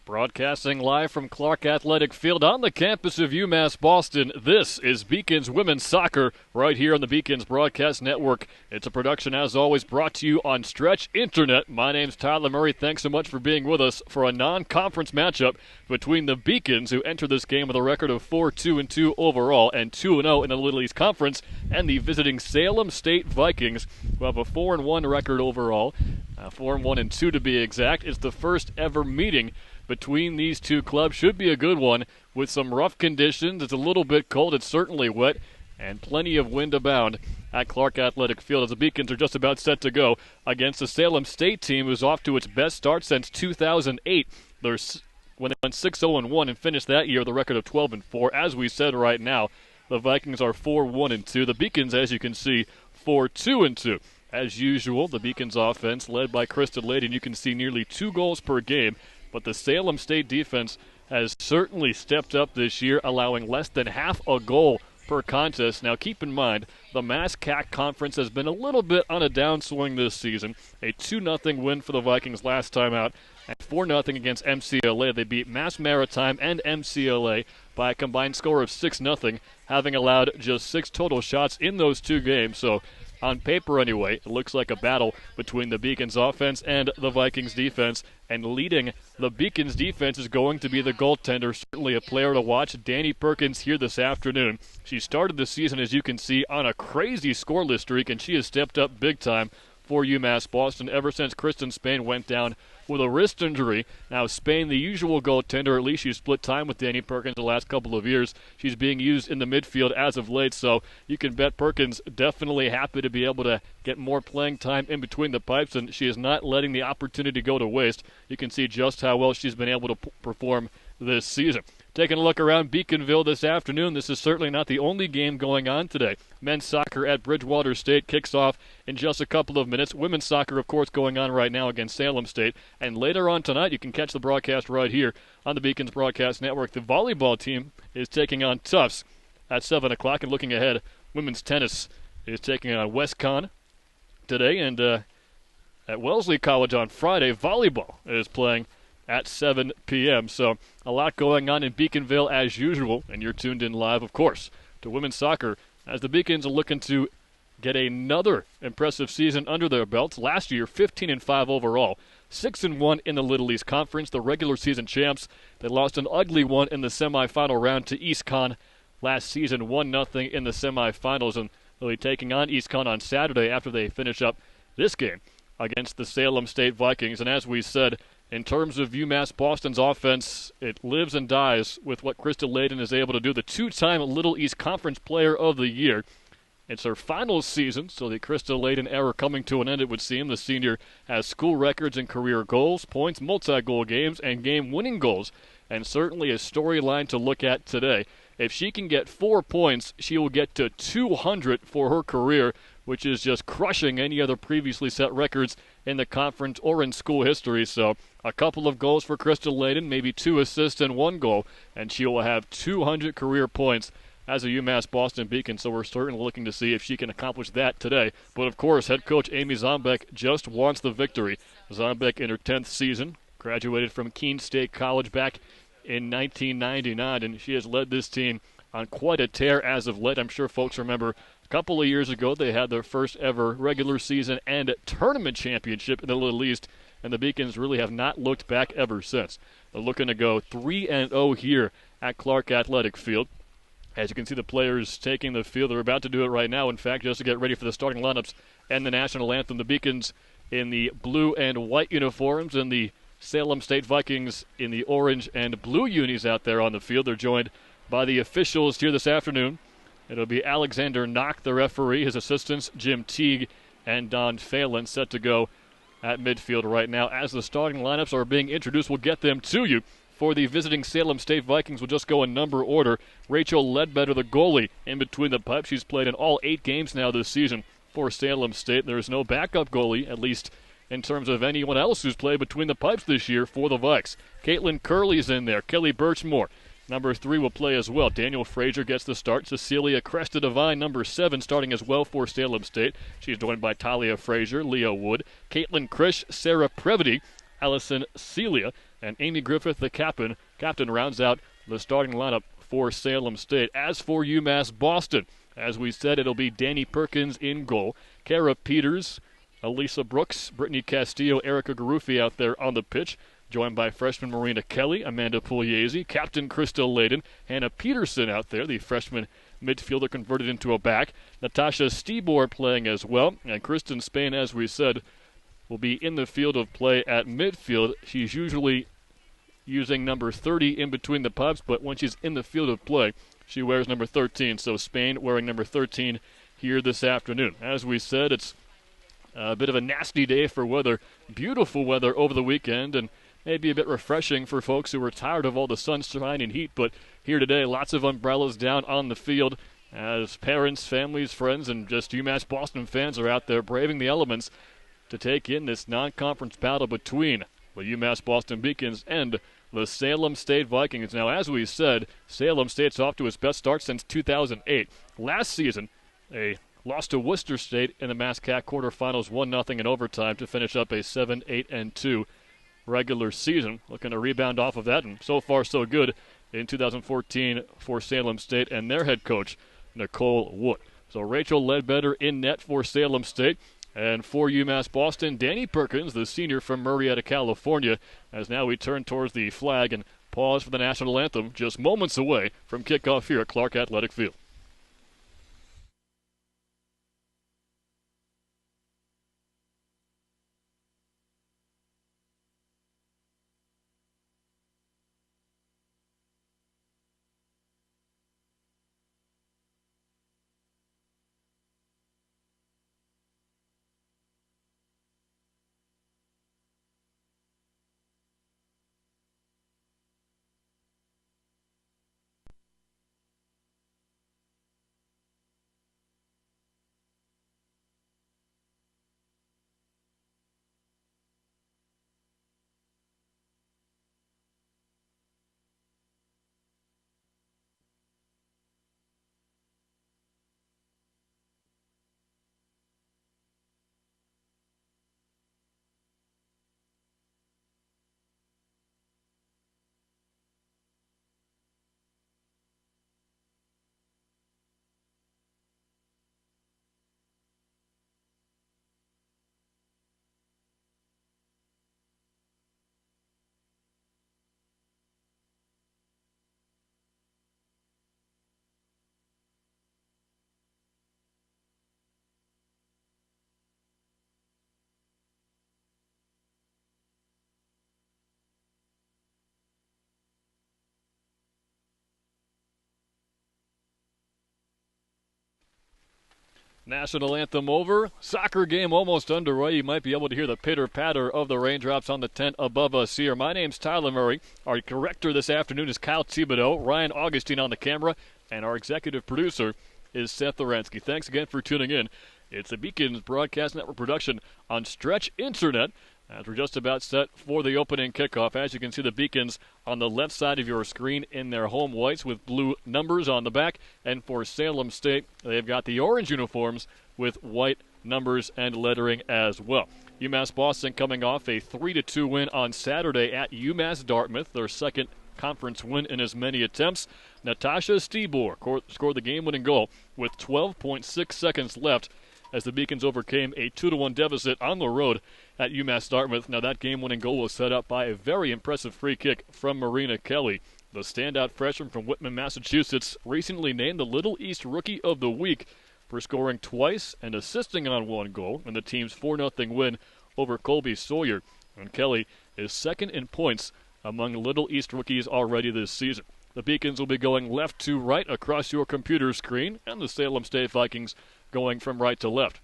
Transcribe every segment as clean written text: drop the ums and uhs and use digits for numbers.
Broadcasting live from Clark Athletic Field on the campus of UMass Boston, this is Beacons Women's Soccer right here on the Beacons Broadcast Network. It's a production, as always, brought to you on Stretch Internet. My name's Tyler Murray. Thanks so much for being with us for a non-conference matchup between the Beacons, who enter this game with a record of 4-2-2 overall and 2-0 in the Little East Conference, and the visiting Salem State Vikings, who have a 4-1 record overall, 4-1-2 to be exact. It's the first ever meeting between these two clubs. Should be a good one with some rough conditions. It's a little bit cold. It's certainly wet and plenty of wind abound at Clark Athletic Field as the Beacons are just about set to go against the Salem State team, who's off to its best start since 2008. When they went 6-0-1 and finished that year with a record of 12-4. As we said right now, the Vikings are 4-1-2. The Beacons, as you can see, 4-2-2. As usual, the Beacons offense led by Krista Layden. You can see nearly 2 goals per game. But the Salem State defense has certainly stepped up this year, allowing less than half a goal per contest. Now, keep in mind, the MASCAC Conference has been a little bit on a downswing this season. A 2-0 win for the Vikings last time out, and 4-0 against MCLA. They beat Mass Maritime and MCLA by a combined score of 6-0, having allowed just 6 total shots in those 2 games. So, on paper anyway, it looks like a battle between the Beacons offense and the Vikings defense. And leading the Beacons defense is going to be the goaltender, certainly a player to watch, Danny Perkins, here this afternoon. She started the season, as you can see, on a crazy scoreless streak, and she has stepped up big time for UMass Boston ever since Kristen Spain went down with a wrist injury. Now, Spain, the usual goaltender, at least she's split time with Danny Perkins the last couple of years. She's being used in the midfield as of late, so you can bet Perkins definitely happy to be able to get more playing time in between the pipes, and she is not letting the opportunity go to waste. You can see just how well she's been able to perform this season. Taking a look around Beaconville this afternoon, this is certainly not the only game going on today. Men's soccer at Bridgewater State kicks off in just a couple of minutes. Women's soccer, of course, going on right now against Salem State. And later on tonight, you can catch the broadcast right here on the Beacons Broadcast Network. The volleyball team is taking on Tufts at 7 o'clock. And looking ahead, women's tennis is taking on WestCon today. And at Wellesley College on Friday, volleyball is playing at 7 p.m. So a lot going on in Beaconville as usual, and you're tuned in live, of course, to women's soccer as the Beacons are looking to get another impressive season under their belts. Last year, 15-5 overall, 6-1 in the Little East Conference, the regular season champs. They lost an ugly one in the semifinal round to East Con last season, 1-0 in the semifinals, and they'll be taking on East Con on Saturday after they finish up this game against the Salem State Vikings. And as we said, in terms of UMass Boston's offense, it lives and dies with what Krista Layden is able to do, the 2-time Little East Conference Player of the Year. It's her final season, so the Krista Layden era coming to an end, it would seem. The senior has school records in career goals, points, multi-goal games, and game-winning goals, and certainly a storyline to look at today. If she can get 4 points, she will get to 200 for her career, which is just crushing any other previously set records in the conference or in school history. So a couple of goals for Krista Layden, maybe 2 assists and 1 goal, and she will have 200 career points as a UMass Boston Beacon. So we're certainly looking to see if she can accomplish that today. But of course, head coach Amy Zombeck just wants the victory. Zombeck in her 10th season, graduated from Keene State College back in 1999, and she has led this team on quite a tear as of late. I'm sure folks remember a couple of years ago they had their first ever regular season and tournament championship in the Little East, and the Beacons really have not looked back ever since. They're looking to go 3-0 here at Clark Athletic Field. As you can see, the players taking the field. They're about to do it right now, in fact, just to get ready for the starting lineups and the national anthem. The Beacons in the blue and white uniforms, and the Salem State Vikings in the orange and blue unis out there on the field. They're joined by the officials here this afternoon. It'll be Alexander Knock, the referee, his assistants, Jim Teague and Don Phelan, set to go at midfield right now. As the starting lineups are being introduced, we'll get them to you. For the visiting Salem State Vikings, we'll just go in number order. Rachel Ledbetter, the goalie, in between the pipes. She's played in all 8 games now this season for Salem State. There is no backup goalie, at least in terms of anyone else who's played between the pipes this year for the Vikes. Caitlin Curley's in there. Kelly Birchmore, number 3, will play as well. Daniel Frazier gets the start. Cecilia Cresta Devine, number 7, starting as well for Salem State. She's joined by Talia Frazier, Leah Wood, Caitlin Krish, Sarah Previty, Allison Celia, and Amy Griffith, the captain, rounds out the starting lineup for Salem State. As for UMass Boston, as we said, it'll be Danny Perkins in goal, Kara Peters, Elisa Brooks, Brittany Castillo, Erica Garufi out there on the pitch, joined by freshman Marina Kelly, Amanda Pugliese, captain Krista Layden, Hannah Peterson out there, the freshman midfielder converted into a back, Natasha Stebor playing as well, and Kristen Spain, as we said, will be in the field of play at midfield. She's usually using number 30 in between the pubs, but when she's in the field of play, she wears number 13, so Spain wearing number 13 here this afternoon. As we said, it's a bit of a nasty day for weather, beautiful weather over the weekend, and maybe a bit refreshing for folks who were tired of all the sunshine and heat, but here today, lots of umbrellas down on the field as parents, families, friends, and just UMass Boston fans are out there braving the elements to take in this non-conference battle between the UMass Boston Beacons and the Salem State Vikings. Now, as we said, Salem State's off to its best start since 2008. Last season, they lost to Worcester State in the MassCAC quarterfinals 1-0 in overtime to finish up a 7-8-2 regular season. Looking to rebound off of that, and so far so good in 2014 for Salem State and their head coach, Nicole Wood. So Rachel Ledbetter in net for Salem State. And for UMass Boston, Danny Perkins, the senior from Murrieta, California, as now we turn towards the flag and pause for the national anthem just moments away from kickoff here at Clark Athletic Field. National anthem over. Soccer game almost underway. You might be able to hear the pitter-patter of the raindrops on the tent above us here. My name's Tyler Murray. Our director this afternoon is Kyle Thibodeau. Ryan Augustine on the camera. And our executive producer is Seth Orensky. Thanks again for tuning in. It's the Beacons Broadcast Network production on Stretch Internet. As we're just about set for the opening kickoff. As you can see, the Beacons on the left side of your screen in their home whites with blue numbers on the back. And for Salem State, they've got the orange uniforms with white numbers and lettering as well. UMass Boston coming off a 3-2 win on Saturday at UMass Dartmouth, their second conference win in as many attempts. Natasha Stebor scored the game-winning goal with 12.6 seconds left as the Beacons overcame a 2-1 deficit on the road at UMass Dartmouth. Now that game-winning goal was set up by a very impressive free kick from Marina Kelly. The standout freshman from Whitman, Massachusetts, recently named the Little East Rookie of the Week for scoring twice and assisting on one goal in the team's 4-0 win over Colby Sawyer. And Kelly is second in points among Little East rookies already this season. The Beacons will be going left to right across your computer screen, and the Salem State Vikings going from right to left.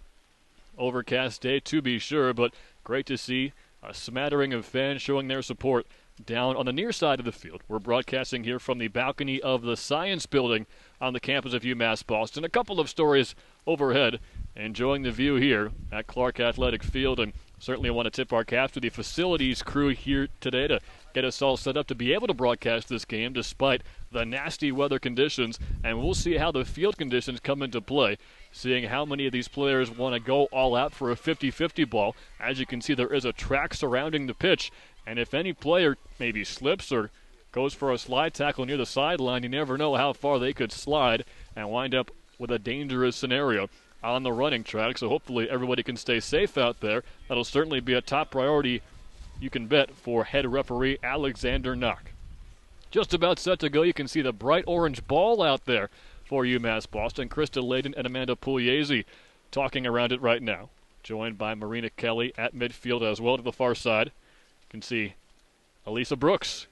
Overcast day to be sure, but great to see a smattering of fans showing their support down on the near side of the field. We're broadcasting here from the balcony of the Science Building on the campus of UMass Boston. A couple of stories overhead, enjoying the view here at Clark Athletic Field, and certainly want to tip our caps to the facilities crew here today to get us all set up to be able to broadcast this game despite the nasty weather conditions, and we'll see how the field conditions come into play, seeing how many of these players want to go all out for a 50-50 ball. As you can see, there is a track surrounding the pitch, And if any player maybe slips or goes for a slide tackle near the sideline, you never know how far they could slide and wind up with a dangerous scenario on the running track. So hopefully everybody can stay safe out there. That'll certainly be a top priority, you can bet, for head referee Alexander Knock. Just about set to go. You can see the bright orange ball out there for UMass Boston. Krista Layden and Amanda Pugliese talking around it right now, joined by Marina Kelly at midfield as well to the far side. You can see Elisa Brooks,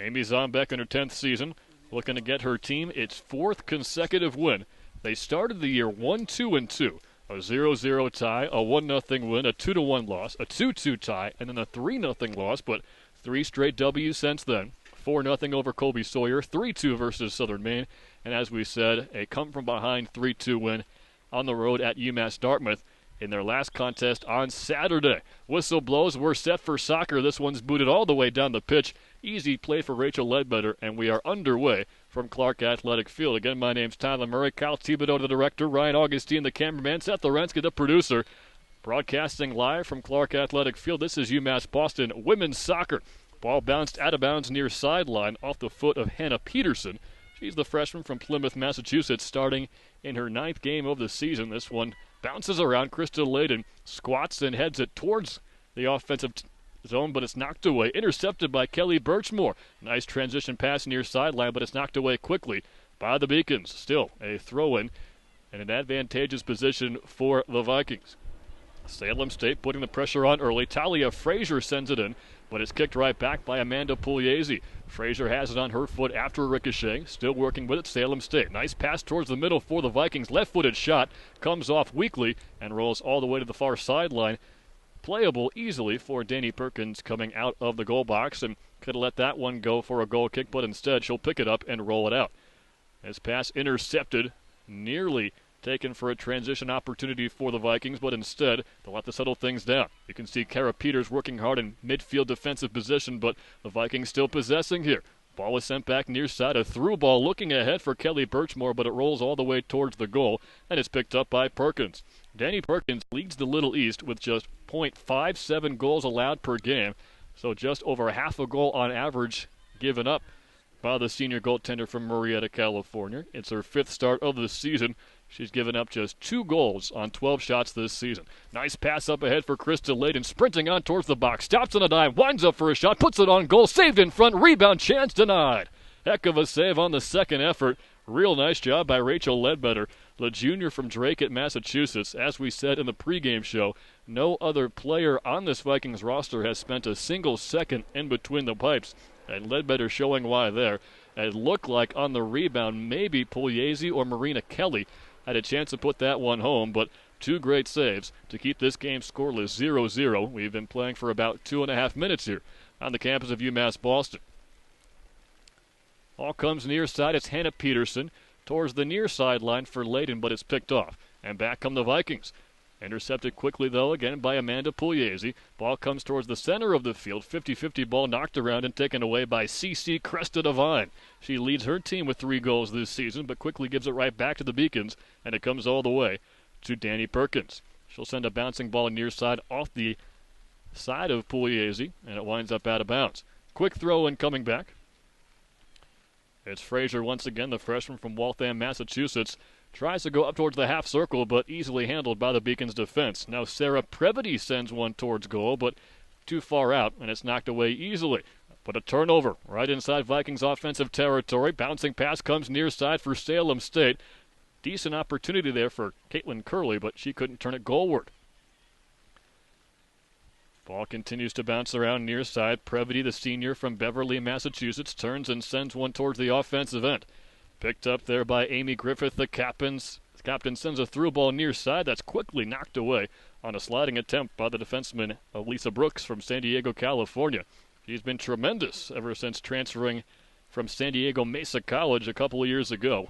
Amy Zombeck in her 10th season, looking to get her team its 4th consecutive win. They started the year 1-2-2, a 0-0 tie, a 1-0 win, a 2-1 loss, a 2-2 tie, and then a 3-0 loss, but 3 straight W's since then. 4-0 over Colby Sawyer, 3-2 versus Southern Maine, and as we said, a come-from-behind 3-2 win on the road at UMass Dartmouth in their last contest on Saturday. Whistle blows, we're set for soccer. This one's booted all the way down the pitch. Easy play for Rachel Ledbetter, and we are underway from Clark Athletic Field. Again, my name's Tyler Murray, Kyle Thibodeau, the director, Ryan Augustine, the cameraman, Seth Lorensky, the producer. Broadcasting live from Clark Athletic Field, this is UMass Boston women's soccer. Ball bounced out of bounds near sideline off the foot of Hannah Peterson. She's the freshman from Plymouth, Massachusetts, starting in her 9th game of the season. This one bounces around. Krista Layden squats and heads it towards the offensive zone, but it's knocked away. Intercepted by Kelly Birchmore. Nice transition pass near sideline, but it's knocked away quickly by the Beacons. Still a throw-in and an advantageous position for the Vikings. Salem State putting the pressure on early. Talia Frazier sends it in, but it's kicked right back by Amanda Pugliese. Frazier has it on her foot after a ricochet. Still working with it, Salem State. Nice pass towards the middle for the Vikings. Left-footed shot comes off weakly and rolls all the way to the far sideline. Playable easily for Danny Perkins coming out of the goal box, and could have let that one go for a goal kick, but instead she'll pick it up and roll it out. This pass intercepted, nearly taken for a transition opportunity for the Vikings, but instead they'll have to settle things down. You can see Kara Peters working hard in midfield defensive position, but the Vikings still possessing here. Ball is sent back near side, a through ball looking ahead for Kelly Birchmore, but it rolls all the way towards the goal, and it's picked up by Perkins. Danny Perkins leads the Little East with just .57 goals allowed per game, so just over half a goal on average given up by the senior goaltender from Marietta, California. It's her 5th start of the season. She's given up just 2 goals on 12 shots this season. Nice pass up ahead for Krista Layden, sprinting on towards the box. Stops on a dive, winds up for a shot, puts it on goal, saved in front, rebound chance denied. Heck of a save on the second effort. Real nice job by Rachel Ledbetter, the junior from Drake at Massachusetts. As we said in the pregame show, no other player on this Vikings roster has spent a single second in between the pipes. And Ledbetter showing why there. It looked like on the rebound, maybe Pugliese or Marina Kelly had a chance to put that one home, but 2 great saves to keep this game scoreless 0-0. We've been playing for about 2.5 minutes here on the campus of UMass Boston. Ball comes near side. It's Hannah Peterson towards the near sideline for Layden, but it's picked off. And back come the Vikings. Intercepted quickly, though, again by Amanda Pugliese. Ball comes towards the center of the field. 50-50 ball knocked around and taken away by CC Cresta Devine. She leads her team with 3 goals this season, but quickly gives it right back to the Beacons, and it comes all the way to Danny Perkins. She'll send a bouncing ball near side off the side of Pugliese, and it winds up out of bounds. Quick throw in coming back. It's Frazier once again, the freshman from Waltham, Massachusetts. Tries to go up towards the half circle, but easily handled by the Beacons' defense. Now Sarah Previty sends one towards goal, but too far out, and it's knocked away easily. But a turnover right inside Vikings offensive territory. Bouncing pass comes near side for Salem State. Decent opportunity there for Caitlin Curley, but she couldn't turn it goalward. Ball continues to bounce around near side. Previty, the senior from Beverly, Massachusetts, turns and sends one towards the offensive end. Picked up there by Amy Griffith, the captain sends a through ball near side that's quickly knocked away on a sliding attempt by the defenseman Elisa Brooks from San Diego, California. She's been tremendous ever since transferring from San Diego Mesa College a couple of years ago.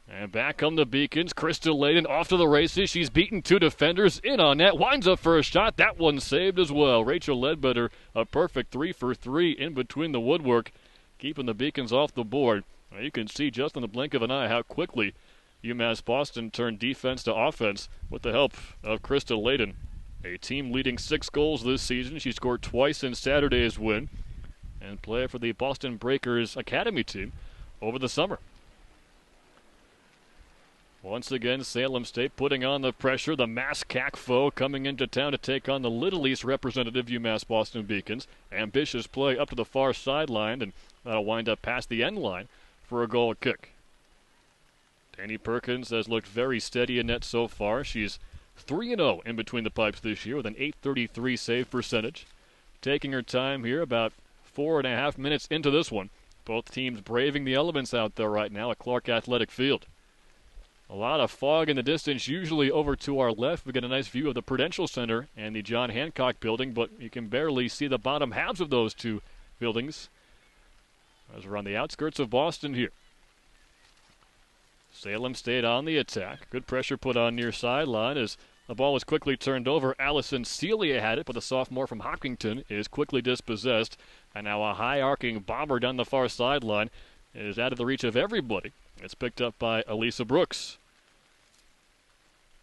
And back come the Beacons. Krista Layden off to the races. She's beaten 2 defenders in on net. Winds up for a shot. That one saved as well. Rachel Ledbetter, a perfect 3 for 3 in between the woodwork, keeping the Beacons off the board. Now you can see just in the blink of an eye how quickly UMass Boston turned defense to offense with the help of Krista Layden. a team leading 6 goals this season. She scored twice in Saturday's win and played for the Boston Breakers Academy team over the summer. Once again, Salem State putting on the pressure. The MassCAC foe coming into town to take on the Little East representative UMass Boston Beacons. Ambitious play up to the far sideline, and that'll wind up past the end line for a goal kick. Danny Perkins has looked very steady in net so far. She's 3-0 in between the pipes this year with an .833 save percentage. Taking her time here, about 4.5 minutes into this one. Both teams braving the elements out there right now at Clark Athletic Field. A lot of fog in the distance, usually over to our left. We get a nice view of the Prudential Center and the John Hancock building, but you can barely see the bottom halves of those two buildings as we're on the outskirts of Boston here. Salem State on the attack. Good pressure put on near sideline as the ball was quickly turned over. Allison Celia had it, but the sophomore from Hopkinton is quickly dispossessed. And now a high-arcing bomber down the far sideline is out of the reach of everybody. It's picked up by Elisa Brooks.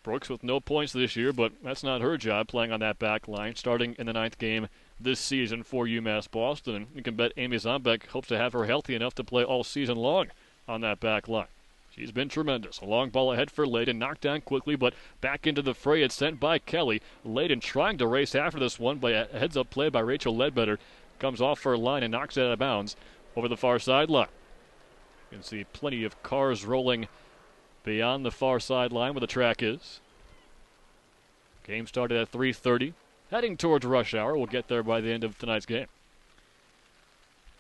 Brooks with no points this year, but that's not her job, playing on that back line, starting in the 9th game this season for UMass Boston. And you can bet Amy Zombeck hopes to have her healthy enough to play all season long on that back line. She's been tremendous. A long ball ahead for Layden, knocked down quickly, but back into the fray. It's sent by Kelly. Layden trying to race after this one, but a heads-up play by Rachel Ledbetter comes off her line and knocks it out of bounds over the far sideline. You can see plenty of cars rolling beyond the far sideline where the track is. Game started at 3:30. Heading towards rush hour. We'll get there by the end of tonight's game.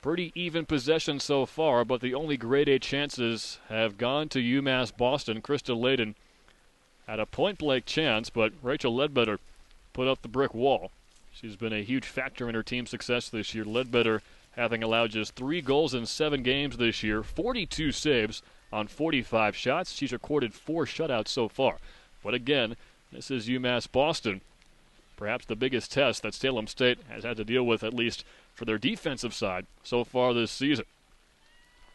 Pretty even possession so far, but the only grade A chances have gone to UMass Boston. Krista Layden had a point-blank chance, but Rachel Ledbetter put up the brick wall. She's been a huge factor in her team's success this year. Ledbetter having allowed just 3 goals in 7 games this year, 42 saves on 45 shots. She's recorded 4 shutouts so far. But again, this is UMass Boston. Perhaps the biggest test that Salem State has had to deal with, at least for their defensive side, so far this season.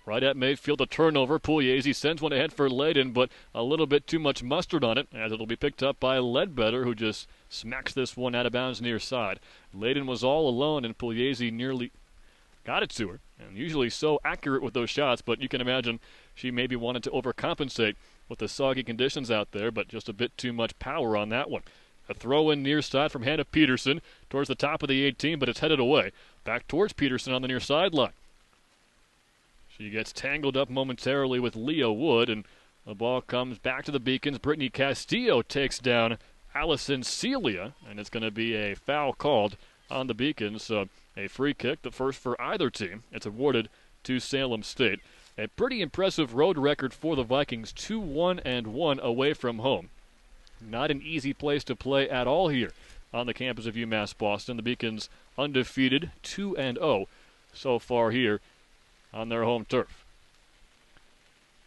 Right at Mayfield, a turnover. Pugliese sends one ahead for Layden, but a little bit too much mustard on it, as it'll be picked up by Ledbetter, who just smacks this one out of bounds near side. Layden was all alone, and Pugliese nearly got it to her, and usually so accurate with those shots, but you can imagine she maybe wanted to overcompensate with the soggy conditions out there, but just a bit too much power on that one. A throw-in near side from Hannah Peterson towards the top of the 18, but it's headed away. Back towards Peterson on the near sideline. She gets tangled up momentarily with Leah Wood, and the ball comes back to the Beacons. Brittany Castillo takes down Allison Celia, and it's going to be a foul called on the Beacons. So a free kick, the first for either team. It's awarded to Salem State. A pretty impressive road record for the Vikings, 2-1-1 away from home. Not an easy place to play at all here on the campus of UMass Boston. The Beacons undefeated, 2-0 so far here on their home turf.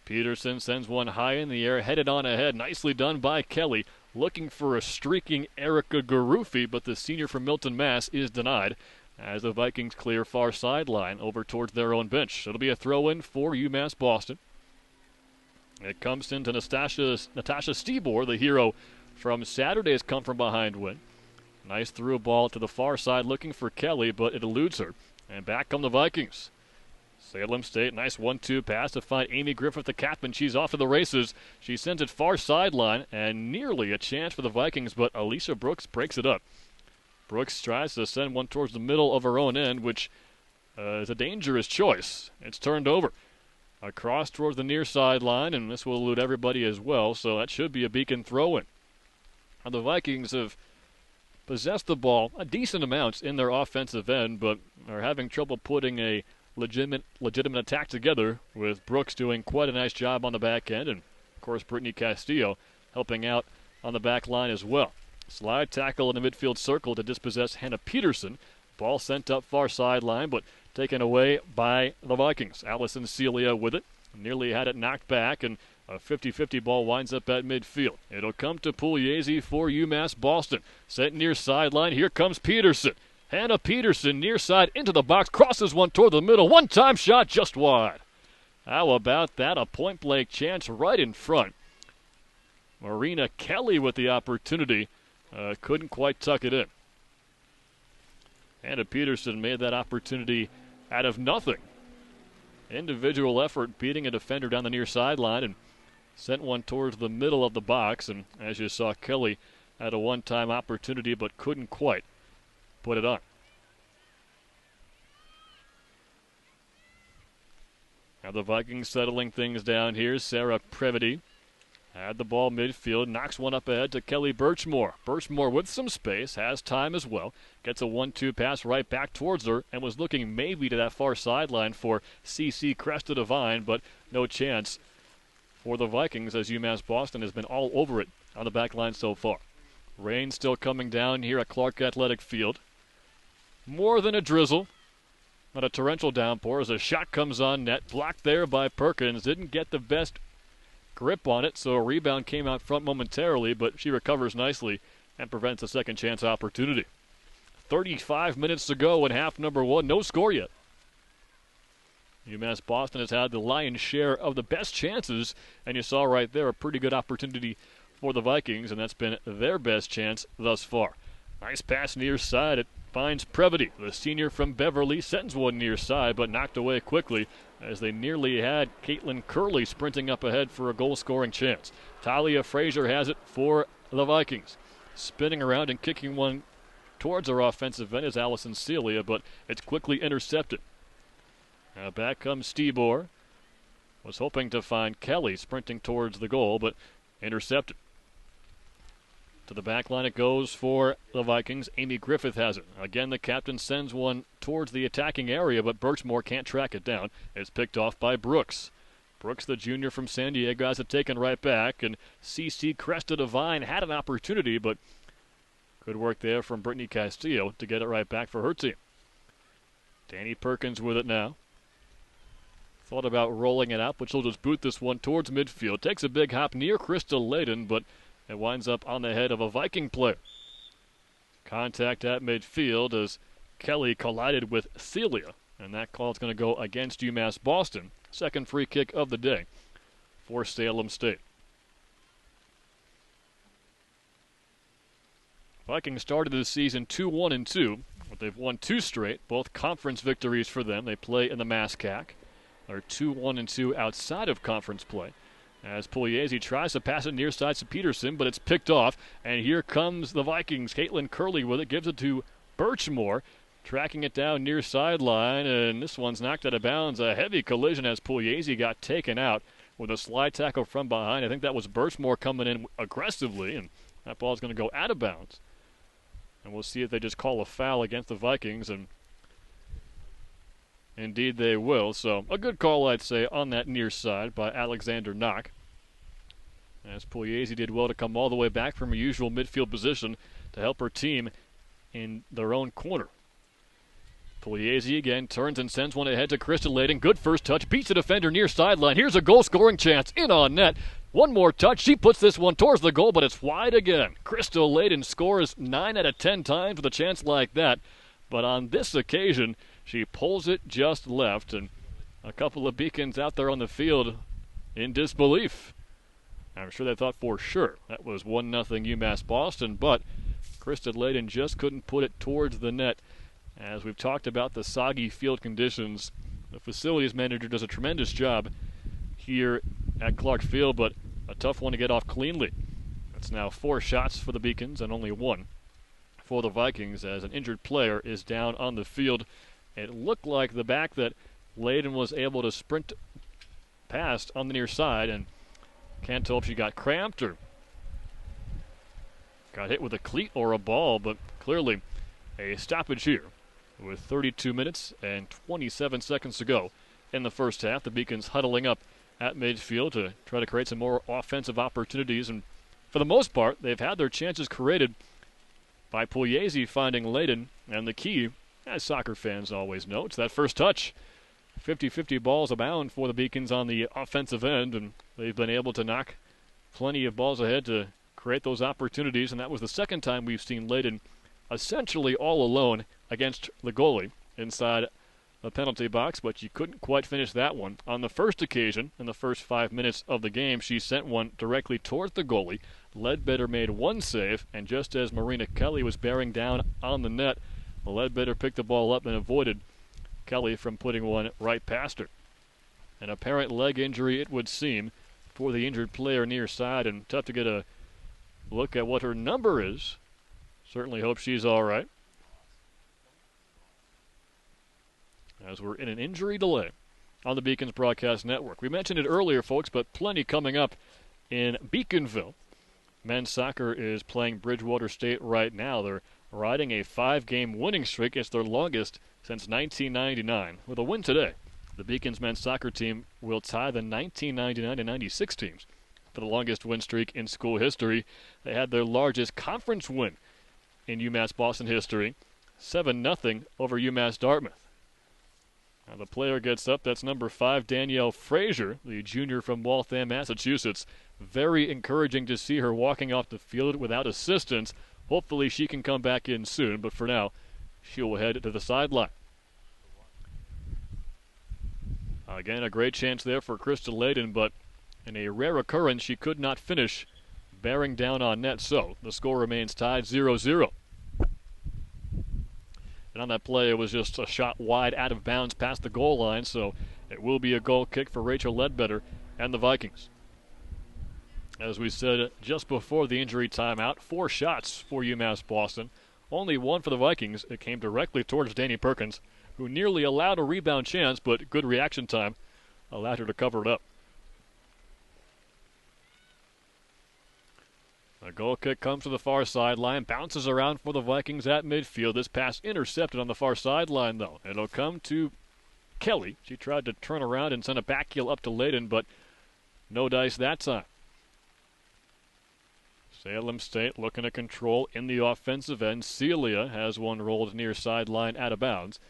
Peterson sends one high in the air, headed on ahead. Nicely done by Kelly, looking for a streaking Erica Garufi, but the senior from Milton, Mass. is denied as the Vikings clear far sideline over towards their own bench. It'll be a throw-in for UMass Boston. It comes into Natasha Stebor, the hero from Saturday's come-from-behind win. Nice through ball to the far side looking for Kelly, but it eludes her. And back come the Vikings. Salem State, nice 1-2 pass to find Amy Griffith, the captain. She's off to the races. She sends it far sideline, and nearly a chance for the Vikings, but Alicia Brooks breaks it up. Brooks tries to send one towards the middle of her own end, which is a dangerous choice. It's turned over. Across towards the near sideline, and this will elude everybody as well, so that should be a Beacon throw-in. Now, the Vikings have possessed the ball a decent amount in their offensive end, but are having trouble putting a legitimate attack together, with Brooks doing quite a nice job on the back end, and, of course, Brittany Castillo helping out on the back line as well. Slide tackle in the midfield circle to dispossess Hannah Peterson. Ball sent up far sideline, but taken away by the Vikings. Allison Celia with it. Nearly had it knocked back, and a 50-50 ball winds up at midfield. It'll come to Pugliese for UMass Boston. Sent near sideline. Here comes Peterson. Hannah Peterson near side into the box. Crosses one toward the middle. One-time shot just wide. How about that? A point-blank chance right in front. Marina Kelly with the opportunity couldn't quite tuck it in. Hannah Peterson made that opportunity out of nothing. Individual effort beating a defender down the near sideline and sent one towards the middle of the box. And as you saw, Kelly had a one-time opportunity but couldn't quite put it on. Now the Vikings settling things down here. Sarah Previty had the ball midfield, knocks one up ahead to Kelly Birchmore. Birchmore with some space, has time as well. Gets a 1-2 pass right back towards her and was looking maybe to that far sideline for CC Cresta Devine, but no chance for the Vikings as UMass Boston has been all over it on the back line so far. Rain still coming down here at Clark Athletic Field. More than a drizzle. Not a torrential downpour as a shot comes on net. Blocked there by Perkins. Didn't get the best grip on it, so a rebound came out front momentarily, but she recovers nicely and prevents a second chance opportunity. 35 minutes to go in half number one. No score yet. UMass Boston has had the lion's share of the best chances, and you saw right there a pretty good opportunity for the Vikings, and that's been their best chance thus far. Nice pass near side. It finds Previty, the senior from Beverly. Sends one near side, but knocked away quickly as they nearly had Caitlin Curley sprinting up ahead for a goal-scoring chance. Talia Frazier has it for the Vikings. Spinning around and kicking one towards our offensive end is Allison Celia, but it's quickly intercepted. Now back comes Stebor. Was hoping to find Kelly sprinting towards the goal, but intercepted. To the back line it goes for the Vikings. Amy Griffith has it. Again, the captain sends one towards the attacking area, but Birchmore can't track it down. It's picked off by Brooks. Brooks, the junior from San Diego, has it taken right back, and CC Cresta Devine had an opportunity, but good work there from Brittany Castillo to get it right back for her team. Danny Perkins with it now. Thought about rolling it out, but she'll just boot this one towards midfield. Takes a big hop near Crystal Layden, but it winds up on the head of a Viking player. Contact at midfield as Kelly collided with Celia, and that call is going to go against UMass Boston. Second free kick of the day for Salem State. Vikings started the season 2-1-2, but they've won two straight, both conference victories for them. They play in the MASCAC. They're 2-1-2 outside of conference play. As Pugliese tries to pass it near side to Peterson, but it's picked off. And here comes the Vikings. Caitlin Curley with it, gives it to Birchmore. Tracking it down near sideline, and this one's knocked out of bounds. A heavy collision as Pugliese got taken out with a slide tackle from behind. I think that was Birchmore coming in aggressively, and that ball's going to go out of bounds. And we'll see if they just call a foul against the Vikings, and indeed they will. So a good call, I'd say, on that near side by Alexander Knock. As Pugliese did well to come all the way back from her usual midfield position to help her team in their own corner. Pugliese again turns and sends one ahead to Crystal Layden. Good first touch, beats the defender near sideline. Here's a goal-scoring chance in on net. One more touch, she puts this one towards the goal, but it's wide again. Crystal Layden scores 9 out of 10 times with a chance like that. But on this occasion, she pulls it just left, and a couple of Beacons out there on the field in disbelief. I'm sure they thought for sure that was 1-0 UMass Boston, but Crystal Layden just couldn't put it towards the net. As we've talked about the soggy field conditions, the facilities manager does a tremendous job here at Clark Field, but a tough one to get off cleanly. It's now 4 shots for the Beacons and only 1 for the Vikings as an injured player is down on the field. It looked like the back that Layden was able to sprint past on the near side, and can't tell if she got cramped or got hit with a cleat or a ball, but clearly a stoppage here with 32 minutes and 27 seconds to go in the first half. The Beacons huddling up at midfield to try to create some more offensive opportunities, and for the most part, they've had their chances created by Pugliese finding Layden, and the key, as soccer fans always know, it's that first touch. 50-50 balls abound for the Beacons on the offensive end, and they've been able to knock plenty of balls ahead to create those opportunities, and that was the second time we've seen Layden essentially all alone against the goalie inside the penalty box, but she couldn't quite finish that one. On the first occasion, in the first 5 minutes of the game, she sent one directly towards the goalie. Ledbetter made one save, and just as Marina Kelly was bearing down on the net, Ledbetter picked the ball up and avoided Kelly from putting one right past her. An apparent leg injury, it would seem, for the injured player near side, and tough to get a look at what her number is. Certainly hope she's all right, as we're in an injury delay on the Beacons Broadcast Network. We mentioned it earlier, folks, but plenty coming up in Beaconville. Men's soccer is playing Bridgewater State right now. They're riding a 5-game winning streak. It's their longest since 1999. With a win today, the Beacons men's soccer team will tie the 1999 and 96 teams for the longest win streak in school history. They had their largest conference win in UMass Boston history, 7-0 over UMass Dartmouth. Now the player gets up. That's number 5, Danielle Frazier, the junior from Waltham, Massachusetts. Very encouraging to see her walking off the field without assistance. Hopefully she can come back in soon, but for now, she will head to the sideline. Again, a great chance there for Krista Layden, but in a rare occurrence, she could not finish bearing down on net, so the score remains tied 0-0. And on that play, it was just a shot wide out of bounds past the goal line, so it will be a goal kick for Rachel Ledbetter and the Vikings. As we said just before the injury timeout, 4 shots for UMass Boston. Only one for the Vikings. It came directly towards Danny Perkins, who nearly allowed a rebound chance, but good reaction time allowed her to cover it up. A goal kick comes to the far sideline, bounces around for the Vikings at midfield. This pass intercepted on the far sideline, though. It'll come to Kelly. She tried to turn around and send a back heel up to Layden, but no dice that time. Salem State looking to control in the offensive end. Celia has one rolled near sideline out of bounds.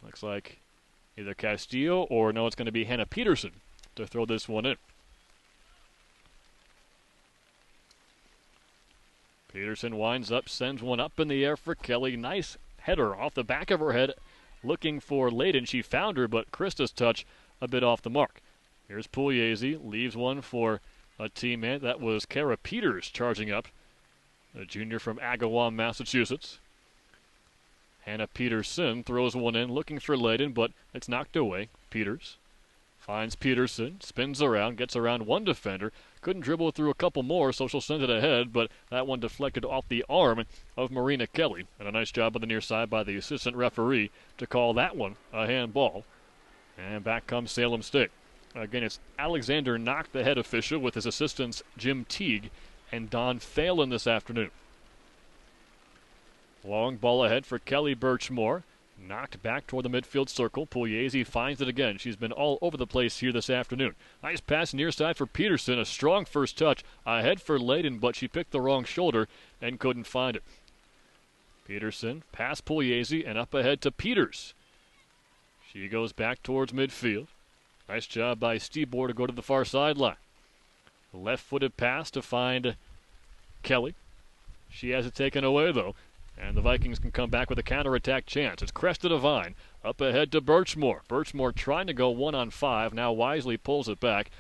Looks like either Castillo or no, it's going to be Hannah Peterson to throw this one in. Peterson winds up, sends one up in the air for Kelly. Nice header off the back of her head, looking for Layden. She found her, but Krista's touch a bit off the mark. Here's Pugliese, leaves one for a teammate. That was Kara Peters charging up, a junior from Agawam, Massachusetts. Hannah Peterson throws one in, looking for Layden, but it's knocked away. Peters finds Peterson, spins around, gets around one defender. Couldn't dribble through a couple more, so she'll send it ahead, but that one deflected off the arm of Marina Kelly. And a nice job on the near side by the assistant referee to call that one a handball. And back comes Salem State. Again, it's Alexander Knock, the head official, with his assistants Jim Teague and Don Phelan this afternoon. Long ball ahead for Kelly Birchmore. Knocked back toward the midfield circle. Pugliese finds it again. She's been all over the place here this afternoon. Nice pass near side for Peterson. A strong first touch ahead for Layden, but she picked the wrong shoulder and couldn't find it. Peterson past Pugliese and up ahead to Peters. She goes back towards midfield. Nice job by Stebor to go to the far sideline. Left-footed pass to find Kelly. She has it taken away, though, and the Vikings can come back with a counterattack chance. It's Cresta Devine up ahead to Birchmore. Birchmore trying to go 1-on-5. Now wisely pulls it back.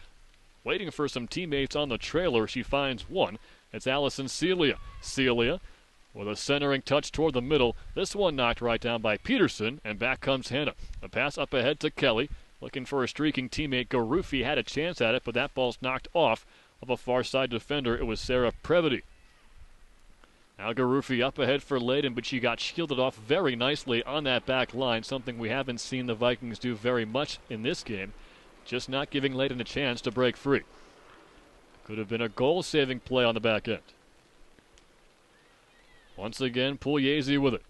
Waiting for some teammates on the trailer. She finds one. It's Allison Celia. Celia with a centering touch toward the middle. This one knocked right down by Peterson, and back comes Hannah. A pass up ahead to Kelly. Looking for a streaking teammate. Garufi had a chance at it, but that ball's knocked off of a far side defender. It was Sarah Previty. Now Garufi up ahead for Layden, but she got shielded off very nicely on that back line, something we haven't seen the Vikings do very much in this game, just not giving Layden a chance to break free. Could have been a goal-saving play on the back end. Once again, Pugliese with it.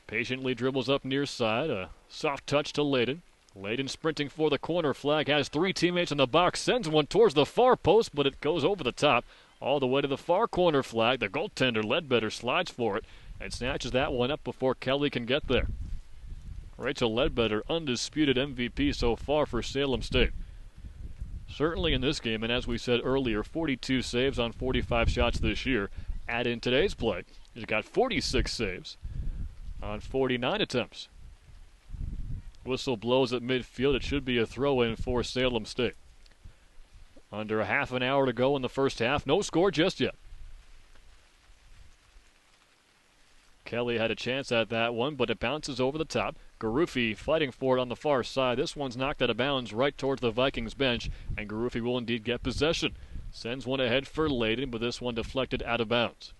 Patiently dribbles up near side, a soft touch to Layden. Layden sprinting for the corner flag, has 3 teammates in the box, sends one towards the far post, but it goes over the top. All the way to the far corner flag. The goaltender, Ledbetter, slides for it and snatches that one up before Kelly can get there. Rachel Ledbetter, undisputed MVP so far for Salem State. Certainly in this game, and as we said earlier, 42 saves on 45 shots this year. Add in today's play, he's got 46 saves on 49 attempts. Whistle blows at midfield. It should be a throw-in for Salem State. Under a half an hour to go in the first half. No score just yet. Kelly had a chance at that one, but it bounces over the top. Garufi fighting for it on the far side. This one's knocked out of bounds right towards the Vikings bench, and Garufi will indeed get possession. Sends one ahead for Layden, but this one deflected out of bounds.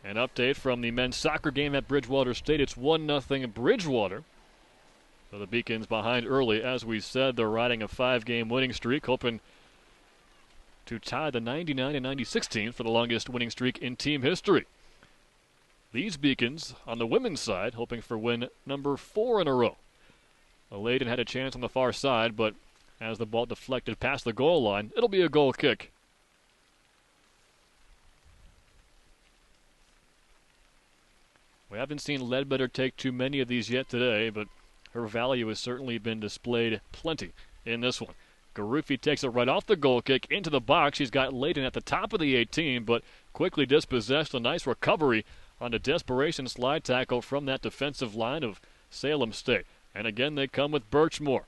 An update from the men's soccer game at Bridgewater State. It's 1-0 Bridgewater. So the Beacons behind early. As we said, they're riding a 5-game winning streak, hoping to tie the 99-96 team for the longest winning streak in team history. These Beacons, on the women's side, hoping for win number 4 in a row. Layden had a chance on the far side, but as the ball deflected past the goal line, it'll be a goal kick. We haven't seen Ledbetter take too many of these yet today, but her value has certainly been displayed plenty in this one. Garufi takes it right off the goal kick into the box. She's got Layden at the top of the 18, but quickly dispossessed. A nice recovery on a desperation slide tackle from that defensive line of Salem State. And again, they come with Birchmore.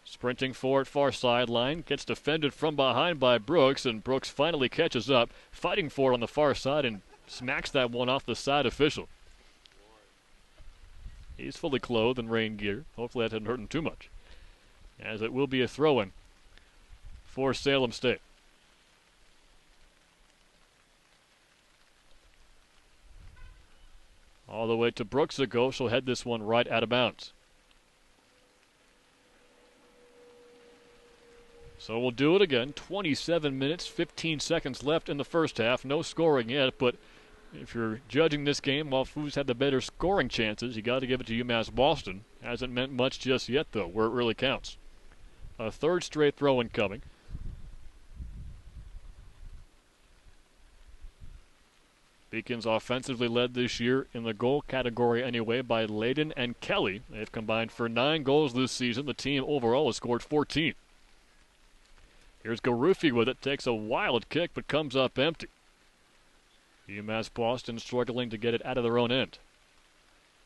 Sprinting forward, far sideline, gets defended from behind by Brooks, and Brooks finally catches up, fighting for it on the far side, and smacks that one off the side official. He's fully clothed in rain gear. Hopefully that didn't hurt him too much, as it will be a throw-in for Salem State. All the way to Brooks it goes. She'll head this one right out of bounds. So we'll do it again. 27 minutes, 15 seconds left in the first half. No scoring yet, but if you're judging this game while who's had the better scoring chances, you got to give it to UMass Boston. Hasn't meant much just yet, though, where it really counts. A third straight throw-in coming. Beacons offensively led this year in the goal category anyway by Layden and Kelly. They've combined for 9 goals this season. The team overall has scored 14. Here's Garufi with it. Takes a wild kick but comes up empty. UMass Boston struggling to get it out of their own end.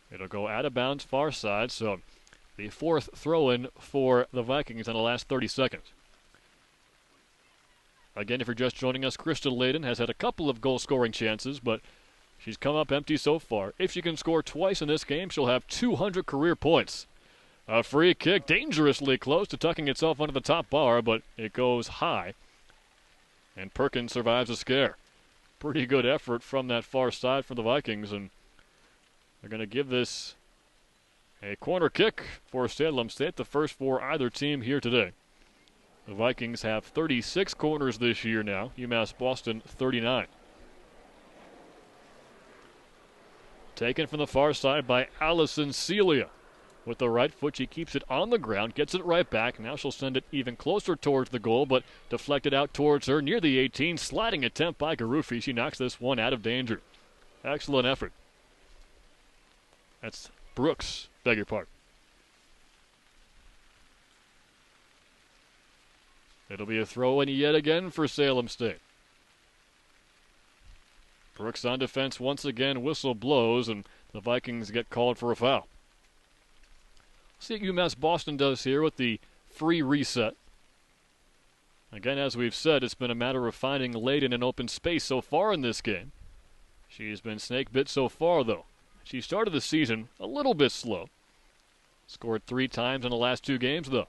It'll go out of bounds far side, so the 4th throw-in for the Vikings in the last 30 seconds. Again, if you're just joining us, Crystal Layden has had a couple of goal-scoring chances, but she's come up empty so far. If she can score twice in this game, she'll have 200 career points. A free kick, dangerously close to tucking itself under the top bar, but it goes high. And Perkins survives a scare. Pretty good effort from that far side for the Vikings, and they're going to give this a corner kick for Salem State, the first for either team here today. The Vikings have 36 corners this year now. UMass Boston 39. Taken from the far side by Allison Celia. With the right foot, she keeps it on the ground, gets it right back. Now she'll send it even closer towards the goal, but deflected out towards her near the 18. Sliding attempt by Garufi. She knocks this one out of danger. Excellent effort. That's Brooks, beg your pardon. It'll be a throw-in yet again for Salem State. Brooks on defense once again. Whistle blows, and the Vikings get called for a foul. See what UMass Boston does here with the free reset. Again, as we've said, it's been a matter of finding Layden in open space so far in this game. She's been snake-bit so far, though. She started the season a little bit slow. Scored 3 times in the last 2 games, though.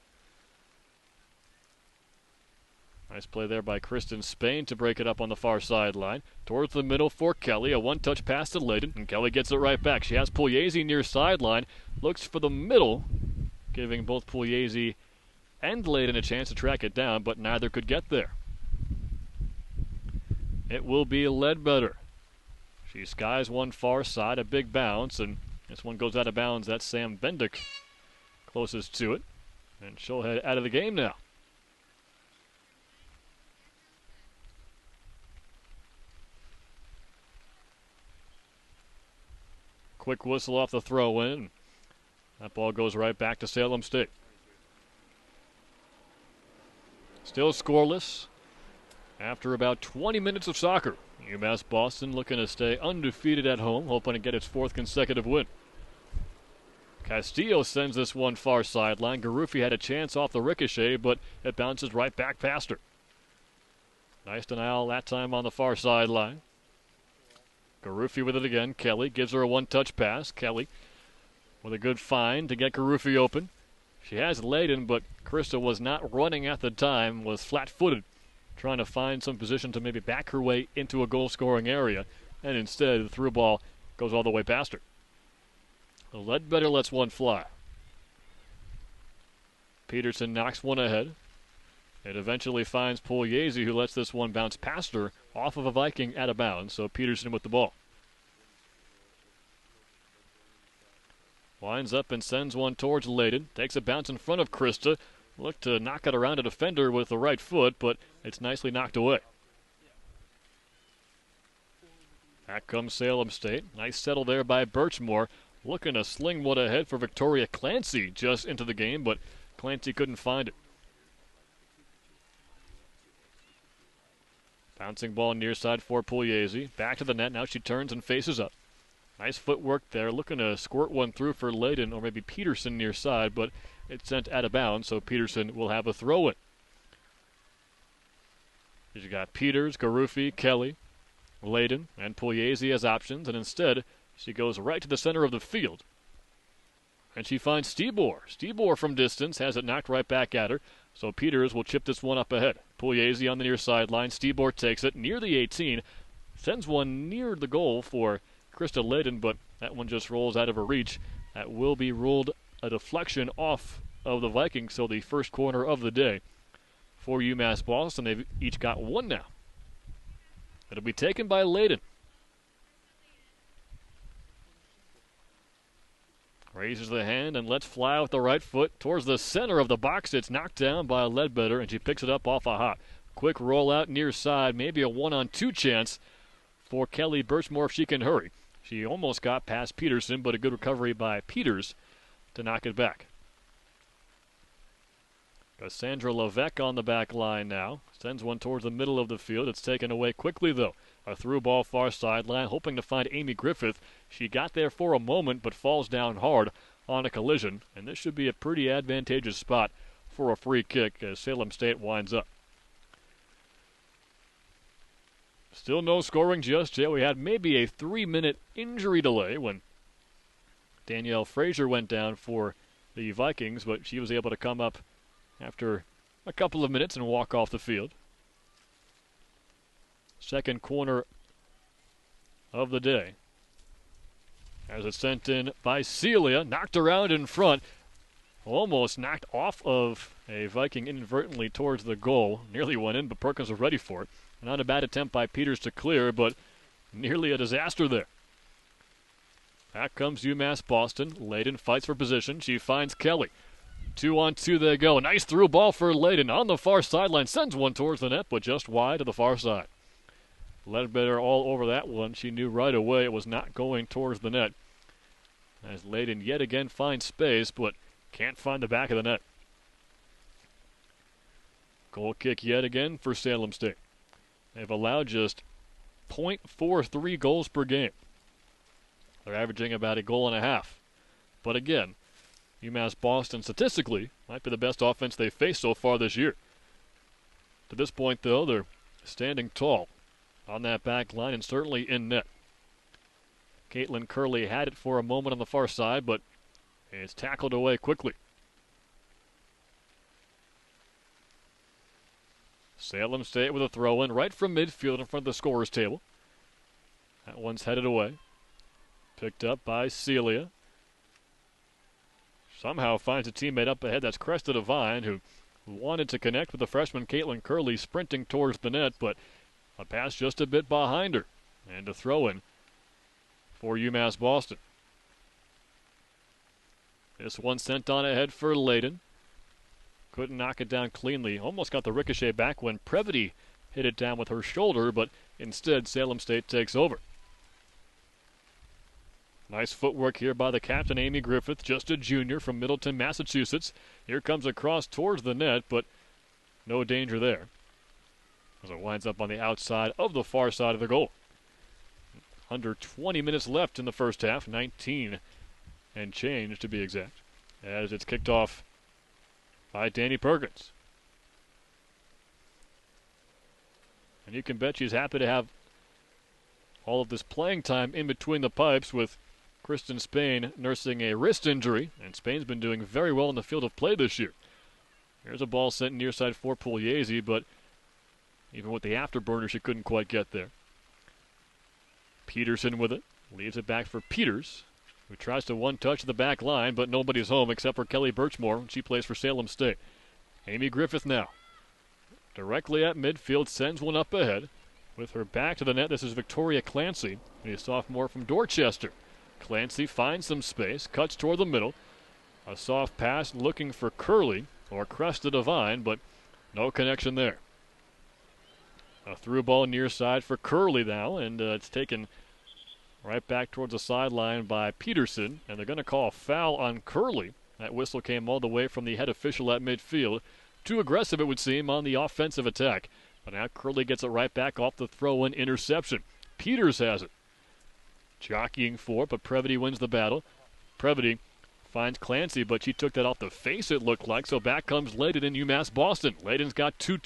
Nice play there by Kristen Spain to break it up on the far sideline. Towards the middle for Kelly. A one-touch pass to Layden, and Kelly gets it right back. She has Pugliese near sideline. Looks for the middle, giving both Pugliese and Layden a chance to track it down, but neither could get there. It will be Ledbetter. She skies one far side, a big bounce, and this one goes out of bounds. That's Sam Bendick closest to it, and she'll head out of the game now. Quick whistle off the throw-in. That ball goes right back to Salem State. Still scoreless after about 20 minutes of soccer. UMass Boston looking to stay undefeated at home, hoping to get its 4th consecutive win. Castillo sends this one far sideline. Garufi had a chance off the ricochet, but it bounces right back past her. Nice denial that time on the far sideline. Garufi with it again. Kelly gives her a one-touch pass. Kelly with a good find to get Garufi open. She has Layden, but Krista was not running at the time, was flat-footed, trying to find some position to maybe back her way into a goal-scoring area, and instead the through ball goes all the way past her. Ledbetter lets one fly. Peterson knocks one ahead. It eventually finds Pugliese, who lets this one bounce past her off of a Viking out of bounds, so Peterson with the ball. Winds up and sends one towards Layden. Takes a bounce in front of Krista. Looked to knock it around a defender with the right foot, but it's nicely knocked away. Back comes Salem State. Nice settle there by Birchmore. Looking to sling one ahead for Victoria Clancy just into the game, but Clancy couldn't find it. Bouncing ball near side for Pugliese. Back to the net. Now she turns and faces up. Nice footwork there. Looking to squirt one through for Layden or maybe Peterson near side, but it's sent out of bounds, so Peterson will have a throw-in. You got Peters, Garufi, Kelly, Layden, and Pugliese as options, and instead she goes right to the center of the field. And she finds Stebor. Stebor from distance has it knocked right back at her, so Peters will chip this one up ahead. Pugliese on the near sideline. Stebor takes it near the 18, sends one near the goal for Krista Layden, but that one just rolls out of her reach. That will be ruled a deflection off of the Vikings, so the first corner of the day for UMass Boston. They've each got one now. It'll be taken by Layden. Raises the hand and lets fly with the right foot towards the center of the box. It's knocked down by Ledbetter, and she picks it up off a hop. Quick rollout near side, maybe a 1-on-2 chance for Kelly Birchmore if she can hurry. She almost got past Peterson, but a good recovery by Peters to knock it back. Cassandra Levesque on the back line now. Sends one towards the middle of the field. It's taken away quickly, though. A through ball far sideline, hoping to find Amy Griffith. She got there for a moment, but falls down hard on a collision. And this should be a pretty advantageous spot for a free kick as Salem State winds up. Still no scoring just yet. We had maybe a 3-minute injury delay when Danielle Frazier went down for the Vikings, but she was able to come up after a couple of minutes and walk off the field. Second corner of the day. As it's sent in by Celia, knocked around in front. Almost knocked off of a Viking inadvertently towards the goal. Nearly went in, but Perkins was ready for it. Not a bad attempt by Peters to clear, but nearly a disaster there. Back comes UMass Boston. Layden fights for position. She finds Kelly. 2-on-2 they go. Nice through ball for Layden on the far sideline. Sends one towards the net, but just wide to the far side. Ledbetter all over that one. She knew right away it was not going towards the net. As Layden yet again finds space, but can't find the back of the net. Goal kick yet again for Salem State. They've allowed just .43 goals per game. They're averaging about a goal and a half. But again, UMass Boston statistically might be the best offense they've faced so far this year. To this point, though, they're standing tall on that back line and certainly in net. Caitlin Curley had it for a moment on the far side, but it's tackled away quickly. Salem State with a throw-in right from midfield in front of the scorer's table. That one's headed away. Picked up by Celia. Somehow finds a teammate up ahead. That's Cresta Devine, who wanted to connect with the freshman Caitlin Curley, sprinting towards the net, but a pass just a bit behind her. And a throw-in for UMass Boston. This one sent on ahead for Layden. Couldn't knock it down cleanly. Almost got the ricochet back when Previty hit it down with her shoulder, but instead Salem State takes over. Nice footwork here by the captain, Amy Griffith, just a junior from Middleton, Massachusetts. Here comes a cross towards the net, but no danger there. as it winds up on the outside of the far side of the goal. Under 20 minutes left in the first half, 19 and change to be exact, as it's kicked off by Danny Perkins. And you can bet she's happy to have all of this playing time in between the pipes, with Kristen Spain nursing a wrist injury, and Spain's been doing very well in the field of play this year. Here's a ball sent near side for Pugliese, but even with the afterburner, she couldn't quite get there. Peterson with it, leaves it back for Peters, who tries to one-touch the back line, but nobody's home except for Kelly Birchmore. She plays for Salem State. Amy Griffith now, directly at midfield, sends one up ahead. With her back to the net, this is Victoria Clancy, a sophomore from Dorchester. Clancy finds some space, cuts toward the middle. A soft pass looking for Curley, or Cresta Devine, but no connection there. A through ball near side for Curley now, and it's taken right back towards the sideline by Peterson, and they're going to call a foul on Curley. That whistle came all the way from the head official at midfield. Too aggressive, it would seem, on the offensive attack. But now Curley gets it right back off the throw-in interception. Peters has it. Jockeying for it, but Previty wins the battle. Previty finds Clancy, but she took that off the face, it looked like. So back comes Layden in UMass Boston. Layden's got two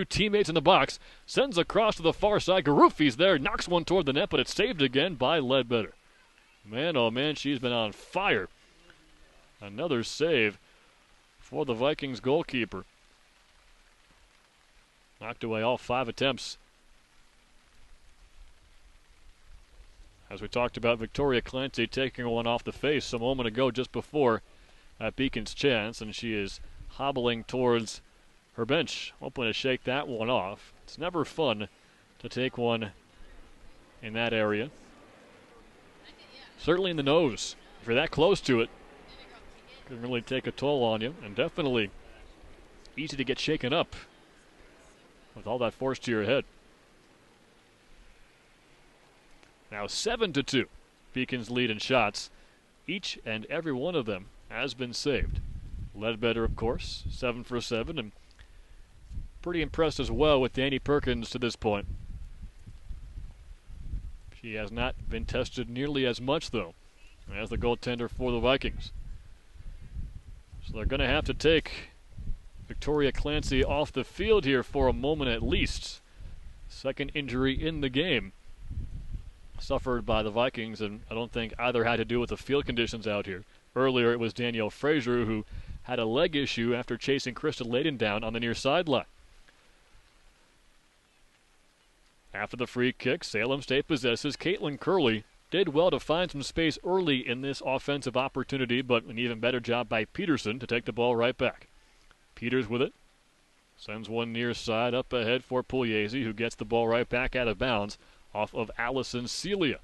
teammates in the box. Sends across to the far side. Garufi's there. Knocks one toward the net, but it's saved again by Ledbetter. Man, oh man, she's been on fire. Another save for the Vikings goalkeeper. Knocked away all 5 attempts. As we talked about, Victoria Clancy taking one off the face a moment ago just before Beacon's chance, and she is hobbling towards her bench, hoping to shake that one off. It's never fun to take one in that area. Certainly in the nose. If you're that close to it, it can really take a toll on you, and definitely easy to get shaken up with all that force to your head. Now 7-2. Beacon's lead in shots. Each and every one of them has been saved. Ledbetter, of course, 7 for 7, and pretty impressed as well with Danny Perkins to this point. She has not been tested nearly as much, though, as the goaltender for the Vikings. So they're going to have to take Victoria Clancy off the field here for a moment at least. Second injury in the game suffered by the Vikings, and I don't think either had to do with the field conditions out here. Earlier it was Danielle Frazier who had a leg issue after chasing Krista Layden down on the near sideline. After the free kick, Salem State possesses. Caitlin Curley did well to find some space early in this offensive opportunity, but an even better job by Peterson to take the ball right back. Peters with it. Sends one near side up ahead for Pugliese, who gets the ball right back out of bounds off of Allison Celia.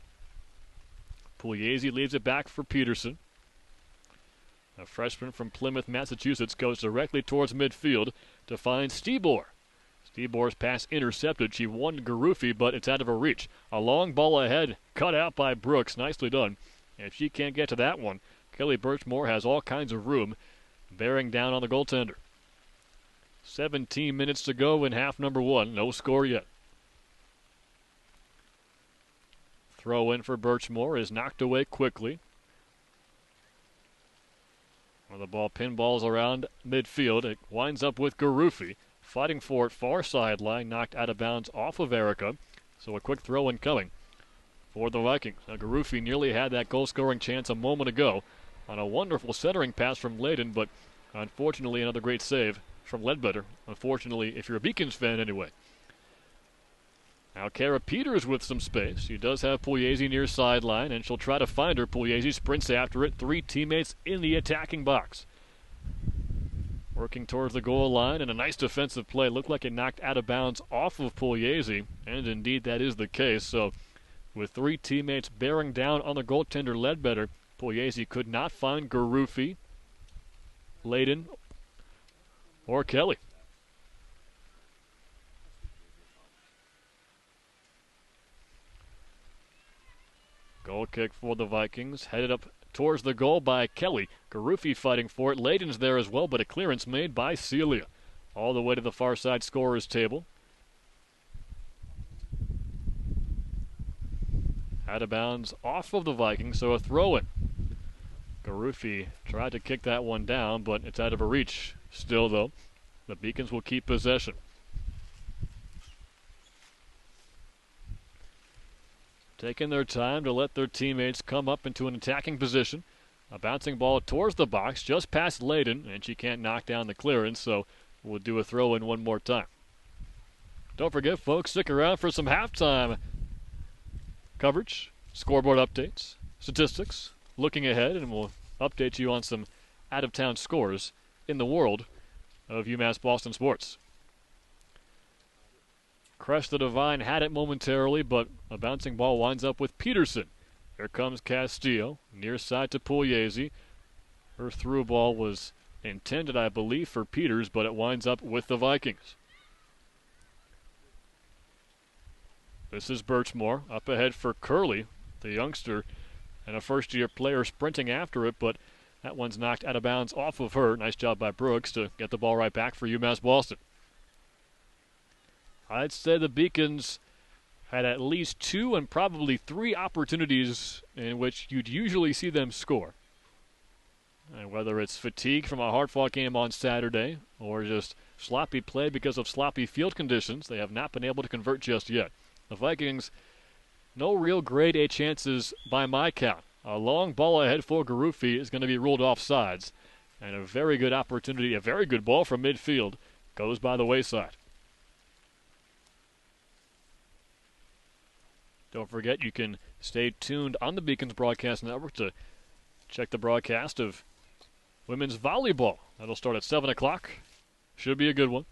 Pugliese leaves it back for Peterson. A freshman from Plymouth, Massachusetts, goes directly towards midfield to find Stebor. Stebor's pass intercepted. She won Garufi, but it's out of her reach. A long ball ahead, cut out by Brooks. Nicely done. If she can't get to that one, Kelly Birchmore has all kinds of room bearing down on the goaltender. 17 minutes to go in half number 1. No score yet. Throw in for Birchmore is knocked away quickly. Well, the ball pinballs around midfield. It winds up with Garufi fighting for it far sideline, knocked out of bounds off of Erica. So a quick throw in coming for the Vikings. Now Garufi nearly had that goal-scoring chance a moment ago on a wonderful centering pass from Layden, but unfortunately another great save from Ledbetter. Unfortunately, if you're a Beacons fan anyway. Now Kara Peters with some space. She does have Pugliese near sideline, and she'll try to find her. Pugliese sprints after it. 3 teammates in the attacking box. Working towards the goal line, and a nice defensive play. Looked like it knocked out of bounds off of Pugliese, and indeed that is the case. So with 3 teammates bearing down on the goaltender Ledbetter, Pugliese could not find Garufi, Layden, or Kelly. Goal kick for the Vikings, headed up towards the goal by Kelly. Garufi fighting for it. Layden's there as well, but a clearance made by Celia. All the way to the far side scorer's table. Out of bounds off of the Vikings, so a throw-in. Garufi tried to kick that one down, but it's out of a reach. Still, though, the Beacons will keep possession. Taking their time to let their teammates come up into an attacking position. A bouncing ball towards the box, just past Layden, and she can't knock down the clearance, so we'll do a throw-in one more time. Don't forget, folks, stick around for some halftime coverage, scoreboard updates, statistics, looking ahead, and we'll update you on some out-of-town scores in the world of UMass Boston sports. Crest the Divine had it momentarily, but a bouncing ball winds up with Peterson. Here comes Castillo, near side to Pugliese. Her through ball was intended, I believe, for Peters, but it winds up with the Vikings. This is Birchmore, up ahead for Curley, the youngster, and a first-year player sprinting after it, but that one's knocked out of bounds off of her. Nice job by Brooks to get the ball right back for UMass Boston. I'd say the Beacons had at least 2 and probably 3 opportunities in which you'd usually see them score. And whether it's fatigue from a hard-fought game on Saturday or just sloppy play because of sloppy field conditions, they have not been able to convert just yet. The Vikings, no real grade A chances by my count. A long ball ahead for Garufi is going to be ruled off sides. And a very good opportunity, a very good ball from midfield goes by the wayside. Don't forget, you can stay tuned on the Beacons Broadcast Network to check the broadcast of women's volleyball. That'll start at 7 o'clock. Should be a good one.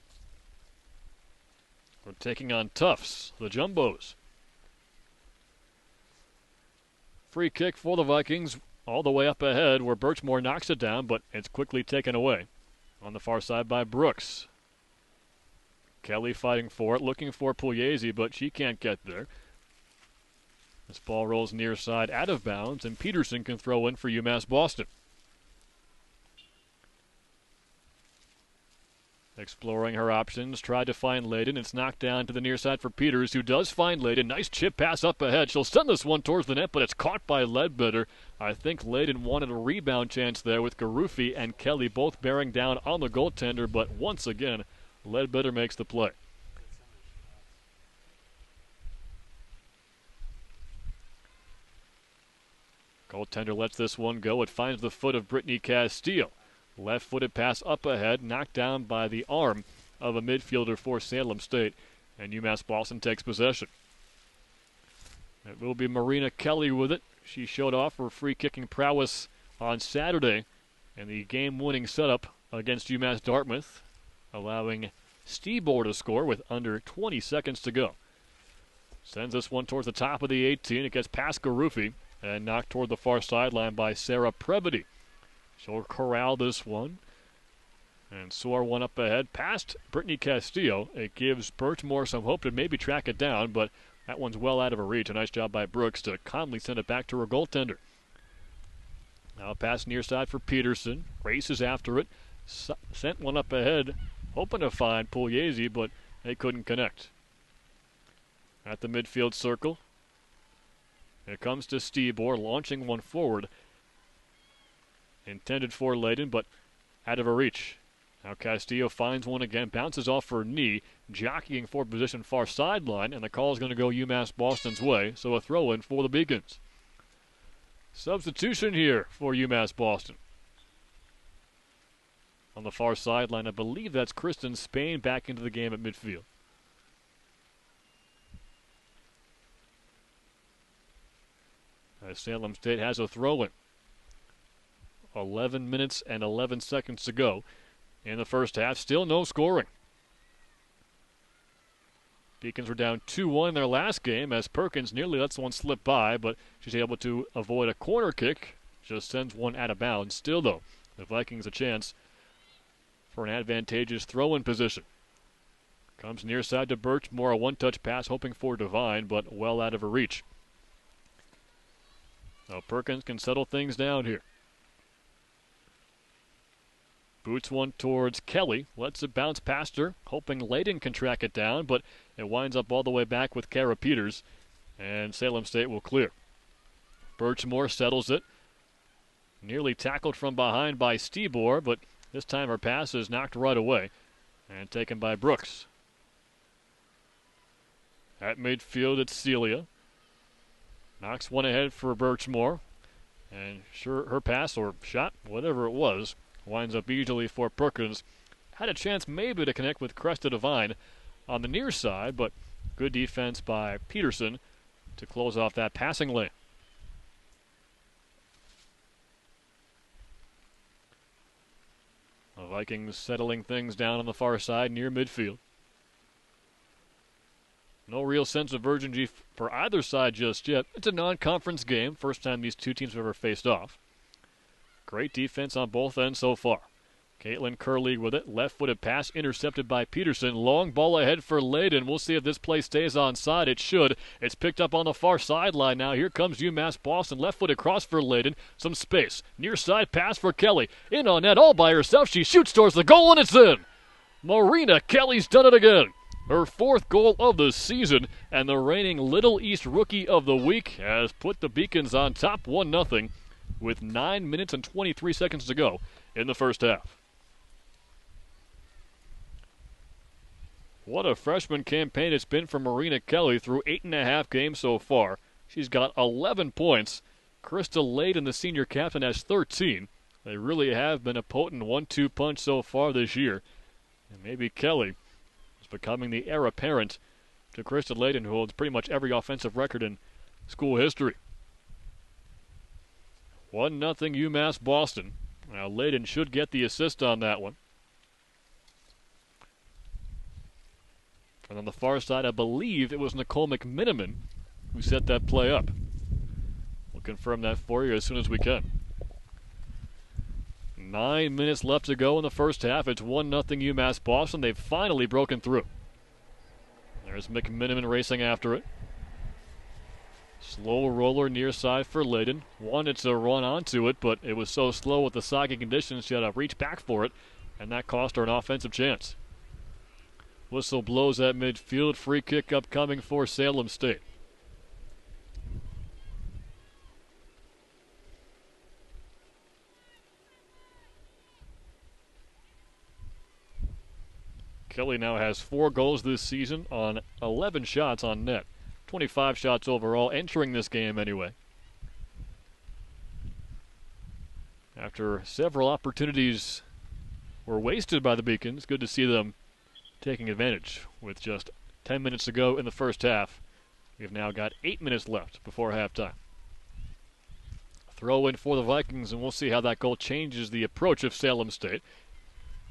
We're taking on Tufts, the Jumbos. Free kick for the Vikings, all the way up ahead where Birchmore knocks it down, but it's quickly taken away. On the far side by Brooks. Kelly fighting for it, looking for Pugliese, but she can't get there. This ball rolls near side out of bounds, and Peterson can throw in for UMass Boston. Exploring her options, tried to find Layden. It's knocked down to the near side for Peters, who does find Layden. Nice chip pass up ahead. She'll send this one towards the net, but it's caught by Ledbetter. I think Layden wanted a rebound chance there with Garufi and Kelly both bearing down on the goaltender, but once again, Ledbetter makes the play. Goaltender lets this one go. It finds the foot of Brittany Castillo. Left-footed pass up ahead, knocked down by the arm of a midfielder for Salem State, and UMass Boston takes possession. It will be Marina Kelly with it. She showed off her free-kicking prowess on Saturday in the game-winning setup against UMass Dartmouth, allowing Steebor to score with under 20 seconds to go. Sends this one towards the top of the 18. It gets past Garufi and knocked toward the far sideline by Sarah Previty. She'll corral this one and soar one up ahead past Brittany Castillo. It gives Birchmore some hope to maybe track it down, but that one's well out of her reach. A nice job by Brooks to calmly send it back to her goaltender. Now a pass near side for Peterson. Races after it. Sent one up ahead, hoping to find Pugliese, but they couldn't connect. At the midfield circle, it comes to Steebor, launching one forward. Intended for Layden, but out of her reach. Now Castillo finds one again, bounces off her knee, jockeying for position far sideline, and the call is going to go UMass Boston's way, so a throw-in for the Beacons. Substitution here for UMass Boston. On the far sideline, I believe that's Kristen Spain back into the game at midfield. As Salem State has a throw-in. 11 minutes and 11 seconds to go in the first half. Still no scoring. Beacons were down 2-1 in their last game as Perkins nearly lets one slip by, but she's able to avoid a corner kick. Just sends one out of bounds. Still, though, the Vikings a chance for an advantageous throw-in position. Comes near side to Birchmore, a one-touch pass hoping for Divine, but well out of her reach. Now Perkins can settle things down here. Boots one towards Kelly, lets it bounce past her, hoping Layden can track it down, but it winds up all the way back with Kara Peters, and Salem State will clear. Birchmore settles it. Nearly tackled from behind by Stebor, but this time her pass is knocked right away and taken by Brooks. At midfield, it's Celia. Knocks one ahead for Birchmore. And sure, her pass or shot, whatever it was, winds up easily for Perkins. Had a chance maybe to connect with Cresta Devine on the near side, but good defense by Peterson to close off that passing lane. The Vikings settling things down on the far side near midfield. No real sense of urgency for either side just yet. It's a non-conference game. First time these two teams have ever faced off. Great defense on both ends so far. Caitlin Curley with it. Left-footed pass intercepted by Peterson. Long ball ahead for Layden. We'll see if this play stays onside. It should. It's picked up on the far sideline now. Here comes UMass Boston. Left-footed cross for Layden. Some space. Near side pass for Kelly. In on net all by herself. She shoots towards the goal and it's in. Marina Kelly's done it again. Her fourth goal of the season, and the reigning Little East Rookie of the Week has put the Beacons on top 1-0 with 9 minutes and 23 seconds to go in the first half. What a freshman campaign it's been for Marina Kelly through 8.5 games so far. She's got 11 points. Krista Layden, the senior captain, has 13. They really have been a potent 1-2 punch so far this year. And maybe Kelly becoming the heir apparent to Krista Layden, who holds pretty much every offensive record in school history. 1-0 UMass Boston. Now Layden should get the assist on that one. And on the far side, I believe it was Nicole McMiniman who set that play up. We'll confirm that for you as soon as we can. 9 minutes left to go in the first half. It's 1-0 UMass Boston. They've finally broken through. There's McMiniman racing after it. Slow roller near side for Layden. Wanted to run onto it, but it was so slow with the soggy conditions she had to reach back for it, and that cost her an offensive chance. Whistle blows at midfield. Free kick upcoming for Salem State. Kelly now has 4 goals this season on 11 shots on net. 25 shots overall, entering this game anyway. After several opportunities were wasted by the Beacons, good to see them taking advantage. With just 10 minutes to go in the first half, we've now got 8 minutes left before halftime. Throw in for the Vikings, and we'll see how that goal changes the approach of Salem State.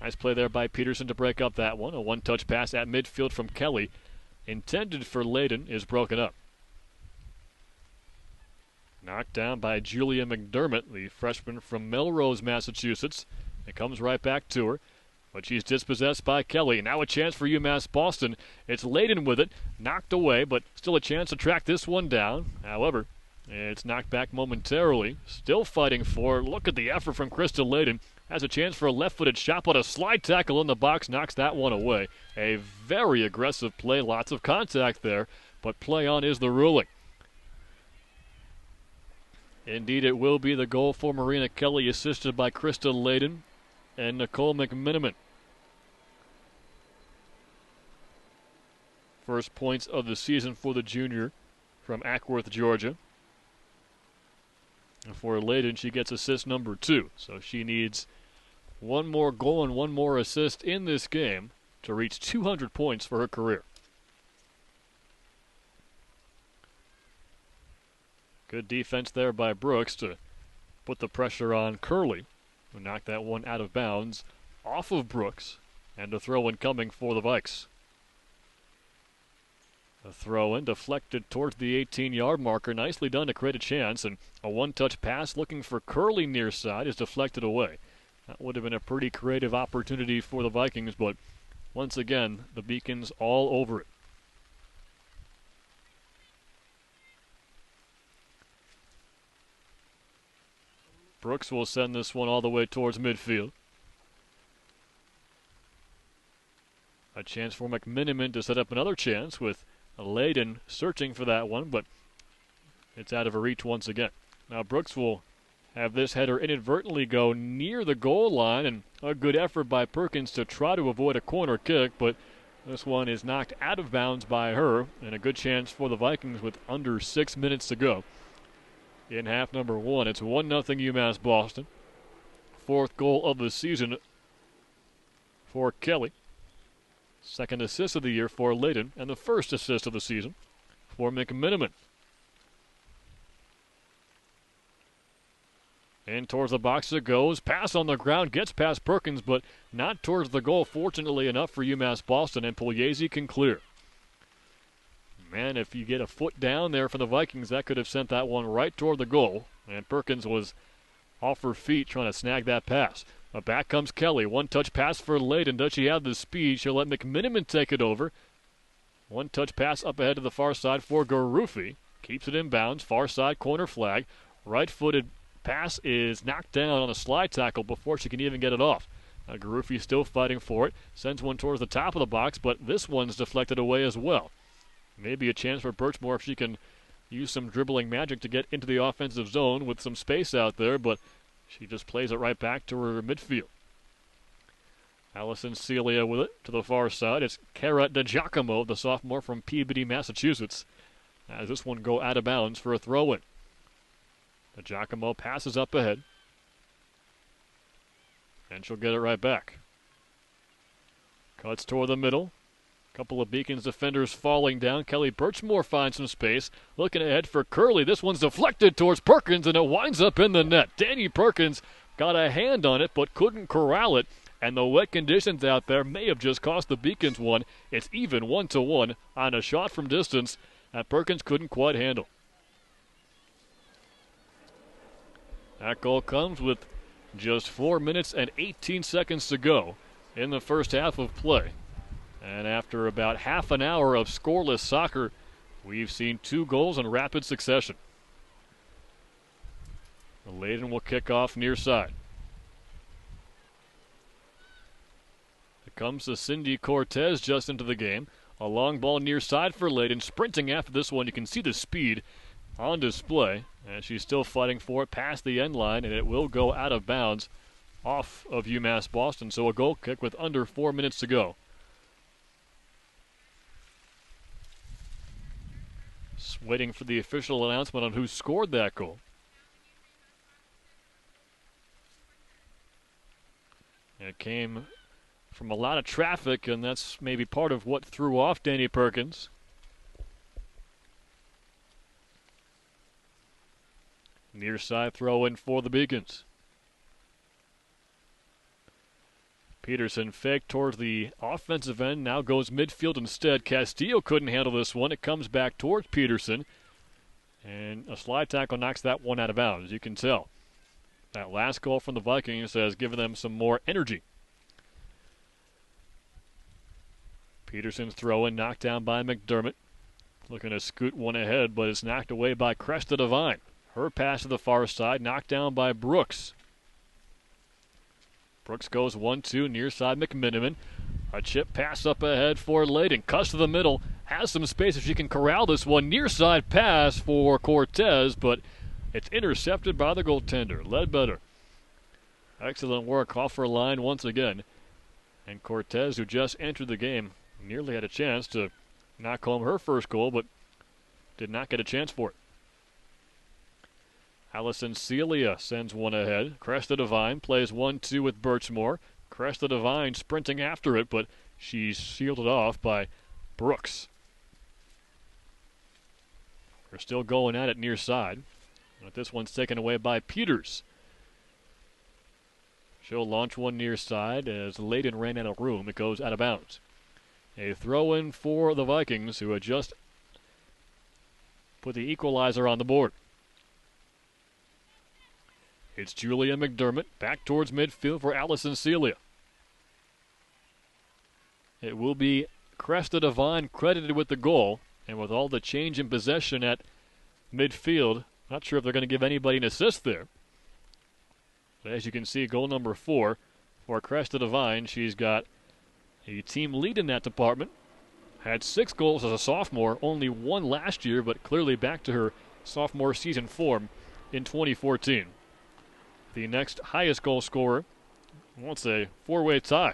Nice play there by Peterson to break up that one. A one-touch pass at midfield from Kelly, intended for Layden, is broken up. Knocked down by Julia McDermott, the freshman from Melrose, Massachusetts. It comes right back to her, but she's dispossessed by Kelly. Now a chance for UMass Boston. It's Layden with it, knocked away, but still a chance to track this one down. However, it's knocked back momentarily. Still fighting for it. Look at the effort from Krista Layden. Has a chance for a left-footed shot, but a slide tackle in the box knocks that one away. A very aggressive play, lots of contact there, but play on is the ruling. Indeed, it will be the goal for Marina Kelly, assisted by Krista Layden and Nicole McMiniman. First points of the season for the junior from Ackworth, Georgia. And for Layden, she gets assist number 2, so she needs one more goal and one more assist in this game to reach 200 points for her career. Good defense there by Brooks to put the pressure on Curley, who knocked that one out of bounds off of Brooks, and a throw-in coming for the Vikes. A throw-in deflected towards the 18-yard marker. Nicely done to create a chance, and a one-touch pass looking for Curley near side is deflected away. That would have been a pretty creative opportunity for the Vikings, but once again, the Beacons all over it. Brooks will send this one all the way towards midfield. A chance for McMiniman to set up another chance with Layden searching for that one, but it's out of her reach once again. Now Brooks will have this header inadvertently go near the goal line, and a good effort by Perkins to try to avoid a corner kick, but this one is knocked out of bounds by her, and a good chance for the Vikings with under 6 minutes to go. In half number one, it's 1-0 UMass Boston. Fourth goal of the season for Kelly. Second assist of the year for Layden, and the first assist of the season for McMiniman. In towards the box it goes. Pass on the ground, gets past Perkins, but not towards the goal, fortunately enough for UMass Boston, and Pugliese can clear. Man, if you get a foot down there for the Vikings, that could have sent that one right toward the goal, and Perkins was off her feet trying to snag that pass. But back comes Kelly. One-touch pass for Layden. Does she have the speed? She'll let McMiniman take it over. One-touch pass up ahead to the far side for Garufi. Keeps it in bounds. Far side corner flag. Right-footed pass is knocked down on a slide tackle before she can even get it off. Garufi still fighting for it. Sends one towards the top of the box, but this one's deflected away as well. Maybe a chance for Birchmore if she can use some dribbling magic to get into the offensive zone with some space out there, but she just plays it right back to her midfield. Allison Celia with it to the far side. It's Cara DiGiacomo, the sophomore from Peabody, Massachusetts, as this one go out of bounds for a throw-in. DiGiacomo passes up ahead, and she'll get it right back. Cuts toward the middle. Couple of Beacons defenders falling down. Kelly Birchmore finds some space. Looking ahead for Curley. This one's deflected towards Perkins, and it winds up in the net. Danny Perkins got a hand on it, but couldn't corral it. And the wet conditions out there may have just cost the Beacons one. It's even 1-1 on a shot from distance that Perkins couldn't quite handle. That goal comes with just 4 minutes and 18 seconds to go in the first half of play. And after about half an hour of scoreless soccer, we've seen 2 goals in rapid succession. Layden will kick off near side. Here comes the Cindy Cortez just into the game. A long ball near side for Layden. Sprinting after this one. You can see the speed on display. And she's still fighting for it past the end line, and it will go out of bounds off of UMass Boston. So a goal kick with under 4 minutes to go. Waiting for the official announcement on who scored that goal. It came from a lot of traffic, and that's maybe part of what threw off Danny Perkins. Near side throw in for the Beacons. Peterson faked towards the offensive end, now goes midfield instead. Castillo couldn't handle this one. It comes back towards Peterson, and a slide tackle knocks that one out of bounds. You can tell that last goal from the Vikings has given them some more energy. Peterson's throw-in knocked down by McDermott. Looking to scoot one ahead, but it's knocked away by Cresta Devine. Her pass to the far side, knocked down by Brooks. Brooks goes 1-2 near side McMiniman. A chip pass up ahead for Layden. Cuts to the middle. Has some space if she can corral this one. Near side pass for Cortez, but it's intercepted by the goaltender, Ledbetter. Excellent work off her line once again. And Cortez, who just entered the game, nearly had a chance to knock home her first goal, but did not get a chance for it. Allison Celia sends one ahead. Cresta Devine plays 1-2 with Birchmore. Cresta Devine sprinting after it, but she's shielded off by Brooks. They're still going at it near side. But this one's taken away by Peters. She'll launch one near side as Layden ran out of room. It goes out of bounds. A throw-in for the Vikings, who had just put the equalizer on the board. It's Julia McDermott back towards midfield for Allison Celia. It will be Cresta Devine credited with the goal, and with all the change in possession at midfield, not sure if they're going to give anybody an assist there. But as you can see, goal number 4 for Cresta Devine. She's got a team lead in that department. Had 6 goals as a sophomore, only 1 last year, but clearly back to her sophomore season form in 2014. The next highest goal scorer, it's a four-way tie.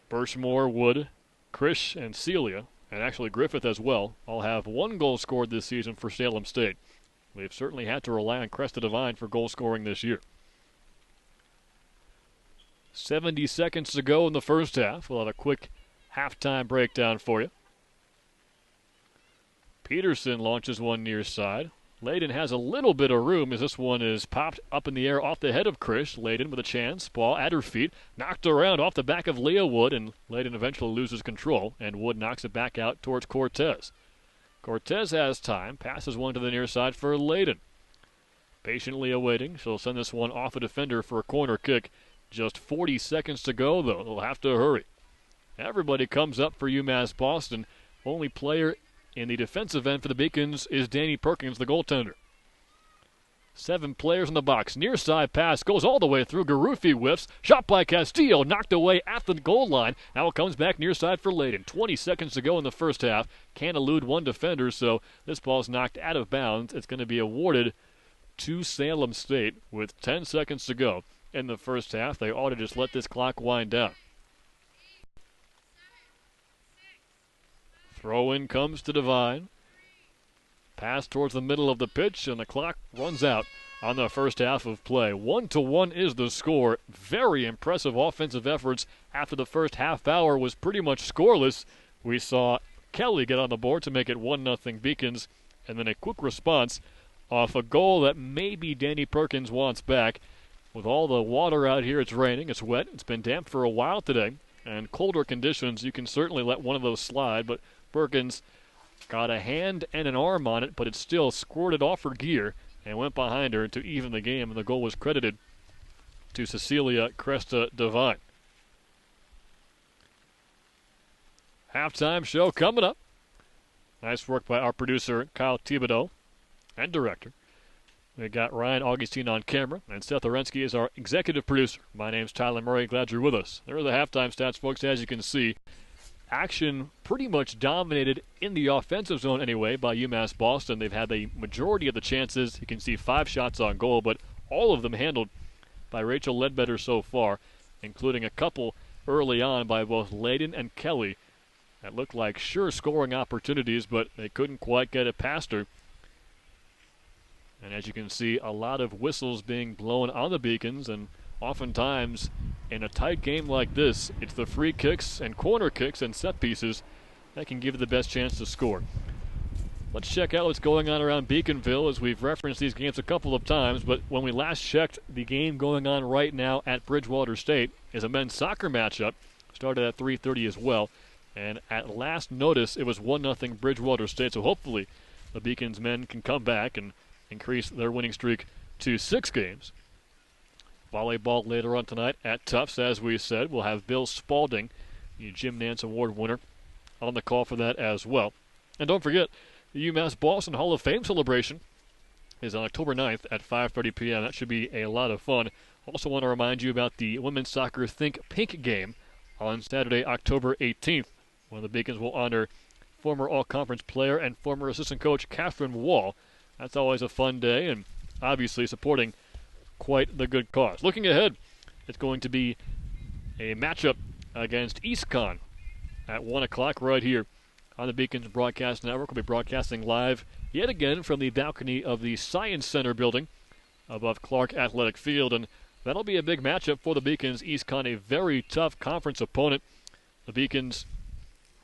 Birchmore, Wood, Krish, and Celia, and actually Griffith as well, all have one goal scored this season for Salem State. They've certainly had to rely on Cresta Devine for goal scoring this year. 70 seconds to go in the first half. We'll have a quick halftime breakdown for you. Peterson launches one near side. Layden has a little bit of room as this one is popped up in the air off the head of Krish. Layden with a chance. Ball at her feet. Knocked around off the back of Leah Wood, and Layden eventually loses control, and Wood knocks it back out towards Cortez. Cortez has time. Passes one to the near side for Layden. Patiently awaiting. She'll send this one off a defender for a corner kick. Just 40 seconds to go, though. They'll have to hurry. Everybody comes up for UMass Boston. Only player in the defensive end for the Beacons is Danny Perkins, the goaltender. 7 players in the box. Near side pass goes all the way through. Garufi whiffs. Shot by Castillo. Knocked away at the goal line. Now it comes back near side for Layden. 20 seconds to go in the first half. Can't elude one defender, so this ball's knocked out of bounds. It's going to be awarded to Salem State with 10 seconds to go in the first half. They ought to just let this clock wind down. Throw-in comes to Devine. Pass towards the middle of the pitch, and the clock runs out on the first half of play. 1-1 is the score. Very impressive offensive efforts after the first half hour was pretty much scoreless. We saw Kelly get on the board to make it 1-0 Beacons, and then a quick response off a goal that maybe Danny Perkins wants back. With all the water out here, it's raining, it's wet, it's been damp for a while today, and colder conditions, you can certainly let one of those slide, but Perkins got a hand and an arm on it, but it still squirted off her gear and went behind her to even the game, and the goal was credited to Cecilia Cresta Devine. Halftime show coming up. Nice work by our producer, Kyle Thibodeau, and director. We got Ryan Augustine on camera, and Seth Orensky is our executive producer. My name's Tyler Murray. Glad you're with us. There are the halftime stats, folks, as you can see. Action pretty much dominated in the offensive zone anyway by UMass Boston. They've had the majority of the chances. You can see 5 shots on goal, but all of them handled by Rachel Ledbetter so far, including a couple early on by both Layden and Kelly. That looked like sure scoring opportunities, but they couldn't quite get it past her. And as you can see, a lot of whistles being blown on the Beacons, and oftentimes in a tight game like this, it's the free kicks and corner kicks and set pieces that can give you the best chance to score. Let's check out what's going on around Beaconville, as we've referenced these games a couple of times, but when we last checked, the game going on right now at Bridgewater State is a men's soccer matchup. Started at 3:30 as well, and at last notice it was 1-0 Bridgewater State, so hopefully the Beacons men can come back and increase their winning streak to 6 games. Volleyball later on tonight at Tufts, as we said. We'll have Bill Spalding, the Jim Nance Award winner, on the call for that as well. And don't forget, the UMass Boston Hall of Fame celebration is on October 9th at 5:30 p.m. That should be a lot of fun. Also want to remind you about the Women's Soccer Think Pink game on Saturday, October 18th, when the Beacons will honor former All-Conference player and former assistant coach Catherine Wall. That's always a fun day, and obviously supporting quite the good cause. Looking ahead, it's going to be a matchup against EastCon at 1 o'clock right here on the Beacons Broadcast Network. We'll be broadcasting live yet again from the balcony of the Science Center building above Clark Athletic Field, and that'll be a big matchup for the Beacons. EastCon, a very tough conference opponent. The Beacons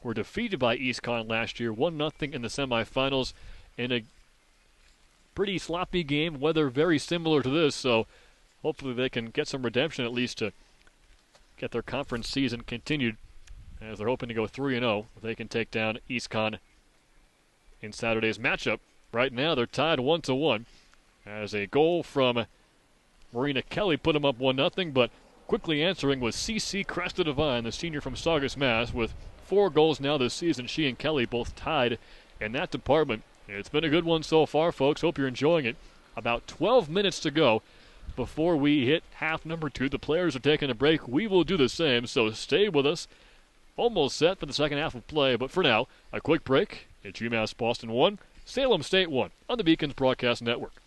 were defeated by EastCon last year, 1-0 in the semifinals in a pretty sloppy game, weather very similar to this, so hopefully they can get some redemption at least to get their conference season continued, as they're hoping to go 3-0. They can take down EastCon in Saturday's matchup. Right now they're tied 1-1 as a goal from Marina Kelly put them up 1-0, but quickly answering was CC Cresta Devine, the senior from Saugus, Mass, with 4 goals now this season. She and Kelly both tied in that department. It's been a good one so far, folks. Hope you're enjoying it. About 12 minutes to go before we hit half number 2. The players are taking a break. We will do the same, so stay with us. Almost set for the second half of play, but for now, a quick break. It's UMass Boston 1, Salem State won on the Beacons Broadcast Network.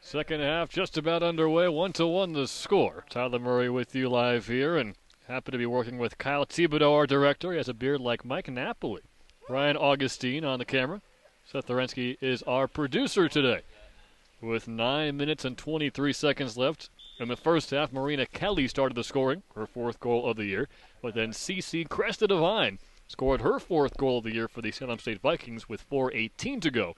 Second half just about underway. 1-1 the score. Tyler Murray with you live here, and happy to be working with Kyle Thibodeau, our director. He has a beard like Mike Napoli. Ryan Augustine on the camera. Seth Orensky is our producer today. With 9 minutes and 23 seconds left in the first half, Marina Kelly started the scoring, her fourth goal of the year. But then CC Cresta Divine scored her fourth goal of the year for the Salem State Vikings with 4:18 to go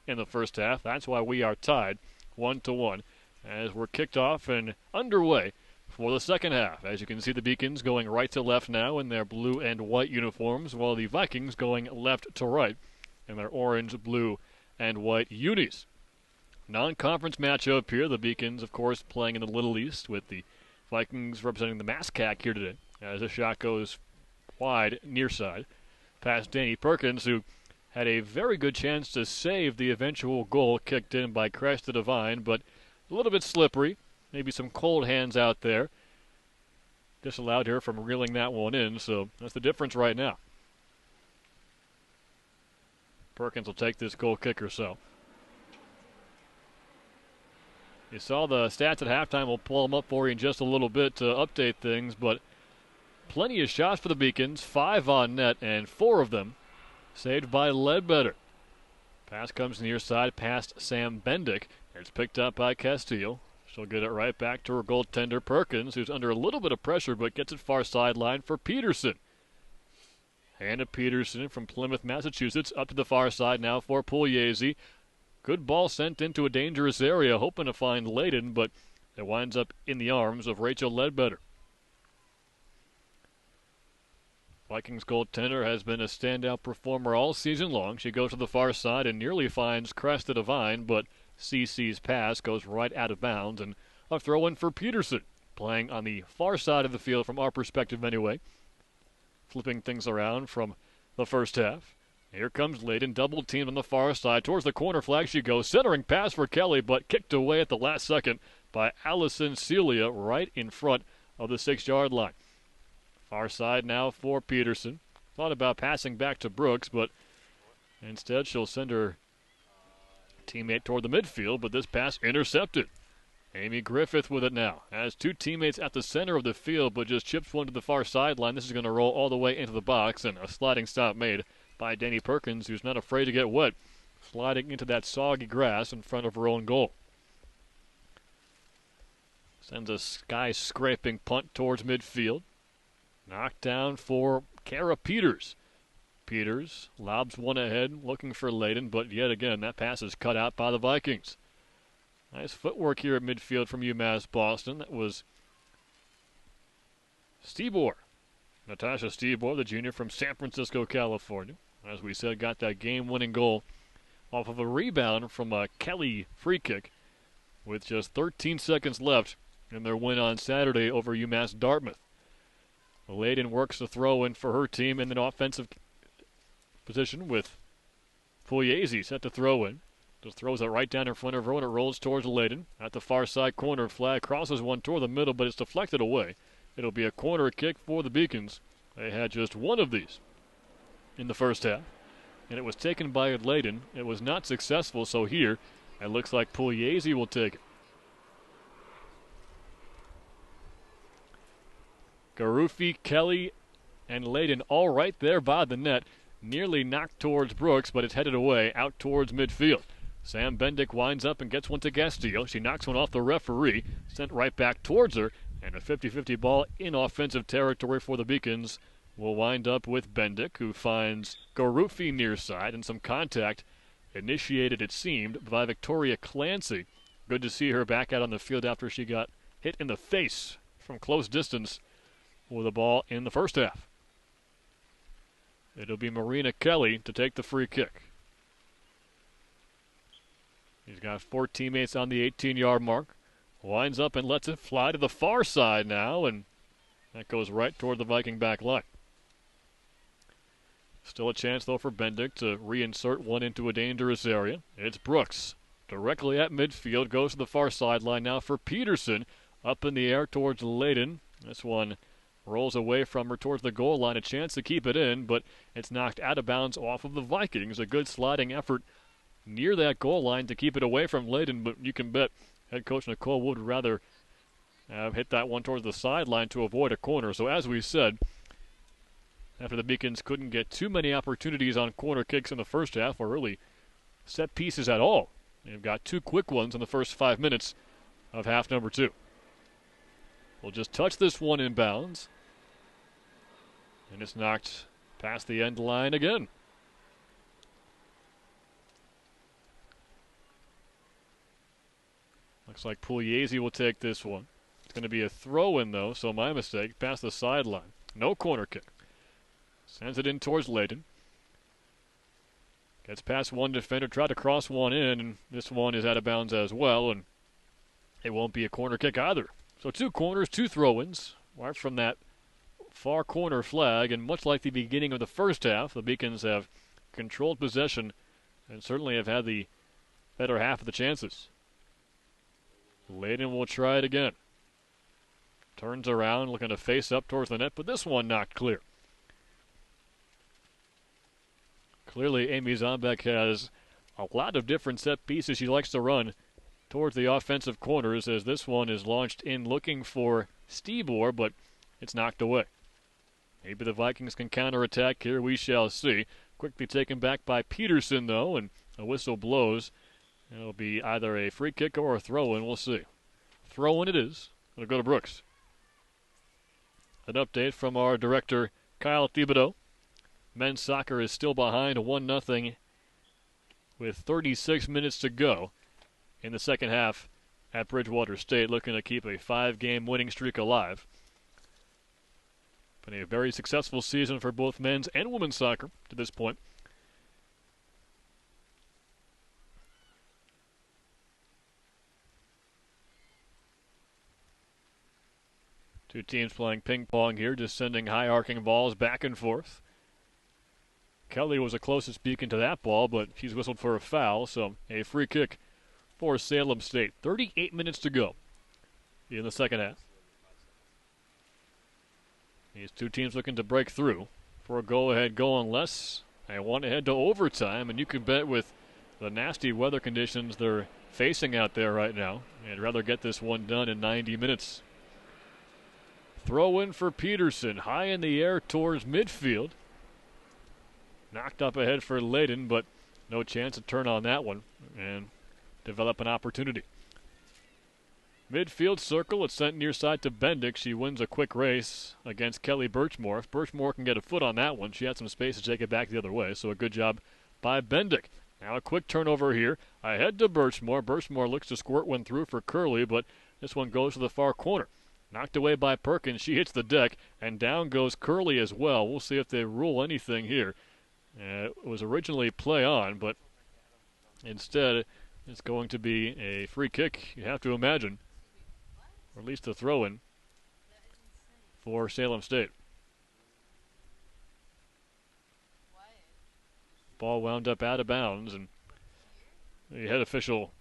in the first half. That's why we are tied 1-1 as we're kicked off and underway for the second half. As you can see, the Beacons going right to left now in their blue and white uniforms, while the Vikings going left to right in their orange, blue, and white unis. Non-conference matchup here. The Beacons, of course, playing in the Little East with the Vikings representing the Mascac here today. As the shot goes wide, near side, past Danny Perkins, who had a very good chance to save the eventual goal kicked in by Cresta Divine, but a little bit slippery. Maybe some cold hands out there. Disallowed her from reeling that one in, so that's the difference right now. Perkins will take this goal kick herself. You saw the stats at halftime. We'll pull them up for you in just a little bit to update things, but plenty of shots for the Beacons, 5 on net, and 4 of them saved by Ledbetter. Pass comes near side past Sam Bendick. It's picked up by Castillo. She'll get it right back to her goaltender Perkins, who's under a little bit of pressure but gets it far sideline for Peterson. Hannah Peterson from Plymouth, Massachusetts, up to the far side now for Pugliese. Good ball sent into a dangerous area, hoping to find Layden, but it winds up in the arms of Rachel Ledbetter. Vikings goaltender has been a standout performer all season long. She goes to the far side and nearly finds Cresta Divine, but CC's pass goes right out of bounds, and a throw-in for Peterson, playing on the far side of the field from our perspective anyway. Flipping things around from the first half. Here comes Layden, double teamed on the far side. Towards the corner flag she goes. Centering pass for Kelly, but kicked away at the last second by Allison Celia right in front of the 6-yard line. Far side now for Peterson. Thought about passing back to Brooks, but instead she'll send her teammate toward the midfield, but this pass intercepted. Amy Griffith with it now. Has 2 teammates at the center of the field, but just chips one to the far sideline. This is going to roll all the way into the box, and a sliding stop made by Danny Perkins, who's not afraid to get wet, sliding into that soggy grass in front of her own goal. Sends a sky-scraping punt towards midfield. Knocked down for Kara Peters. Peters lobs one ahead, looking for Layden, but yet again, that pass is cut out by the Vikings. Nice footwork here at midfield from UMass Boston. That was Stebor. Natasha Stebor, the junior from San Francisco, California. As we said, got that game-winning goal off of a rebound from a Kelly free kick with just 13 seconds left in their win on Saturday over UMass Dartmouth. Layden works the throw-in for her team in an offensive position with Pugliese set to throw in. Just throws it right down in front of her and it rolls towards Layden. At the far side corner flag, crosses one toward the middle, but it's deflected away. It'll be a corner kick for the Beacons. They had just one of these in the first half, and it was taken by Layden. It was not successful, so here it looks like Pugliese will take it. Garufi, Kelly, and Layden all right there by the net. Nearly knocked towards Brooks, but it's headed away out towards midfield. Sam Bendick winds up and gets one to Castillo. She knocks one off the referee, sent right back towards her, and a 50-50 ball in offensive territory for the Beacons will wind up with Bendick, who finds Garufi near side, and some contact initiated, it seemed, by Victoria Clancy. Good to see her back out on the field after she got hit in the face from close distance with the ball in the first half. It'll be Marina Kelly to take the free kick. He's got 4 teammates on the 18-yard mark. Winds up and lets it fly to the far side now, and that goes right toward the Viking back line. Still a chance, though, for Bendick to reinsert one into a dangerous area. It's Brooks. Directly at midfield, goes to the far sideline now for Peterson. Up in the air towards Layden. This one rolls away from her towards the goal line. A chance to keep it in, but it's knocked out of bounds off of the Vikings. A good sliding effort near that goal line to keep it away from Layden, but you can bet head coach Nicole would rather hit that one towards the sideline to avoid a corner. So as we said, after the Beacons couldn't get too many opportunities on corner kicks in the first half, or really set pieces at all, they've got 2 quick ones in the first 5 minutes of half number 2. We'll just touch this one in bounds, and it's knocked past the end line again. Looks like Pugliese will take this one. It's going to be a throw-in, though, so my mistake. Past the sideline. No corner kick. Sends it in towards Layden. Gets past one defender, tried to cross one in, and this one is out of bounds as well, and it won't be a corner kick either. So 2 corners, 2 throw-ins, right from that far corner flag, and much like the beginning of the first half, the Beacons have controlled possession and certainly have had the better half of the chances. Layden will try it again. Turns around, looking to face up towards the net, but this one knocked clear. Clearly, Amy Zombeck has a lot of different set pieces she likes to run towards the offensive corners, as this one is launched in looking for Stibor, but it's knocked away. Maybe the Vikings can counterattack here, we shall see. Quickly taken back by Peterson, though, and a whistle blows. It'll be either a free kick or a throw-in, we'll see. Throw-in it is. It'll go to Brooks. An update from our director, Kyle Thibodeau. Men's soccer is still behind 1-0 with 36 minutes to go in the second half at Bridgewater State, looking to keep a 5-game winning streak alive. Been a very successful season for both men's and women's soccer to this point. Two teams playing ping pong here, just sending high arcing balls back and forth. Kelly was the closest beacon to that ball, but she's whistled for a foul, so a free kick for Salem State. 38 minutes to go in the second half. These two teams looking to break through for a go-ahead goal, unless they want to head to overtime, and you can bet with the nasty weather conditions they're facing out there right now, they'd rather get this one done in 90 minutes. Throw in for Peterson, high in the air towards midfield. Knocked up ahead for Layden, but no chance to turn on that one and develop an opportunity. Midfield circle, it's sent near side to Bendick. She wins a quick race against Kelly Birchmore. If Birchmore can get a foot on that one, she had some space to take it back the other way, so a good job by Bendick. Now a quick turnover here, ahead to Birchmore. Birchmore looks to squirt one through for Curley, but this one goes to the far corner. Knocked away by Perkins, she hits the deck, and down goes Curley as well. We'll see if they rule anything here. It was originally play on, but instead it's going to be a free kick, you have to imagine, or at least a throw-in for Salem State. Ball wound up out of bounds, and the head official,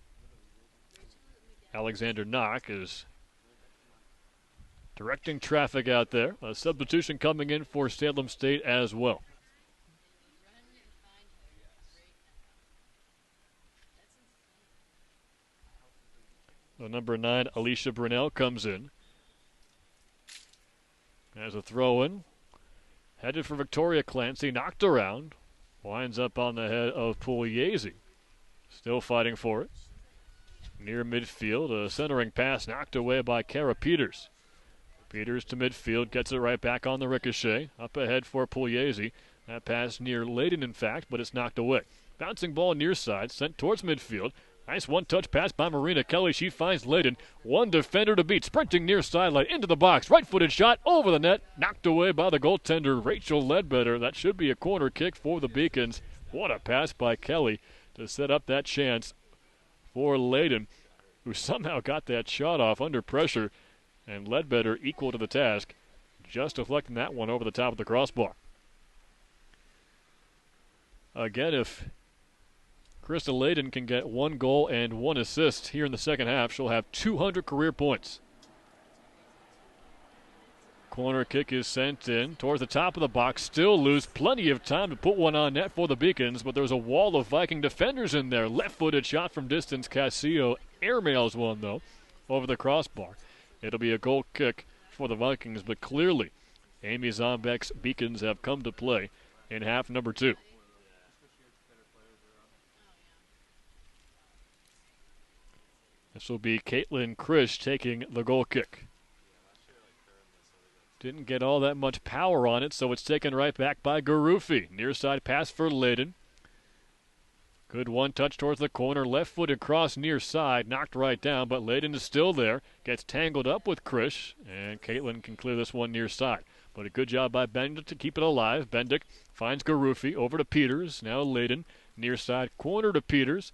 Alexander Knock, is directing traffic out there. A substitution coming in for Salem State as well. The number 9, Alicia Brunel, comes in. As a throw-in. Headed for Victoria Clancy, knocked around. Winds up on the head of Pugliese. Still fighting for it. Near midfield, a centering pass knocked away by Kara Peters. Peters to midfield, gets it right back on the ricochet. Up ahead for Pugliese. That pass near Layden, in fact, but it's knocked away. Bouncing ball near side, sent towards midfield. Nice one-touch pass by Marina Kelly. She finds Layden. One defender to beat. Sprinting near sideline into the box. Right-footed shot over the net. Knocked away by the goaltender, Rachel Ledbetter. That should be a corner kick for the Beacons. What a pass by Kelly to set up that chance for Layden, who somehow got that shot off under pressure. And Ledbetter equal to the task, just deflecting that one over the top of the crossbar. Again, if Krista Layden can get 1 goal and 1 assist here in the second half, she'll have 200 career points. Corner kick is sent in towards the top of the box. Still loose. Plenty of time to put one on net for the Beacons, but there's a wall of Viking defenders in there. Left-footed shot from distance. Castillo airmails one, though, over the crossbar. It'll be a goal kick for the Vikings, but clearly Amy Zombeck's Beacons have come to play in half number 2. This will be Caitlin Krish taking the goal kick. Didn't get all that much power on it, so it's taken right back by Garufi. Near side pass for Layden. Good one touch towards the corner. Left foot across near side. Knocked right down, but Layden is still there. Gets tangled up with Krish, and Caitlin can clear this one near side. But a good job by Bendick to keep it alive. Bendick finds Garufi over to Peters. Now Layden. Near side corner to Peters.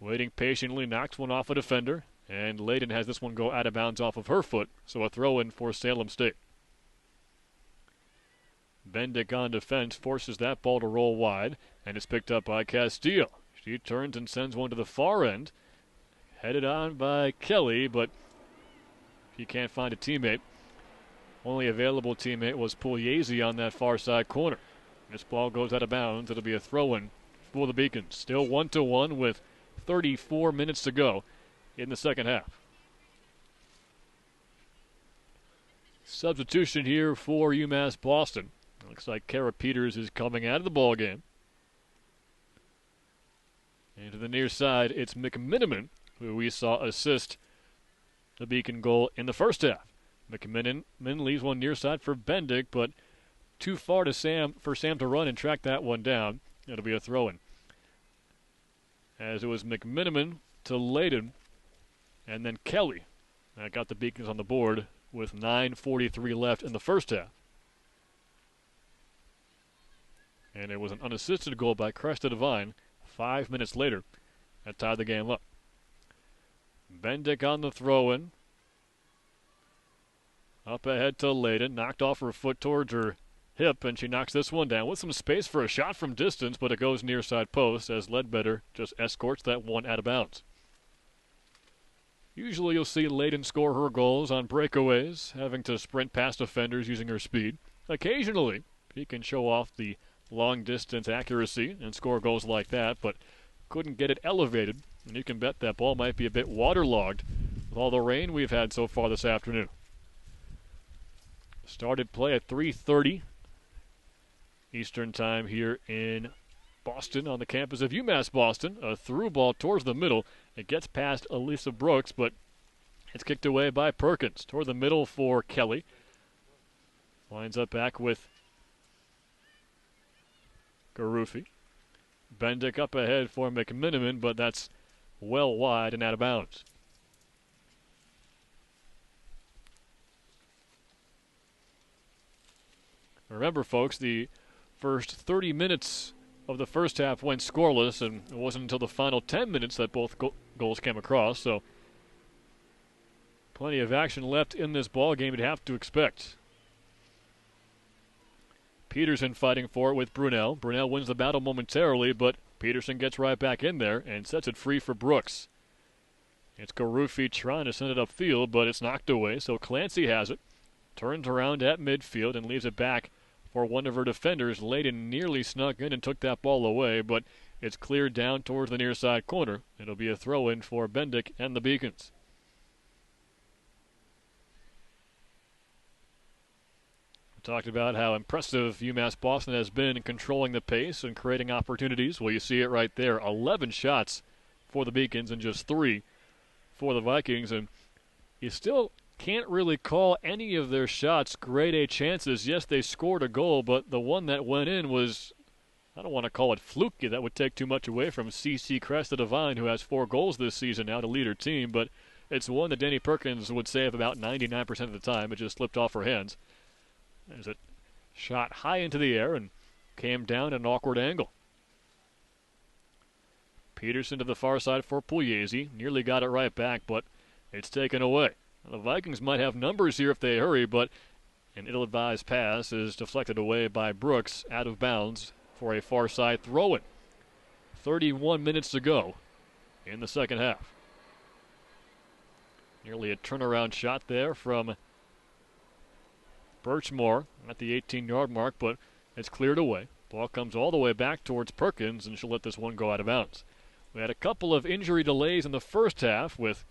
Waiting patiently, knocks one off a defender. And Layden has this one go out of bounds off of her foot, so a throw-in for Salem State. Bendick on defense forces that ball to roll wide, and it's picked up by Castillo. She turns and sends one to the far end. Headed on by Kelly, but she can't find a teammate. Only available teammate was Pugliese on that far side corner. This ball goes out of bounds. It'll be a throw-in for the Beacons. Still 1-1 with 34 minutes to go in the second half. Substitution here for UMass Boston. Looks like Kara Peters is coming out of the ball game. And to the near side, it's McMiniman, who we saw assist the Beacon goal in the first half. McMiniman leaves one near side for Bendick, but too far to Sam to run and track that one down. It'll be a throw-in. As it was McMiniman to Layden, and then Kelly got the Beacons on the board with 9:43 left in the first half. And it was an unassisted goal by Cresta Devine 5 minutes later that tied the game up. Bendick on the throw-in. Up ahead to Layden. Knocked off her foot towards her hip, and she knocks this one down with some space for a shot from distance, but it goes near side post as Ledbetter just escorts that one out of bounds. Usually you'll see Layden score her goals on breakaways, having to sprint past defenders using her speed. Occasionally, he can show off the long-distance accuracy and score goals like that, but couldn't get it elevated, and you can bet that ball might be a bit waterlogged with all the rain we've had so far this afternoon. Started play at 3:30 Eastern Time here in Boston on the campus of UMass Boston. A through ball towards the middle. It gets past Elisa Brooks, but it's kicked away by Perkins. Toward the middle for Kelly. Winds up back with Garufi. Bendick up ahead for McMiniman, but that's well wide and out of bounds. Remember, folks, the first 30 minutes of the first half went scoreless, and it wasn't until the final 10 minutes that both goals came across, so plenty of action left in this ball game, you'd have to expect. Peterson fighting for it with Brunel. Brunel wins the battle momentarily, but Peterson gets right back in there and sets it free for Brooks. It's Garufi trying to send it upfield, but it's knocked away, so Clancy has it. Turns around at midfield and leaves it back for one of her defenders. Layden nearly snuck in and took that ball away, but it's cleared down towards the near side corner. It'll be a throw-in for Bendick and the Beacons. We talked about how impressive UMass Boston has been in controlling the pace and creating opportunities. Well, you see it right there. 11 shots for the Beacons and just 3 for the Vikings, and you still can't really call any of their shots grade A chances. Yes, they scored a goal, but the one that went in was, I don't want to call it fluky. That would take too much away from CC Cresta Devine, who has 4 goals this season now to lead her team, but it's one that Danny Perkins would save about 99% of the time. It just slipped off her hands as it shot high into the air and came down at an awkward angle. Peterson to the far side for Pugliese. Nearly got it right back, but it's taken away. The Vikings might have numbers here if they hurry, but an ill-advised pass is deflected away by Brooks out of bounds for a far side throw-in. 31 minutes to go in the second half. Nearly a turnaround shot there from Birchmore at the 18-yard mark, but it's cleared away. Ball comes all the way back towards Perkins, and she'll let this one go out of bounds. We had a couple of injury delays in the first half with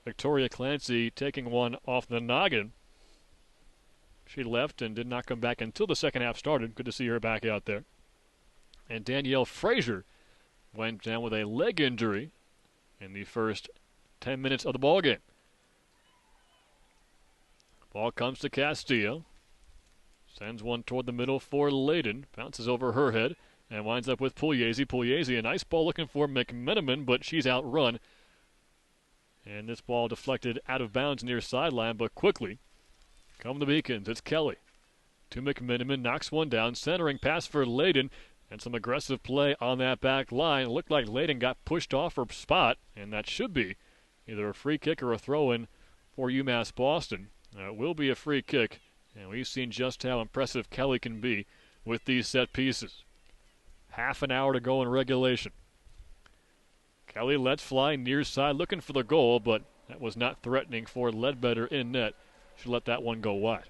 Victoria Clancy taking one off the noggin. She left and did not come back until the second half started. Good to see her back out there. And Danielle Frazier went down with a leg injury in the first 10 minutes of the ball game. Ball comes to Castillo. Sends one toward the middle for Layden. Bounces over her head and winds up with Pugliese. Pugliese, a nice ball looking for McMenamin, but she's outrun. And this ball deflected out of bounds near sideline, but quickly come the Beacons. It's Kelly to McMenamin. Knocks one down. Centering pass for Layden. And some aggressive play on that back line. It looked like Layden got pushed off her spot, and that should be either a free kick or a throw-in for UMass Boston. It will be a free kick, and we've seen just how impressive Kelly can be with these set pieces. Half an hour to go in regulation. Kelly lets fly near side, looking for the goal, but that was not threatening for Ledbetter in net. She let that one go wide.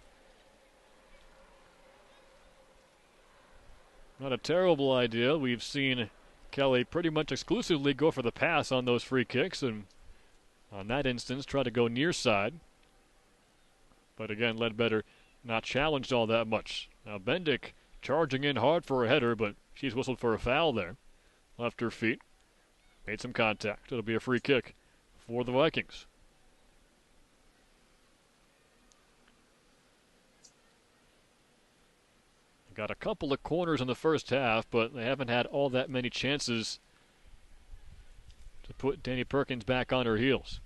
Not a terrible idea. We've seen Kelly pretty much exclusively go for the pass on those free kicks, and on that instance try to go near side. But again, Ledbetter not challenged all that much. Now Bendick charging in hard for a header, but she's whistled for a foul there. Left her feet. Made some contact. It'll be a free kick for the Vikings. Got a couple of corners in the first half, but they haven't had all that many chances to put Danny Perkins back on her heels.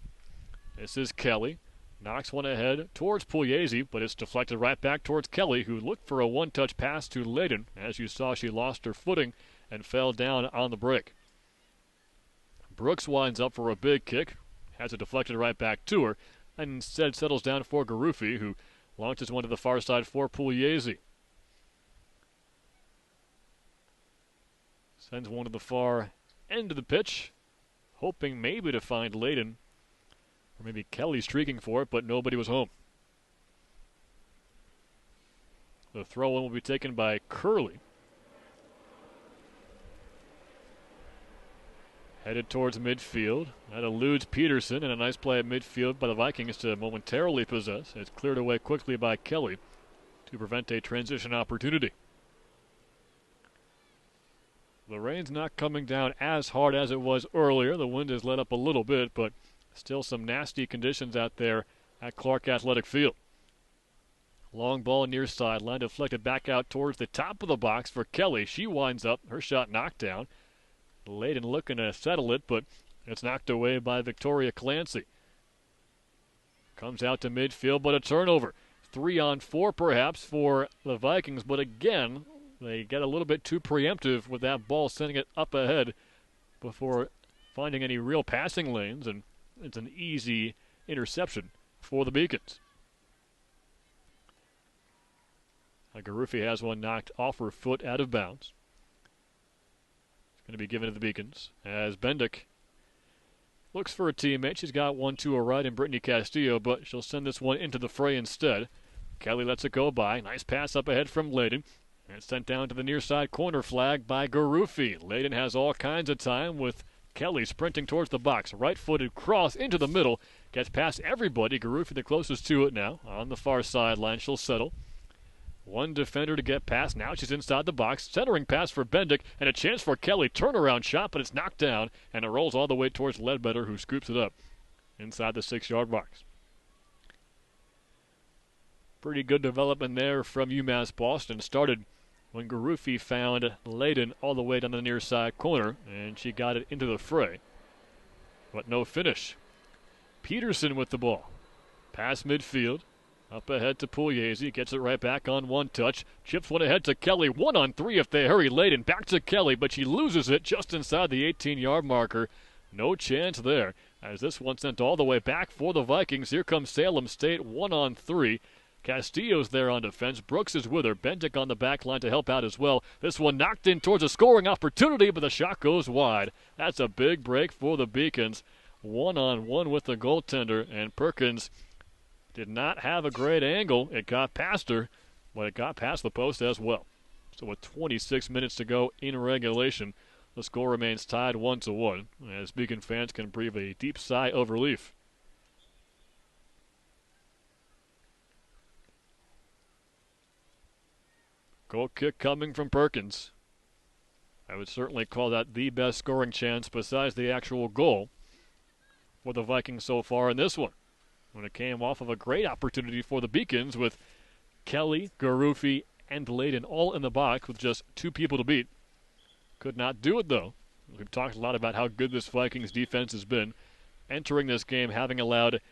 This is Kelly. Knocks one ahead towards Pugliese, but it's deflected right back towards Kelly, who looked for a one-touch pass to Layden. As you saw, she lost her footing and fell down on the break. Brooks winds up for a big kick, has it deflected right back to her, and instead settles down for Garufi, who launches one to the far side for Pugliese. Sends one to the far end of the pitch, hoping maybe to find Layden, or maybe Kelly streaking for it, but nobody was home. The throw-in will be taken by Curley. Headed towards midfield. That eludes Peterson, and a nice play at midfield by the Vikings to momentarily possess. It's cleared away quickly by Kelly to prevent a transition opportunity. The rain's not coming down as hard as it was earlier. The wind has let up a little bit, but still some nasty conditions out there at Clark Athletic Field. Long ball near sideline, deflected back out towards the top of the box for Kelly. She winds up, her shot knocked down. Layden looking to settle it, but it's knocked away by Victoria Clancy. Comes out to midfield, but a turnover. 3-on-4 perhaps for the Vikings, but again, they get a little bit too preemptive with that ball, sending it up ahead before finding any real passing lanes, and it's an easy interception for the Beacons. Garufi has one knocked off her foot out of bounds. It's going to be given to the Beacons as Bendick looks for a teammate. She's got one to her right in Brittany Castillo, but she'll send this one into the fray instead. Kelly lets it go by. Nice pass up ahead from Layden. And it's sent down to the near side corner flag by Garufi. Layden has all kinds of time with Kelly sprinting towards the box. Right-footed cross into the middle. Gets past everybody. Garufi the closest to it now. On the far sideline, she'll settle. One defender to get past. Now she's inside the box. Centering pass for Bendick. And a chance for Kelly. Turnaround shot, but it's knocked down. And it rolls all the way towards Ledbetter, who scoops it up inside the 6-yard box. Pretty good development there from UMass Boston. Started when Garufi found Layden all the way down the near side corner, and she got it into the fray. But no finish. Peterson with the ball. Pass midfield. Up ahead to Pugliese. Gets it right back on one touch. Chips one ahead to Kelly. 1-on-3 if they hurry. Layden back to Kelly, but she loses it just inside the 18-yard marker. No chance there, as this one sent all the way back for the Vikings. Here comes Salem State, 1-on-3. Castillo's there on defense. Brooks is with her. Bendick on the back line to help out as well. This one knocked in towards a scoring opportunity, but the shot goes wide. That's a big break for the Beacons. 1-on-1 with the goaltender, and Perkins did not have a great angle. It got past her, but it got past the post as well. So with 26 minutes to go in regulation, the score remains tied 1-1, as Beacon fans can breathe a deep sigh of relief. Goal kick coming from Perkins. I would certainly call that the best scoring chance besides the actual goal for the Vikings so far in this one, when it came off of a great opportunity for the Beacons with Kelly, Garufi, and Layden all in the box with just 2 people to beat. Could not do it, though. We've talked a lot about how good this Vikings defense has been, entering this game having allowed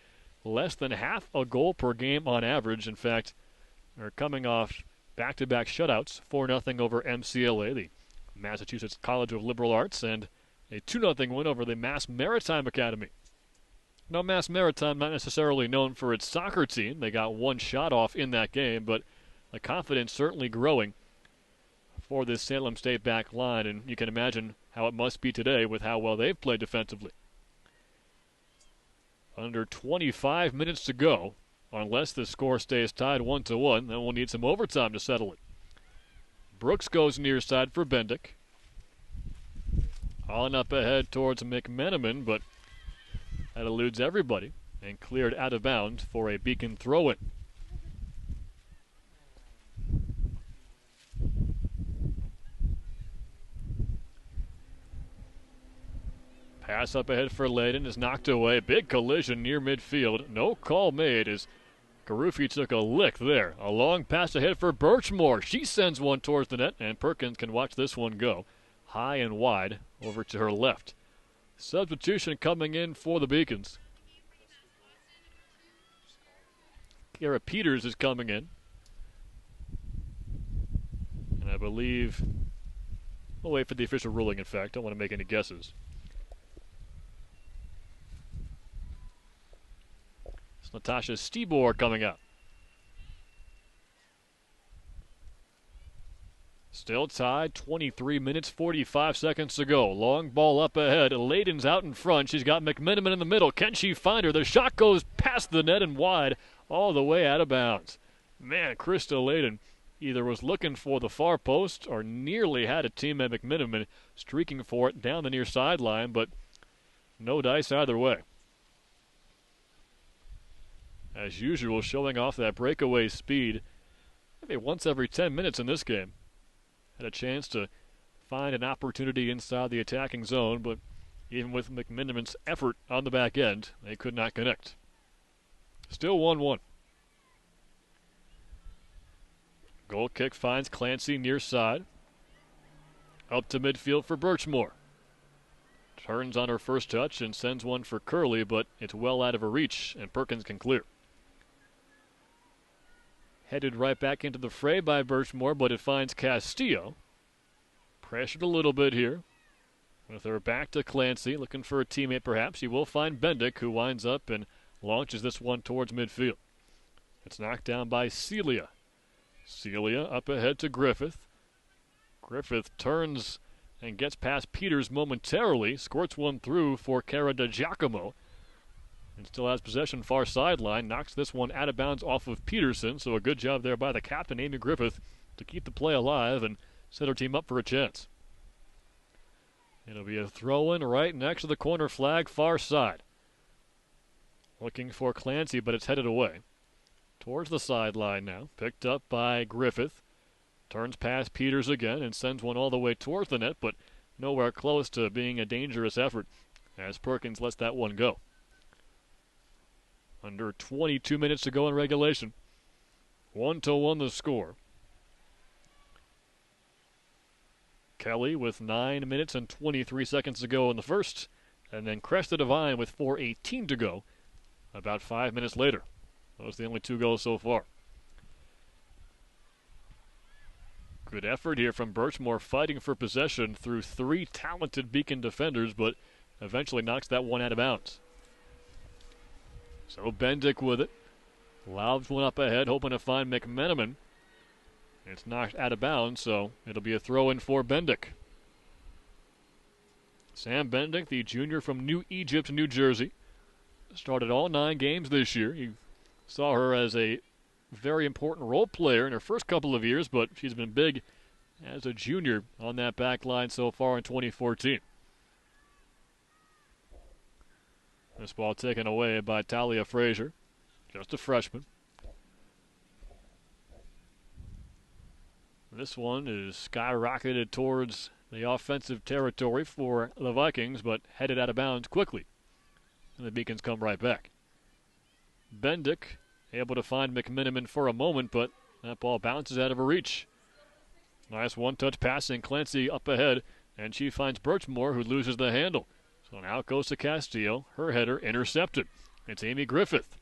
less than half a goal per game on average. In fact, they're coming off back-to-back shutouts, 4-0 over MCLA, the Massachusetts College of Liberal Arts, and a 2-0 win over the Mass Maritime Academy. Now, Mass Maritime not necessarily known for its soccer team. They got 1 shot off in that game, but the confidence certainly growing for this Salem State back line, and you can imagine how it must be today with how well they've played defensively. Under 25 minutes to go. Unless the score stays tied 1-1, then we'll need some overtime to settle it. Brooks goes near side for Bendick. On up ahead towards McMenamin, but that eludes everybody and cleared out of bounds for a Beacon throw-in. Pass up ahead for Layden is knocked away. Big collision near midfield. No call made as Garufi took a lick there. A long pass ahead for Birchmore. She sends one towards the net, and Perkins can watch this one go high and wide over to her left. Substitution coming in for the Beacons. Garrett Peters is coming in. And I believe... We'll wait for the official ruling, in fact. Don't want to make any guesses. Natasha Stibor coming up. Still tied, 23 minutes, 45 seconds to go. Long ball up ahead. Layden's out in front. She's got McMenamin in the middle. Can she find her? The shot goes past the net and wide, all the way out of bounds. Man, Krista Layden either was looking for the far post or nearly had a teammate McMenamin streaking for it down the near sideline, but no dice either way. As usual, showing off that breakaway speed. Maybe once every 10 minutes in this game. Had a chance to find an opportunity inside the attacking zone, but even with McMenamin's effort on the back end, they could not connect. Still 1-1. Goal kick finds Clancy near side. Up to midfield for Birchmore. Turns on her first touch and sends one for Curley, but it's well out of her reach, and Perkins can clear. Headed right back into the fray by Birchmore, but it finds Castillo. Pressured a little bit here. With her back to Clancy, looking for a teammate perhaps. She will find Bendick, who winds up and launches this one towards midfield. It's knocked down by Celia. Celia up ahead to Griffith. Griffith turns and gets past Peters momentarily. Squirts one through for Cara DiGiacomo. And still has possession far sideline. Knocks this one out of bounds off of Peterson. So a good job there by the captain, Amy Griffith, to keep the play alive and set her team up for a chance. It'll be a throw-in right next to the corner flag, far side. Looking for Clancy, but it's headed away. Towards the sideline now. Picked up by Griffith. Turns past Peters again and sends one all the way towards the net, but nowhere close to being a dangerous effort as Perkins lets that one go. Under 22 minutes to go in regulation. 1-1 the score. Kelly with 9 minutes and 23 seconds to go in the first, and then Cresta Devine with 4:18 to go about 5 minutes later. Those are the only 2 goals so far. Good effort here from Birchmore, fighting for possession through 3 talented Beacon defenders, but eventually knocks that one out of bounds. So Bendick with it. Lobs one up ahead, hoping to find McMenamin. It's knocked out of bounds, so it'll be a throw-in for Bendick. Sam Bendick, the junior from New Egypt, New Jersey. Started all 9 games this year. He Saw her as a very important role player in her first couple of years, but she's been big as a junior on that back line so far in 2014. This ball taken away by Talia Frazier, just a freshman. This one is skyrocketed towards the offensive territory for the Vikings, but headed out of bounds quickly. And the Beacons come right back. Bendick able to find McMiniman for a moment, but that ball bounces out of her reach. Nice one-touch passing. Clancy up ahead, and she finds Birchmore, who loses the handle. So now it goes to Castillo. Her header intercepted. It's Amy Griffith.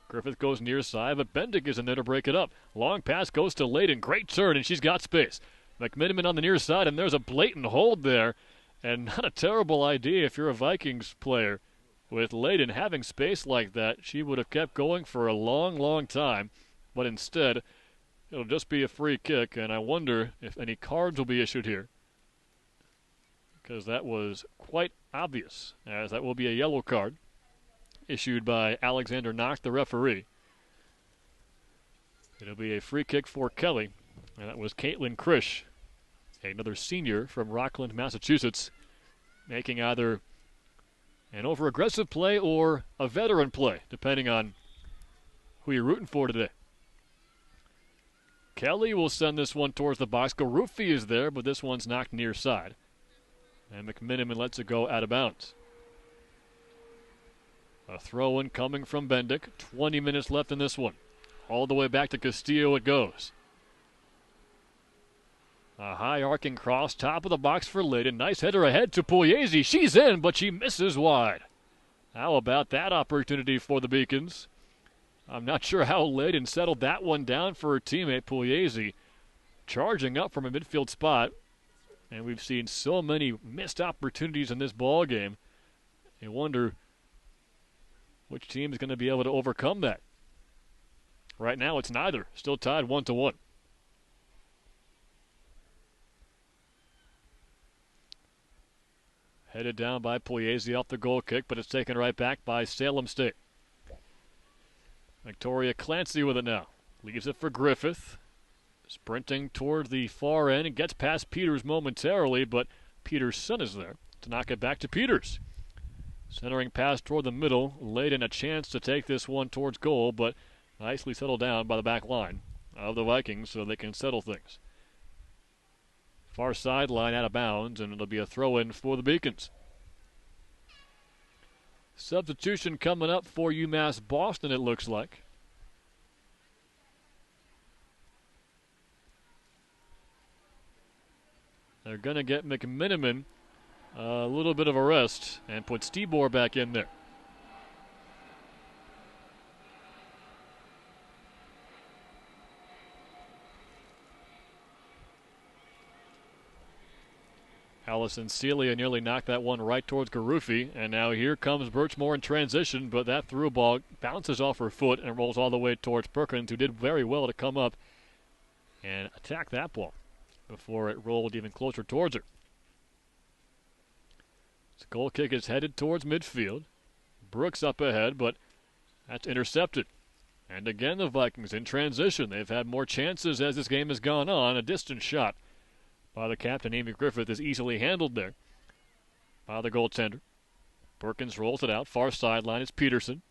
Griffith goes near side, but Bendick is in there to break it up. Long pass goes to Layden. Great turn, and she's got space. McMiniman on the near side, and there's a blatant hold there. And not a terrible idea if you're a Vikings player. With Layden having space like that, she would have kept going for a long, long time. But instead, it'll just be a free kick, and I wonder if any cards will be issued here. Because that was quite obvious, as that will be a yellow card issued by Alexander Knock, the referee. It'll be a free kick for Kelly, and that was Caitlin Krish, another senior from Rockland, Massachusetts, making either an over-aggressive play or a veteran play, depending on who you're rooting for today. Kelly will send this one towards the box. Garufi is there, but this one's knocked near side. And McMiniman lets it go out of bounds. A throw-in coming from Bendick. 20 minutes left in this one. All the way back to Castillo it goes. A high arcing cross, top of the box for Layden. Nice header ahead to Pugliese. She's in, but she misses wide. How about that opportunity for the Beacons? I'm not sure how Layden settled that one down for her teammate Pugliese. Charging up from a midfield spot. And we've seen so many missed opportunities in this ball game. You wonder which team is going to be able to overcome that. Right now, it's neither. Still tied 1-1. Headed down by Pugliese off the goal kick, but it's taken right back by Salem State. Victoria Clancy with it now. Leaves it for Griffith. Sprinting toward the far end and gets past Peters momentarily, but Peters' son is there to knock it back to Peters. Centering pass toward the middle. Layden a chance to take this one towards goal, but nicely settled down by the back line of the Vikings so they can settle things. Far sideline out of bounds, and it'll be a throw-in for the Beacons. Substitution coming up for UMass Boston, it looks like. They're going to get McMiniman a little bit of a rest and put Stebor back in there. Allison Celia nearly knocked that one right towards Garufi, and now here comes Birchmore in transition, but that through ball bounces off her foot and rolls all the way towards Perkins, who did very well to come up and attack that ball before it rolled even closer towards her. The goal kick is headed towards midfield. Brooks up ahead, but that's intercepted. And again, the Vikings in transition. They've had more chances as this game has gone on. A distant shot by the captain, Amy Griffith, is easily handled there by the goaltender. Perkins rolls it out. Far sideline, it's Peterson.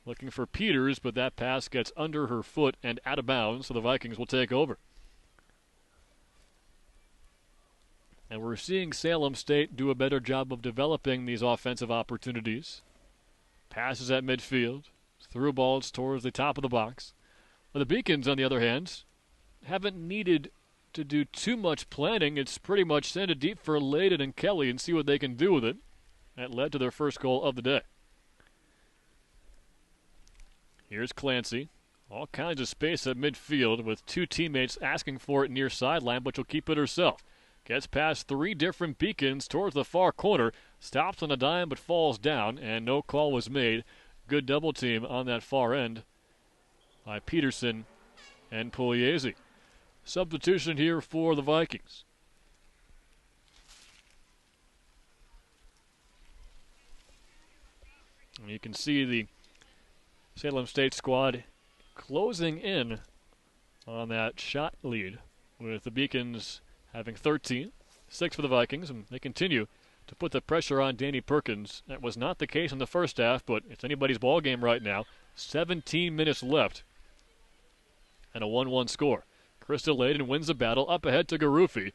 Looking for Peters, but that pass gets under her foot and out of bounds, so the Vikings will take over. And we're seeing Salem State do a better job of developing these offensive opportunities. Passes at midfield, through balls towards the top of the box. Well, the Beacons, on the other hand, haven't needed to do too much planning. It's pretty much send it deep for Layden and Kelly and see what they can do with it. That led to their first goal of the day. Here's Clancy. All kinds of space at midfield with two teammates asking for it near sideline, but she'll keep it herself. Gets past three different Beacons towards the far corner. Stops on a dime but falls down, and no call was made. Good double team on that far end by Peterson and Pugliese. Substitution here for the Vikings. And you can see the Salem State squad closing in on that shot lead, with the Beacons having 13, 6 for the Vikings, and they continue to put the pressure on Danny Perkins. That was not the case in the first half, but it's anybody's ball game right now. 17 minutes left and a 1-1 score. Krista Layden wins the battle up ahead to Garufi.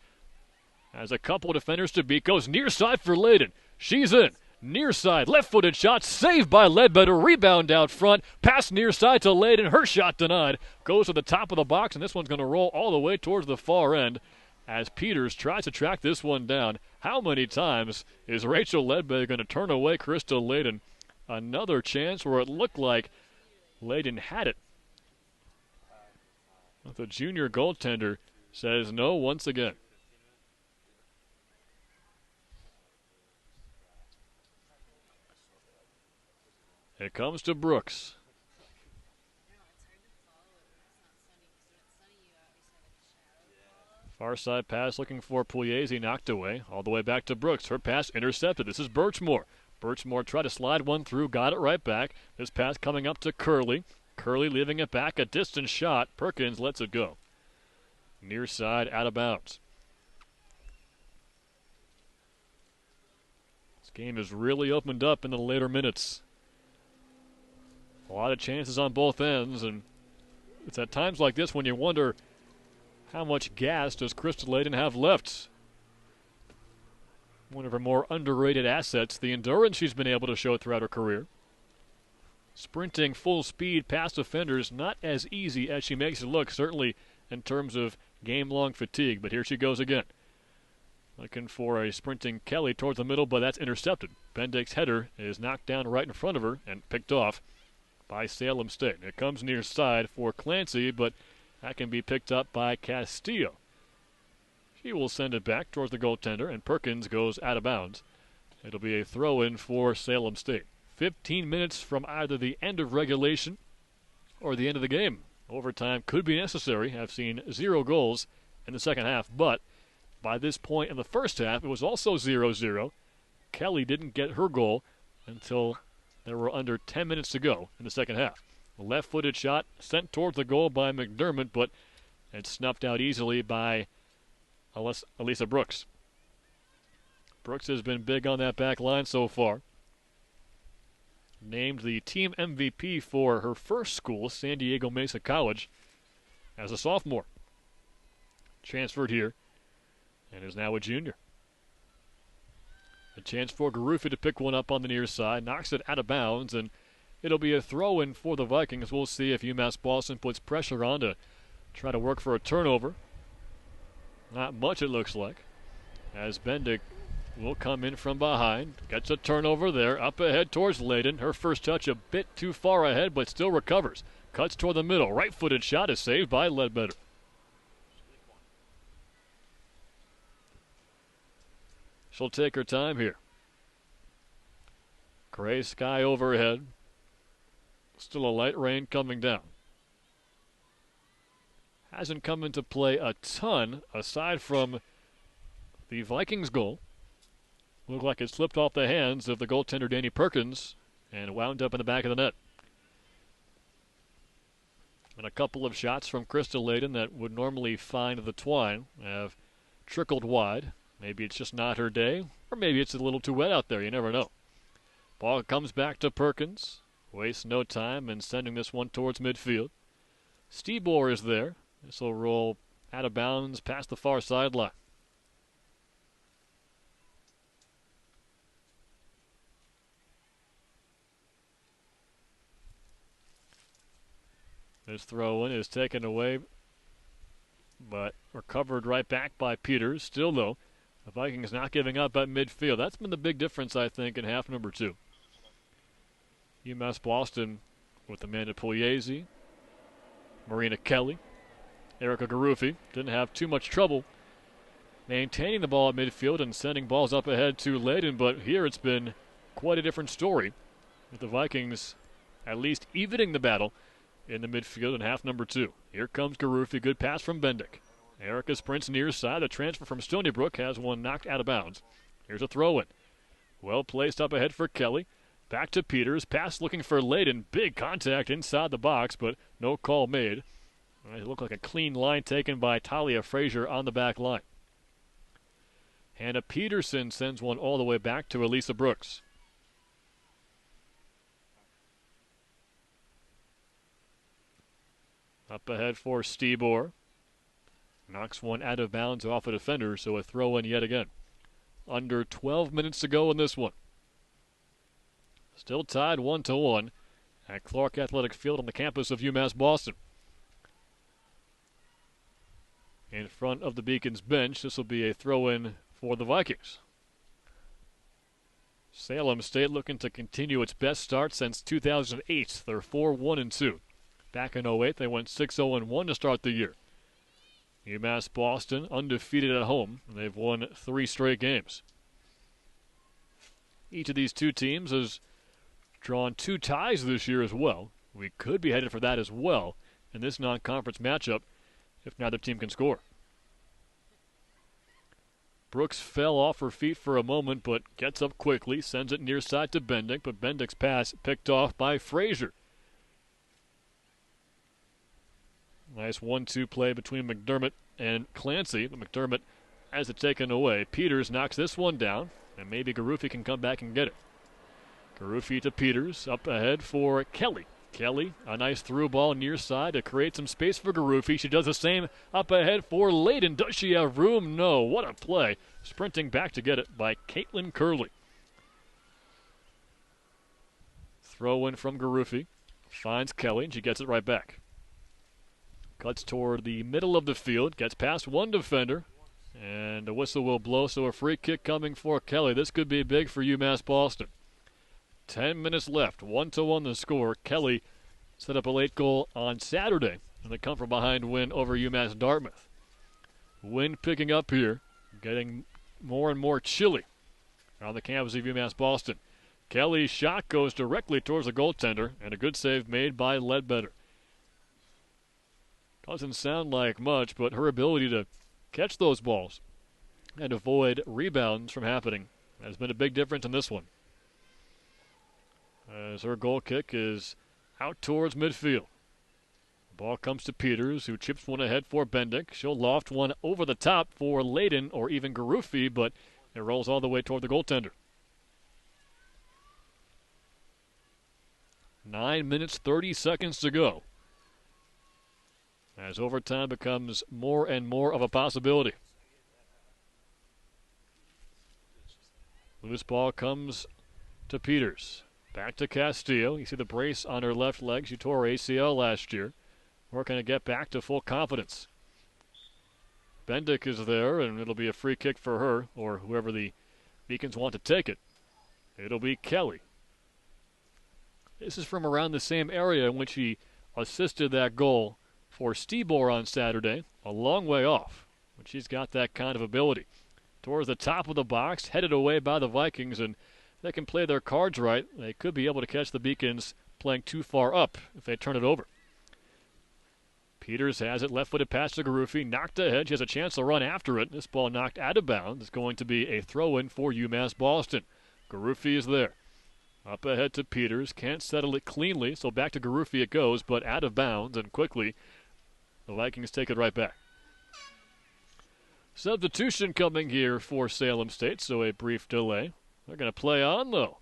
Has a couple of defenders to beat. Goes near side for Layden. She's in. Near side, left-footed shot, saved by Ledbetter. Rebound out front. Pass near side to Layden. Her shot denied. Goes to the top of the box, and this one's going to roll all the way towards the far end as Peters tries to track this one down. How many times is Rachel Ledbetter going to turn away Krista Layden? Another chance where it looked like Layden had it. But the junior goaltender says no once again. It comes to Brooks. Far side pass looking for Pugliese, knocked away. All the way back to Brooks. Her pass intercepted. This is Birchmore. Birchmore tried to slide one through, got it right back. This pass coming up to Curley. Curley leaving it back, a distant shot. Perkins lets it go. Near side, out of bounds. This game has really opened up in the later minutes. A lot of chances on both ends, and it's at times like this when you wonder how much gas does Krista Layden have left. One of her more underrated assets, the endurance she's been able to show throughout her career. Sprinting full speed past defenders, not as easy as she makes it look, certainly in terms of game-long fatigue, but here she goes again. Looking for a sprinting Kelly towards the middle, but that's intercepted. Bendick's header is knocked down right in front of her and picked off by Salem State. It comes near side for Clancy, but that can be picked up by Castillo. She will send it back towards the goaltender, and Perkins goes out of bounds. It'll be a throw-in for Salem State. 15 minutes from either the end of regulation or the end of the game. Overtime could be necessary. I've seen 0 goals in the second half, but by this point in the first half, it was also 0-0. Kelly didn't get her goal until there were under 10 minutes to go in the second half. A left-footed shot sent towards the goal by McDermott, but it's snuffed out easily by Elisa Brooks. Brooks has been big on that back line so far. Named the team MVP for her first school, San Diego Mesa College, as a sophomore. Transferred here and is now a junior. A chance for Garufi to pick one up on the near side, knocks it out of bounds, and it'll be a throw-in for the Vikings. We'll see if UMass Boston puts pressure on to try to work for a turnover. Not much, it looks like, as Bendick will come in from behind. Gets a turnover there, up ahead towards Layden. Her first touch a bit too far ahead, but still recovers. Cuts toward the middle. Right-footed shot is saved by Ledbetter. She'll take her time here. Gray sky overhead. Still a light rain coming down. Hasn't come into play a ton aside from the Vikings goal. Looked like it slipped off the hands of the goaltender Danny Perkins and wound up in the back of the net. And a couple of shots from Krista Layden that would normally find the twine have trickled wide. Maybe it's just not her day, or maybe it's a little too wet out there. You never know. Ball comes back to Perkins. Wastes no time in sending this one towards midfield. Stebor is there. This will roll out of bounds past the far sideline. This throw-in is taken away, but recovered right back by Peters. Still, though, the Vikings not giving up at midfield. That's been the big difference, I think, in half number 2. UMass Boston with Amanda Pugliese, Marina Kelly, Erica Garufi didn't have too much trouble maintaining the ball at midfield and sending balls up ahead to Layden, but here it's been quite a different story, with the Vikings at least evening the battle in the midfield in half number 2. Here comes Garufi, good pass from Bendick. Erica sprints near side. The transfer from Stony Brook has one knocked out of bounds. Here's a throw-in. Well placed up ahead for Kelly. Back to Peters. Pass looking for Layden. Big contact inside the box, but no call made. It looked like a clean line taken by Talia Frazier on the back line. Hannah Peterson sends one all the way back to Elisa Brooks. Up ahead for Stebor. Knocks one out of bounds off a defender, so a throw in yet again. Under 12 minutes to go in this one. Still tied 1-1 at Clark Athletic Field on the campus of UMass Boston. In front of the Beacons bench, this will be a throw-in for the Vikings. Salem State looking to continue its best start since 2008. They're 4-1-2. Back in 2008, they went 6-0-1 to start the year. UMass Boston undefeated at home. They've won 3 straight games. Each of these two teams has drawn 2 ties this year as well. We could be headed for that as well in this non-conference matchup if neither team can score. Brooks fell off her feet for a moment, but gets up quickly, sends it near side to Bendick, but Bendick's pass picked off by Frazier. Nice 1-2 play between McDermott and Clancy, but McDermott has it taken away. Peters knocks this one down, and maybe Garufi can come back and get it. Garufi to Peters, up ahead for Kelly. Kelly, a nice through ball near side to create some space for Garufi. She does the same up ahead for Layden. Does she have room? No. What a play. Sprinting back to get it by Caitlin Curley. Throw in from Garufi. Finds Kelly, and she gets it right back. Cuts toward the middle of the field. Gets past one defender. And a whistle will blow, so a free kick coming for Kelly. This could be big for UMass Boston. 10 minutes left, 1-1 the score. Kelly set up a late goal on Saturday in the come-from-behind win over UMass Dartmouth. Wind picking up here, getting more and more chilly on the campus of UMass Boston. Kelly's shot goes directly towards the goaltender, and a good save made by Ledbetter. Doesn't sound like much, but her ability to catch those balls and avoid rebounds from happening has been a big difference in this one. As her goal kick is out towards midfield. The ball comes to Peters, who chips one ahead for Bendick. She'll loft one over the top for Layden or even Garufi, but it rolls all the way toward the goaltender. 9 minutes, 30 seconds to go, as overtime becomes more and more of a possibility. Loose ball comes to Peters. Back to Castillo. You see the brace on her left leg. She tore her ACL last year. Working to get back to full confidence. Bendick is there, and it'll be a free kick for her, or whoever the Beacons want to take it. It'll be Kelly. This is from around the same area in which he assisted that goal for Stebor on Saturday. A long way off, but she's got that kind of ability. Towards the top of the box, headed away by the Vikings, and they can play their cards right. They could be able to catch the Beacons playing too far up if they turn it over. Peters has it, left-footed pass to Garufi, knocked ahead. She has a chance to run after it. This ball knocked out of bounds. It's going to be a throw-in for UMass Boston. Garufi is there. Up ahead to Peters. Can't settle it cleanly, so back to Garufi it goes, but out of bounds, and quickly the Vikings take it right back. Substitution coming here for Salem State, so a brief delay. They're going to play on, though.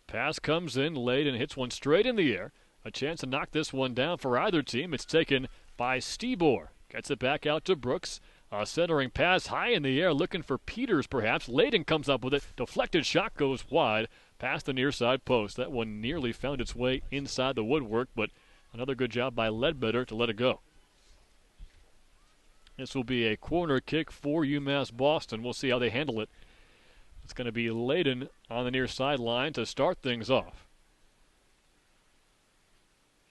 Pass comes in late and hits one straight in the air. A chance to knock this one down for either team. It's taken by Stebor. Gets it back out to Brooks. A centering pass high in the air, looking for Peters perhaps. Layden comes up with it. Deflected shot goes wide past the near side post. That one nearly found its way inside the woodwork, but another good job by Ledbetter to let it go. This will be a corner kick for UMass Boston. We'll see how they handle it. It's going to be Layden on the near sideline to start things off.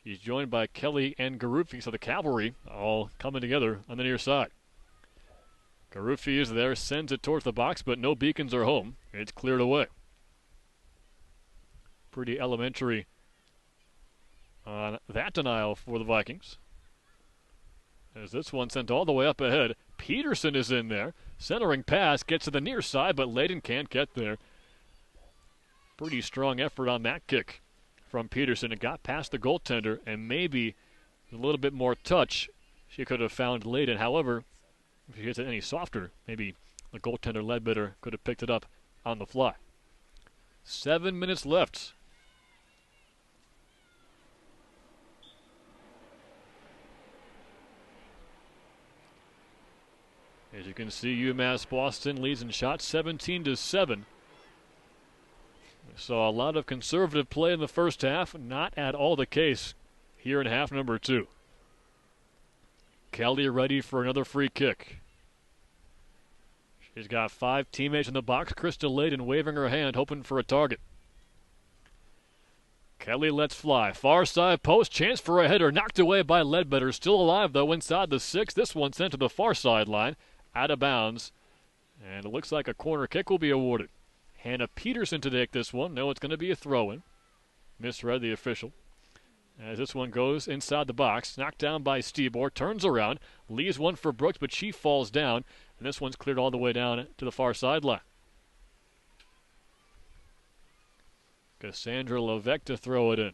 He's joined by Kelly and Garufi, so the cavalry all coming together on the near side. Garufi is there, sends it towards the box, but no Beacons are home. It's cleared away. Pretty elementary on that denial for the Vikings. As this one sent all the way up ahead. Peterson is in there. Centering pass gets to the near side, but Layden can't get there. Pretty strong effort on that kick from Peterson. It got past the goaltender, and maybe a little bit more touch she could have found Layden. However, if she hits it any softer, maybe the goaltender Ledbetter could have picked it up on the fly. 7 minutes left. As you can see, UMass Boston leads in shots 17-7. We saw a lot of conservative play in the first half, not at all the case here in half number 2. Kelly ready for another free kick. She's got 5 teammates in the box. Krista Layden waving her hand, hoping for a target. Kelly lets fly. Far side post, chance for a header. Knocked away by Ledbetter. Still alive, though, inside the 6. This one sent to the far sideline, out of bounds. And it looks like a corner kick will be awarded. Hannah Peterson to take this one. No, it's going to be a throw-in. Misread the official. As this one goes inside the box. Knocked down by Stebor. Turns around. Leaves one for Brooks, but she falls down. And this one's cleared all the way down to the far sideline. Cassandra Levesque to throw it in.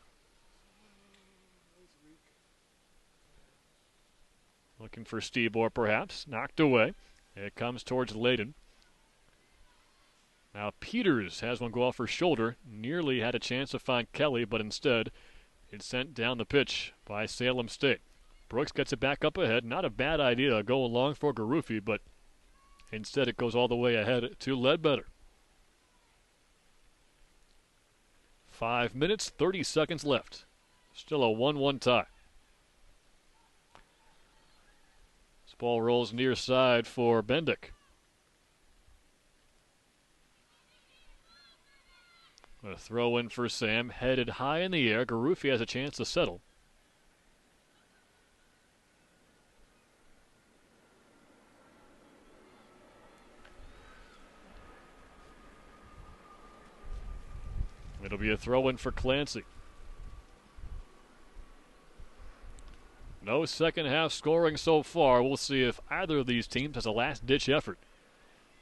Looking for Stebor, perhaps. Knocked away. It comes towards Layden. Now Peters has one go off her shoulder. Nearly had a chance to find Kelly, but instead it's sent down the pitch by Salem State. Brooks gets it back up ahead. Not a bad idea going long for Garufi, but instead it goes all the way ahead to Ledbetter. 5 minutes, 30 seconds left. Still a 1-1 tie. This ball rolls near side for Bendick. A throw in for Sam, headed high in the air. Garufi has a chance to settle. It'll be a throw-in for Clancy. No second half scoring so far. We'll see if either of these teams has a last-ditch effort.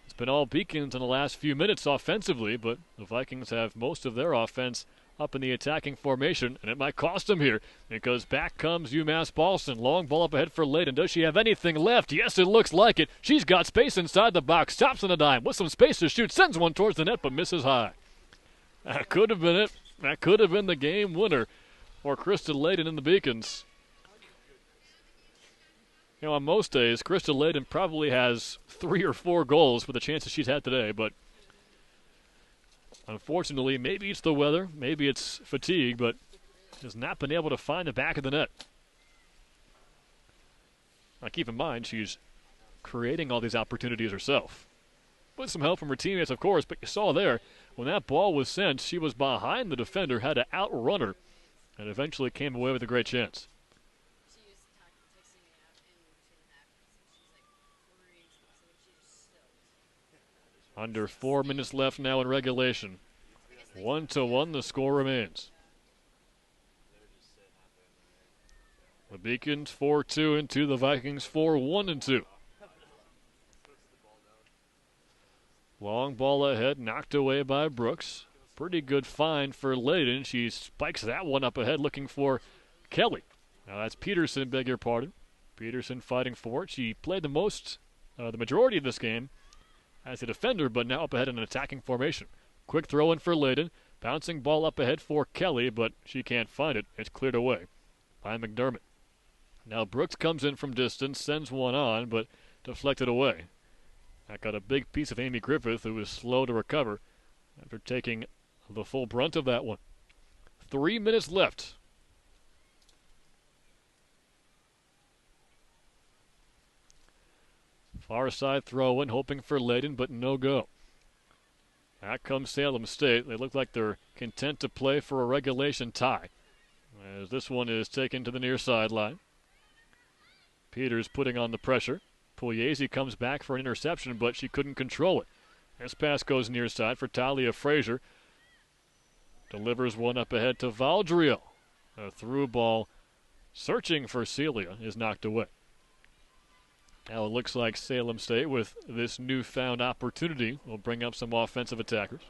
It's been all Beacons in the last few minutes offensively, but the Vikings have most of their offense up in the attacking formation, and it might cost them here because back comes UMass Boston. Long ball up ahead for Layden. Does she have anything left? Yes, it looks like it. She's got space inside the box. Stops on a dime with some space to shoot. Sends one towards the net, but misses high. That could have been it. That could have been the game winner for Krista Layden and the Beacons. You know, on most days, Krista Layden probably has 3 or 4 goals for the chances she's had today, but unfortunately, maybe it's the weather, maybe it's fatigue, but has not been able to find the back of the net. Now, keep in mind, she's creating all these opportunities herself. With some help from her teammates, of course, but you saw there, when that ball was sent, she was behind the defender, had to outrun her, and eventually came away with a great chance. Under 4 minutes left now in regulation. 1-1, the score remains. The Beacons 4-2 the Vikings 4-1. Long ball ahead, knocked away by Brooks. Pretty good find for Layden. She spikes that one up ahead, looking for Kelly. Now that's Peterson, beg your pardon. Peterson fighting for it. She played the majority of this game as a defender, but now up ahead in an attacking formation. Quick throw in for Layden. Bouncing ball up ahead for Kelly, but she can't find it. It's cleared away by McDermott. Now Brooks comes in from distance, sends one on, but deflected away. That got a big piece of Amy Griffith, who was slow to recover after taking the full brunt of that one. 3 minutes left. Far side throw in, hoping for Layden, but no go. Back comes Salem State. They look like they're content to play for a regulation tie, as this one is taken to the near sideline. Peters putting on the pressure. Pugliese comes back for an interception, but she couldn't control it. This pass goes near side for Talia Frazier. Delivers one up ahead to Valdriel. A through ball searching for Celia is knocked away. Now it looks like Salem State, with this newfound opportunity, will bring up some offensive attackers.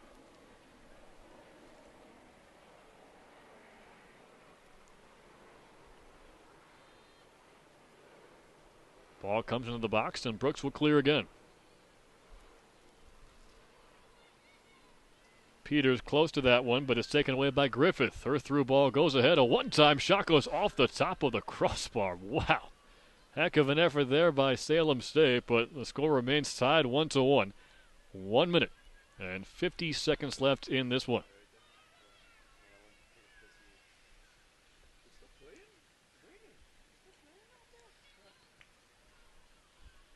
Ball comes into the box, and Brooks will clear again. Peters close to that one, but it's taken away by Griffith. Her through ball goes ahead. A one-time shot goes off the top of the crossbar. Wow. Heck of an effort there by Salem State, but the score remains tied 1-1. 1 minute and 50 seconds left in this one.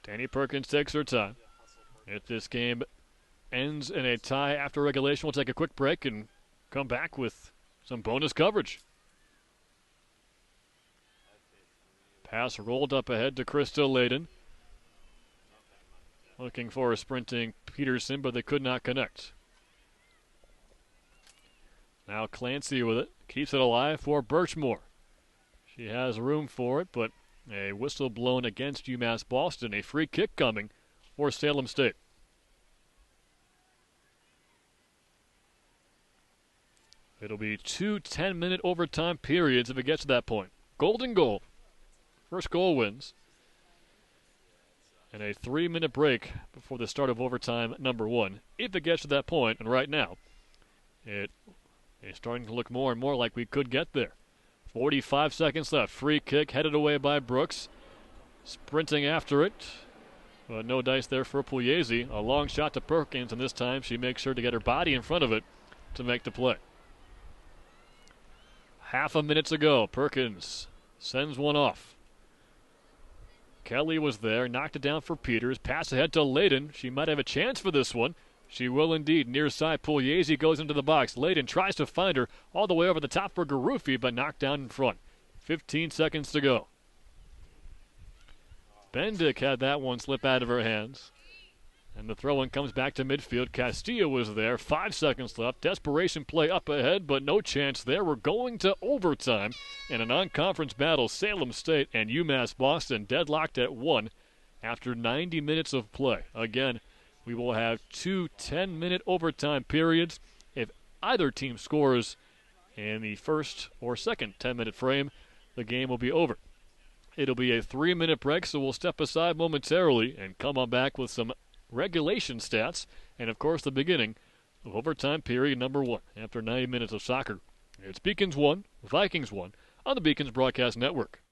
Danny Perkins takes her time. If this game ends in a tie after regulation, we'll take a quick break and come back with some bonus coverage. Pass rolled up ahead to Krista Layden. Looking for a sprinting Peterson, but they could not connect. Now Clancy with it. Keeps it alive for Birchmore. She has room for it, but a whistle blown against UMass Boston. A free kick coming for Salem State. It'll be 2 10-minute overtime periods if it gets to that point. Golden goal. First goal wins. And a 3-minute break before the start of overtime number 1. If it gets to that point, and right now, it is starting to look more and more like we could get there. 45 seconds left. Free kick headed away by Brooks. Sprinting after it. But no dice there for Pugliese. A long shot to Perkins, and this time she makes sure to get her body in front of it to make the play. Half a minute to go. Perkins sends one off. Kelly was there, knocked it down for Peters. Pass ahead to Layden. She might have a chance for this one. She will indeed. Near side, Pugliese goes into the box. Layden tries to find her all the way over the top for Garufi, but knocked down in front. 15 seconds to go. Bendick had that one slip out of her hands. And the throw-in comes back to midfield. Castillo was there. 5 seconds left. Desperation play up ahead, but no chance there. We're going to overtime in a non-conference battle. Salem State and UMass Boston deadlocked at 1 after 90 minutes of play. Again, we will have 2 10-minute overtime periods. If either team scores in the first or second 10-minute frame, the game will be over. It'll be a 3-minute break, so we'll step aside momentarily and come on back with some regulation stats, and of course the beginning of overtime period number 1 after 90 minutes of soccer. It's Beacons 1, Vikings 1 on the Beacons Broadcast Network.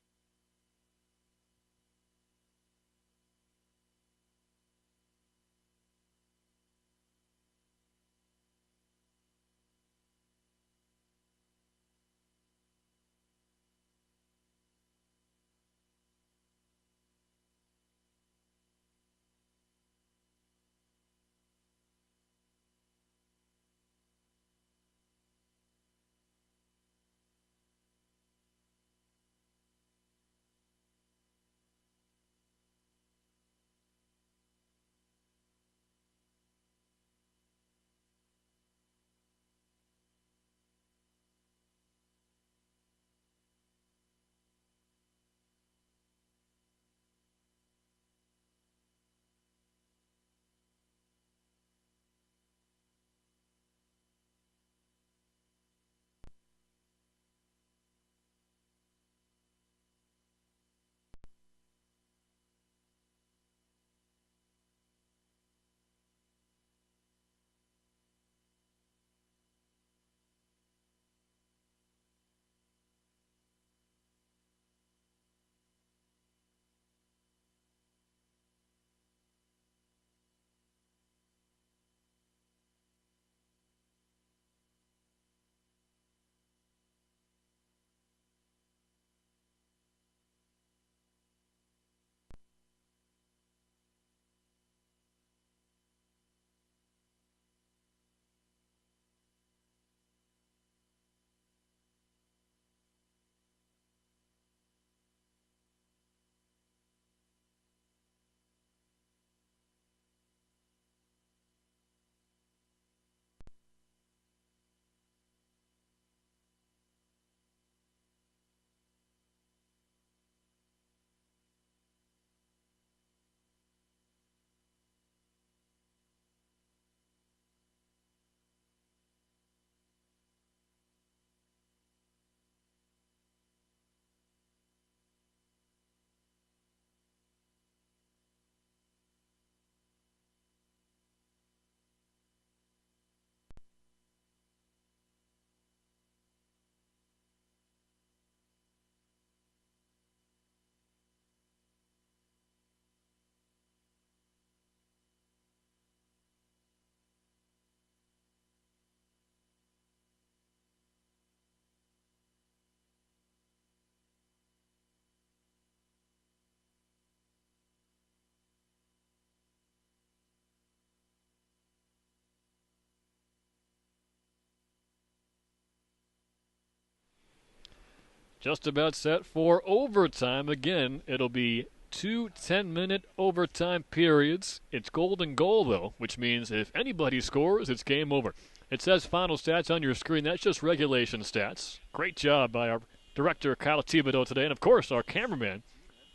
just about set for overtime. Again, it'll be two 10-minute overtime periods. It's golden goal, though, which means if anybody scores, it's game over. It says final stats on your screen. That's just regulation stats. Great job by our director, Kyle Thibodeau, today, and, of course, our cameraman,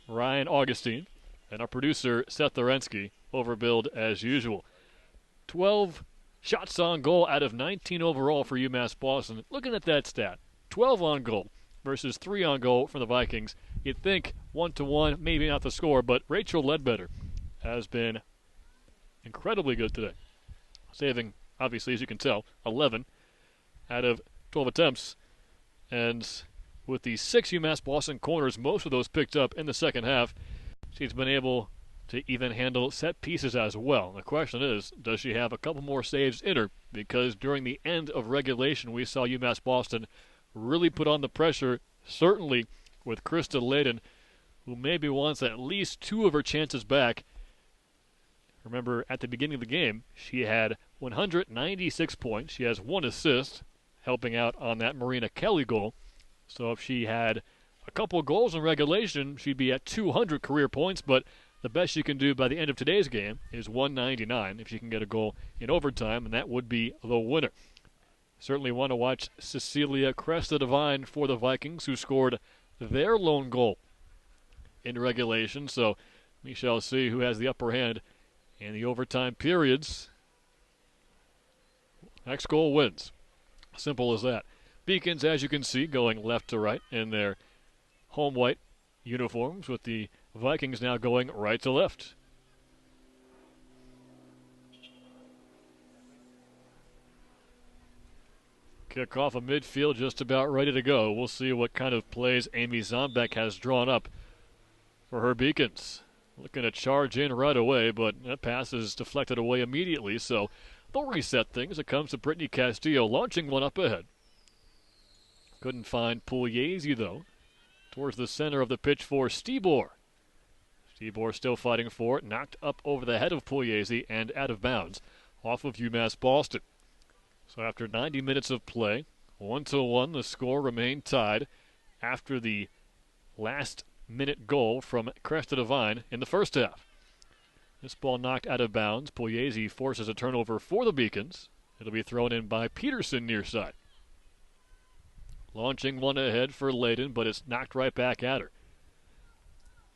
Ryan Augustine, and our producer, Seth Orensky, overbilled as usual. 12 shots on goal out of 19 overall for UMass Boston. Looking at that stat, 12 on goal versus 3 on goal from the Vikings. You'd think 1-1, maybe not the score, but Rachel Ledbetter has been incredibly good today, saving, obviously, as you can tell, 11 out of 12 attempts. And with the 6 UMass Boston corners, most of those picked up in the second half, she's been able to even handle set pieces as well. The question is, does she have a couple more saves in her? Because during the end of regulation, we saw UMass Boston really put on the pressure, certainly with Krista Layden, who maybe wants at least 2 of her chances back. Remember, at the beginning of the game, she had 196 points. She has 1 assist, helping out on that Marina Kelly goal. So if she had a couple of goals in regulation, she'd be at 200 career points, but the best she can do by the end of today's game is 199 if she can get a goal in overtime, and that would be the winner. Certainly want to watch Cecilia Cresta-Devine for the Vikings, who scored their lone goal in regulation. So we shall see who has the upper hand in the overtime periods. Next goal wins. Simple as that. Beacons, as you can see, going left to right in their home white uniforms, with the Vikings now going right to left. Kickoff of midfield, just about ready to go. We'll see what kind of plays Amy Zombeck has drawn up for her Beacons. Looking to charge in right away, but that pass is deflected away immediately, so they'll reset things. It comes to Brittany Castillo, launching one up ahead. Couldn't find Pugliese, though. Towards the center of the pitch for Stibor. Stibor still fighting for it, knocked up over the head of Pugliese and out of bounds off of UMass Boston. So after 90 minutes of play, 1-1, the score remained tied after the last minute goal from Cresta-Devine in the first half. This ball knocked out of bounds. Pugliese forces a turnover for the Beacons. It'll be thrown in by Peterson near side. Launching one ahead for Layden, but it's knocked right back at her.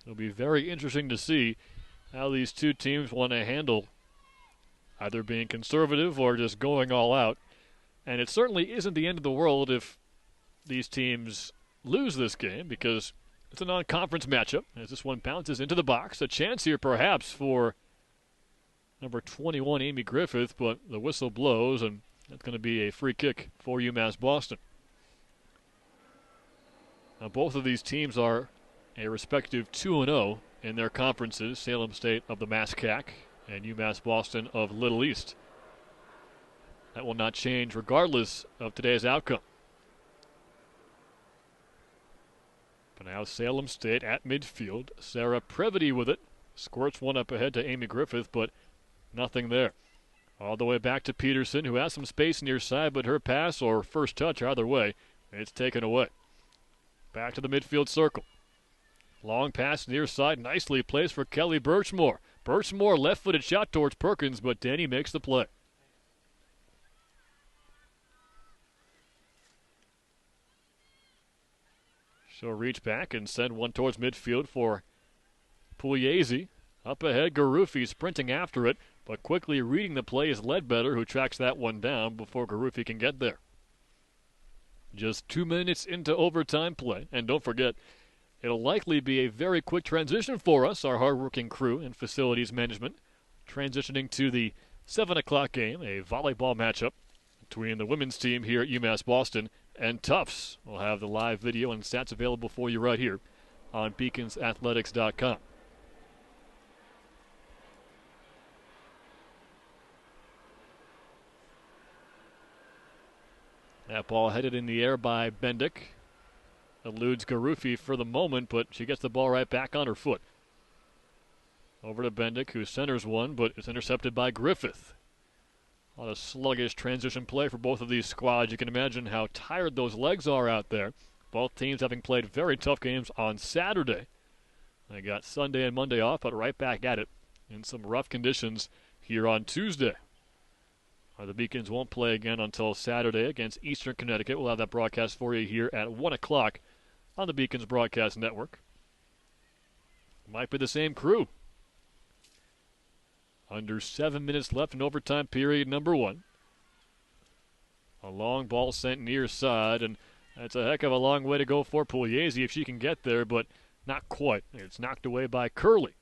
It'll be very interesting to see how these two teams want to handle either being conservative or just going all out. And it certainly isn't the end of the world if these teams lose this game, because it's a non-conference matchup as this one bounces into the box. A chance here perhaps for number 21, Amy Griffith, but the whistle blows, and that's going to be a free kick for UMass Boston. Now, both of these teams are a respective 2-0 in their conferences, Salem State of the MASCAC and UMass Boston of Little East. That will not change regardless of today's outcome. But now Salem State at midfield. Sarah Previty with it. Squirts one up ahead to Amy Griffith, but nothing there. All the way back to Peterson, who has some space near side, but her pass or first touch, either way, it's taken away. Back to the midfield circle. Long pass near side, nicely placed for Kelly Birchmore. Birchmore left-footed shot towards Perkins, but Denny makes the play. She'll reach back and send one towards midfield for Pugliese. Up ahead, Garufi sprinting after it, but quickly reading the play is Ledbetter, who tracks that one down before Garufi can get there. Just 2 minutes into overtime play, and don't forget, it'll likely be a very quick transition for us, our hardworking crew and facilities management, transitioning to the 7 o'clock game, a volleyball matchup between the women's team here at UMass Boston and Tufts. We'll have the live video and stats available for you right here on beaconsathletics.com. That ball headed in the air by Bendick. Eludes Garufi for the moment, but she gets the ball right back on her foot. Over to Bendick, who centers one, but it's intercepted by Griffith. A lot of sluggish transition play for both of these squads. You can imagine how tired those legs are out there. Both teams having played very tough games on Saturday. They got Sunday and Monday off, but right back at it in some rough conditions here on Tuesday. The Beacons won't play again until Saturday against Eastern Connecticut. We'll have that broadcast for you here at 1 o'clock on the Beacons Broadcast Network. Might be the same crew. Under 7 minutes left in overtime period number 1. A long ball sent near side, and that's a heck of a long way to go for Pugliese if she can get there, but not quite. It's knocked away by Curley.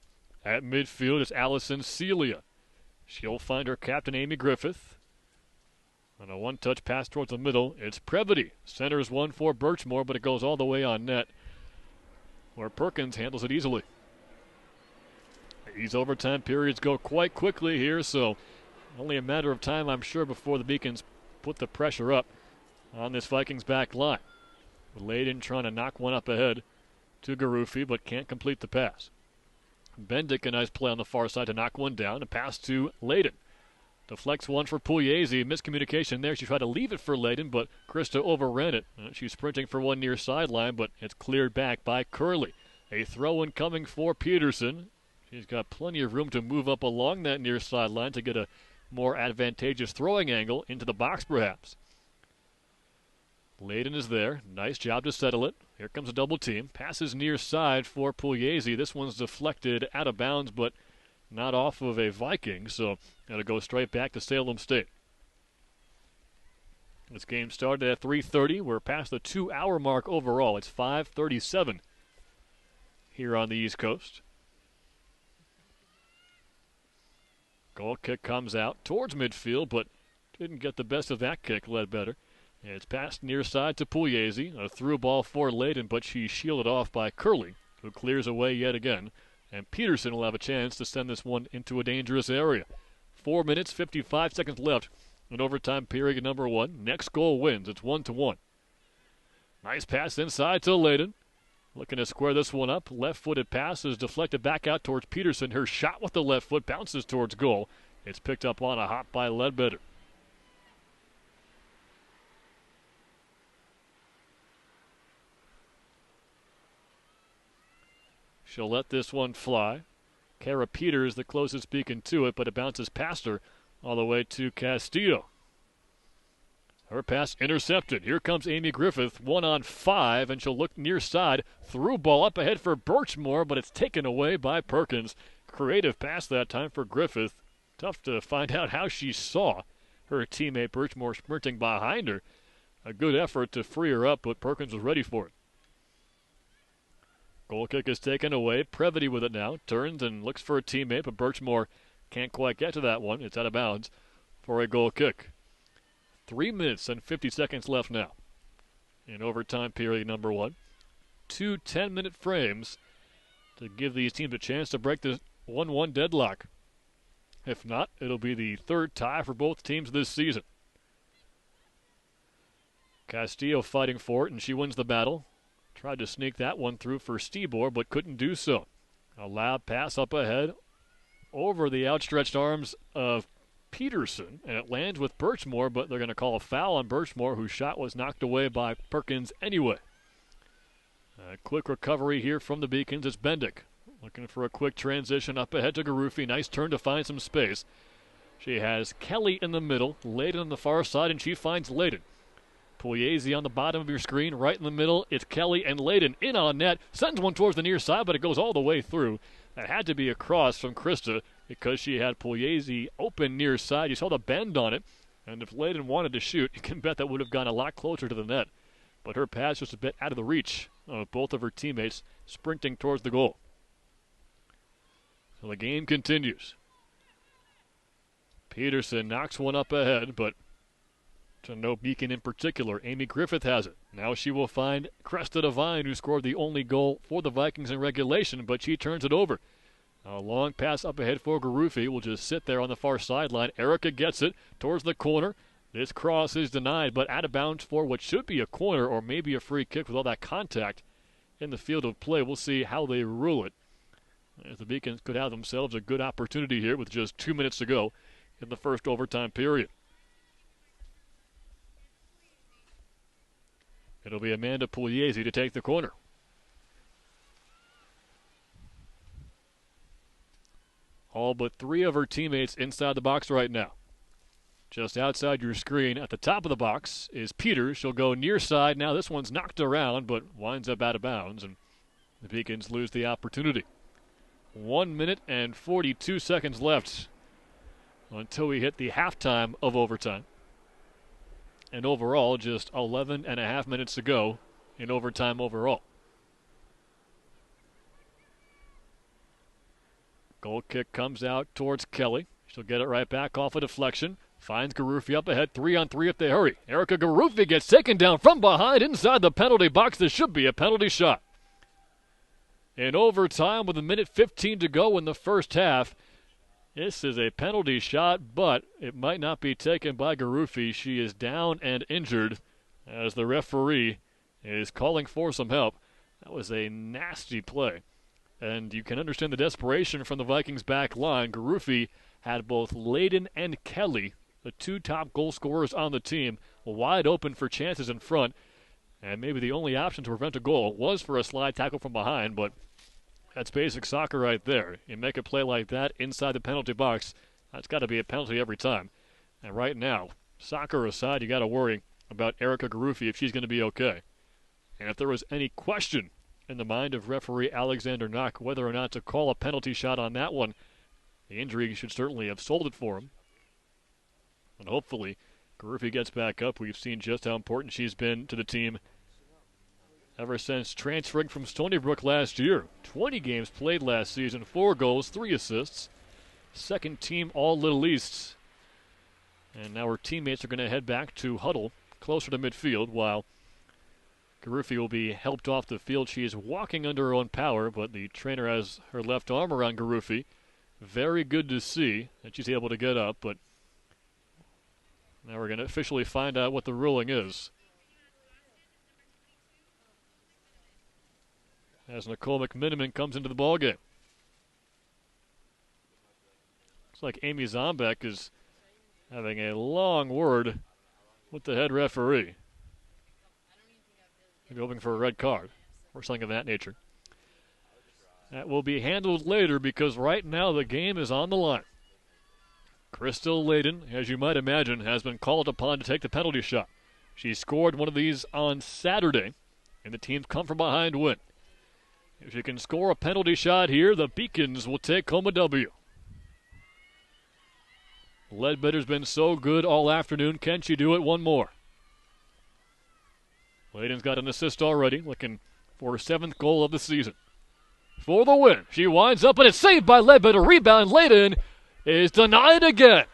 At midfield is Allison Celia. She'll find her captain, Amy Griffith. On a one-touch pass towards the middle, it's Previty. Centers one for Birchmore, but it goes all the way on net, where Perkins handles it easily. These overtime periods go quite quickly here, so only a matter of time, I'm sure, before the Beacons put the pressure up on this Vikings back line. Layden trying to knock one up ahead to Garufi, but can't complete the pass. Bendick, a nice play on the far side to knock one down. A pass to Layden. Deflects one for Pugliese. Miscommunication there. She tried to leave it for Layden, but Krista overran it. She's sprinting for one near sideline, but it's cleared back by Curley. A throw-in coming for Peterson. She's got plenty of room to move up along that near sideline to get a more advantageous throwing angle into the box, perhaps. Layden is there. Nice job to settle it. Here comes a double team. Passes near side for Pugliese. This one's deflected out of bounds, but not off of a Viking, so it'll go straight back to Salem State. This game started at 3:30. We're past the 2-hour mark overall. It's 5:37 here on the East Coast. Goal kick comes out towards midfield, but didn't get the best of that kick, Ledbetter. And it's passed near side to Pugliese. A through ball for Layden, but she's shielded off by Curley, who clears away yet again. And Peterson will have a chance to send this one into a dangerous area. 4 minutes, 55 seconds left in overtime period number 1. Next goal wins. It's 1-1. Nice pass inside to Layden. Looking to square this one up. Left-footed pass is deflected back out towards Peterson. Her shot with the left foot bounces towards goal. It's picked up on a hop by Ledbetter. She'll let this one fly. Kara Peters, the closest beacon to it, but it bounces past her all the way to Castillo. Her pass intercepted. Here comes Amy Griffith, 1-on-5, and she'll look near side. Through ball up ahead for Birchmore, but it's taken away by Perkins. Creative pass that time for Griffith. Tough to find out how she saw her teammate Birchmore sprinting behind her. A good effort to free her up, but Perkins was ready for it. Goal kick is taken away. Previty with it now. Turns and looks for a teammate, but Birchmore can't quite get to that one. It's out of bounds for a goal kick. 3 minutes and 50 seconds left now in overtime period number 1. 2 10-minute frames to give these teams a chance to break the 1-1 deadlock. If not, it'll be the third tie for both teams this season. Castillo fighting for it, and she wins the battle. Tried to sneak that one through for Stibor, but couldn't do so. A loud pass up ahead over the outstretched arms of Peterson, and it lands with Birchmore, but they're going to call a foul on Birchmore, whose shot was knocked away by Perkins anyway. A quick recovery here from the Beacons. It's Bendick looking for a quick transition up ahead to Garufi. Nice turn to find some space. She has Kelly in the middle, Layden on the far side, and she finds Layden. Pugliese on the bottom of your screen, right in the middle. It's Kelly and Layden in on net. Sends one towards the near side, but it goes all the way through. That had to be a cross from Krista because she had Pugliese open near side. You saw the bend on it, and if Layden wanted to shoot, you can bet that would have gone a lot closer to the net. But her pass was a bit out of the reach of both of her teammates sprinting towards the goal. So the game continues. Peterson knocks one up ahead, but to no Beacon in particular. Amy Griffith has it. Now she will find Cresta Devine, who scored the only goal for the Vikings in regulation, but she turns it over. A long pass up ahead for Garufi will just sit there on the far sideline. Erica gets it towards the corner. This cross is denied, but out of bounds for what should be a corner or maybe a free kick with all that contact in the field of play. We'll see how they rule it, as the Beacons could have themselves a good opportunity here with just 2 minutes to go in the first overtime period. It'll be Amanda Pugliese to take the corner. All but 3 of her teammates inside the box right now. Just outside your screen at the top of the box is Peters. She'll go near side. Now this one's knocked around but winds up out of bounds, and the Beacons lose the opportunity. 1 minute and 42 seconds left until we hit the halftime of overtime. And overall, just 11 and a half minutes to go in overtime overall. Goal kick comes out towards Kelly. She'll get it right back off a deflection. Finds Garufi up ahead, 3-on-3 if they hurry. Erica Garufi gets taken down from behind inside the penalty box. This should be a penalty shot. In overtime with 1:15 to go in the first half. This is a penalty shot, but it might not be taken by Garufi. She is down and injured as the referee is calling for some help. That was a nasty play. And you can understand the desperation from the Vikings back line. Garufi had both Layden and Kelly, the 2 top goal scorers on the team, wide open for chances in front. And maybe the only option to prevent a goal was for a slide tackle from behind, but that's basic soccer right there. You make a play like that inside the penalty box, that's got to be a penalty every time. And right now, soccer aside, you got to worry about Erica Garufi if she's going to be okay. And if there was any question in the mind of referee Alexander Knock whether or not to call a penalty shot on that one, the injury should certainly have sold it for him. And hopefully, Garufi gets back up. We've seen just how important she's been to the team ever since transferring from Stony Brook last year. 20 games played last season, 4 goals, 3 assists. Second team All-Little East. And now her teammates are going to head back to huddle closer to midfield while Garufi will be helped off the field. She is walking under her own power, but the trainer has her left arm around Garufi. Very good to see that she's able to get up, but now we're going to officially find out what the ruling is. As Nicole McMiniman comes into the ballgame. Looks like Amy Zombeck is having a long word with the head referee. Maybe hoping for a red card or something of that nature. That will be handled later because right now the game is on the line. Crystal Layden, as you might imagine, has been called upon to take the penalty shot. She scored one of these on Saturday, and the team's come from behind win. If she can score a penalty shot here, the Beacons will take home a W. Ledbetter's been so good all afternoon. Can she do it one more? Layden's got an assist already, looking for her 7th goal of the season. For the win, she winds up, and it's saved by Ledbetter. Rebound, Layden is denied again.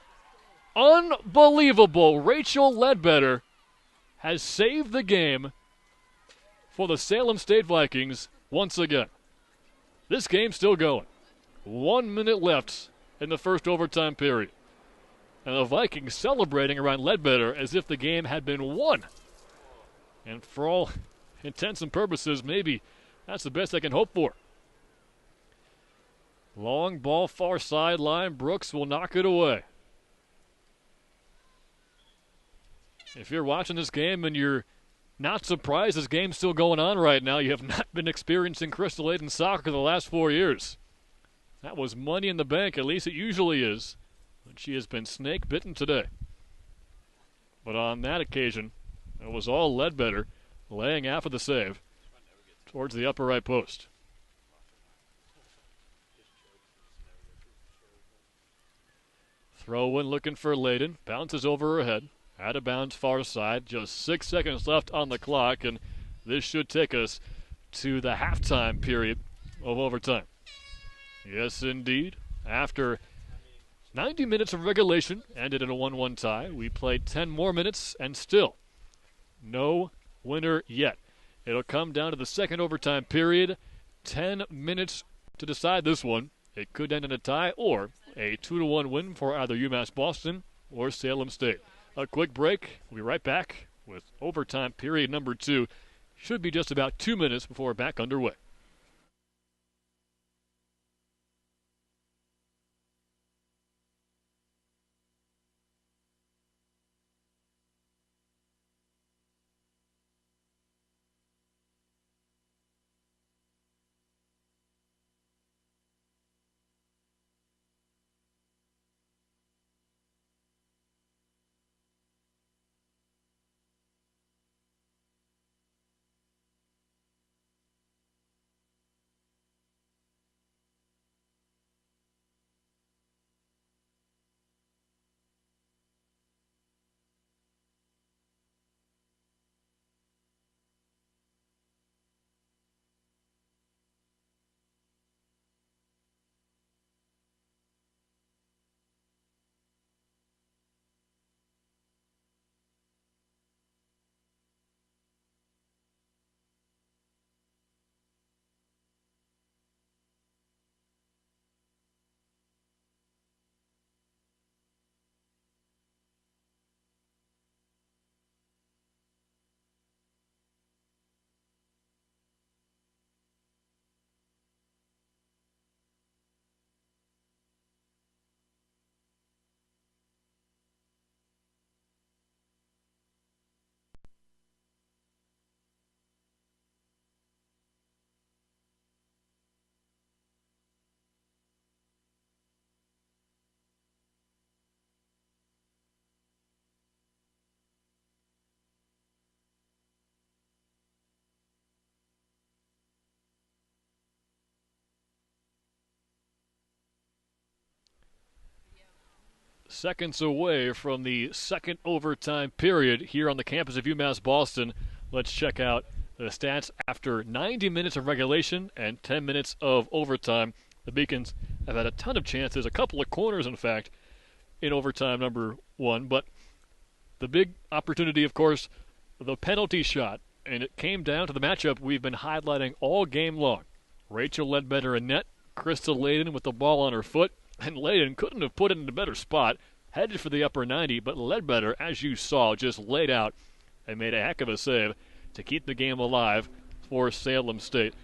Unbelievable. Rachel Ledbetter has saved the game for the Salem State Vikings once again. This game's still going. 1 minute left in the first overtime period. And the Vikings celebrating around Ledbetter as if the game had been won. And for all intents and purposes, maybe that's the best I can hope for. Long ball, far sideline. Brooks will knock it away. If you're watching this game and you're not surprised this game's still going on right now, you have not been experiencing Crystal Layden soccer the last 4 years. That was money in the bank, at least it usually is. But she has been snake bitten today. But on that occasion, it was all Ledbetter laying half of the save towards the upper right post. Throw in looking for Layden. Bounces over her head. Out of bounds far side. Just 6 seconds left on the clock, and this should take us to the halftime period of overtime. Yes, indeed. After 90 minutes of regulation, ended in a 1-1 tie. We played 10 more minutes, and still no winner yet. It'll come down to the second overtime period. 10 minutes to decide this one. It could end in a tie or a 2-1 win for either UMass Boston or Salem State. A quick break. We'll be right back with overtime period number 2. Should be just about 2 minutes before we're back underway. seconds away from the second overtime period here on the campus of UMass Boston. Let's check out the stats after 90 minutes of regulation and 10 minutes of overtime. The Beacons have had a ton of chances, a couple of corners, in fact, in overtime number one. But the big opportunity, of course, the penalty shot. And it came down to the matchup we've been highlighting all game long. Rachel Ledbetter in net, Crystal Layden with the ball on her foot. And Layden couldn't have put it in a better spot, headed for the upper 90, but Ledbetter, as you saw, just laid out and made a heck of a save to keep the game alive for Salem State.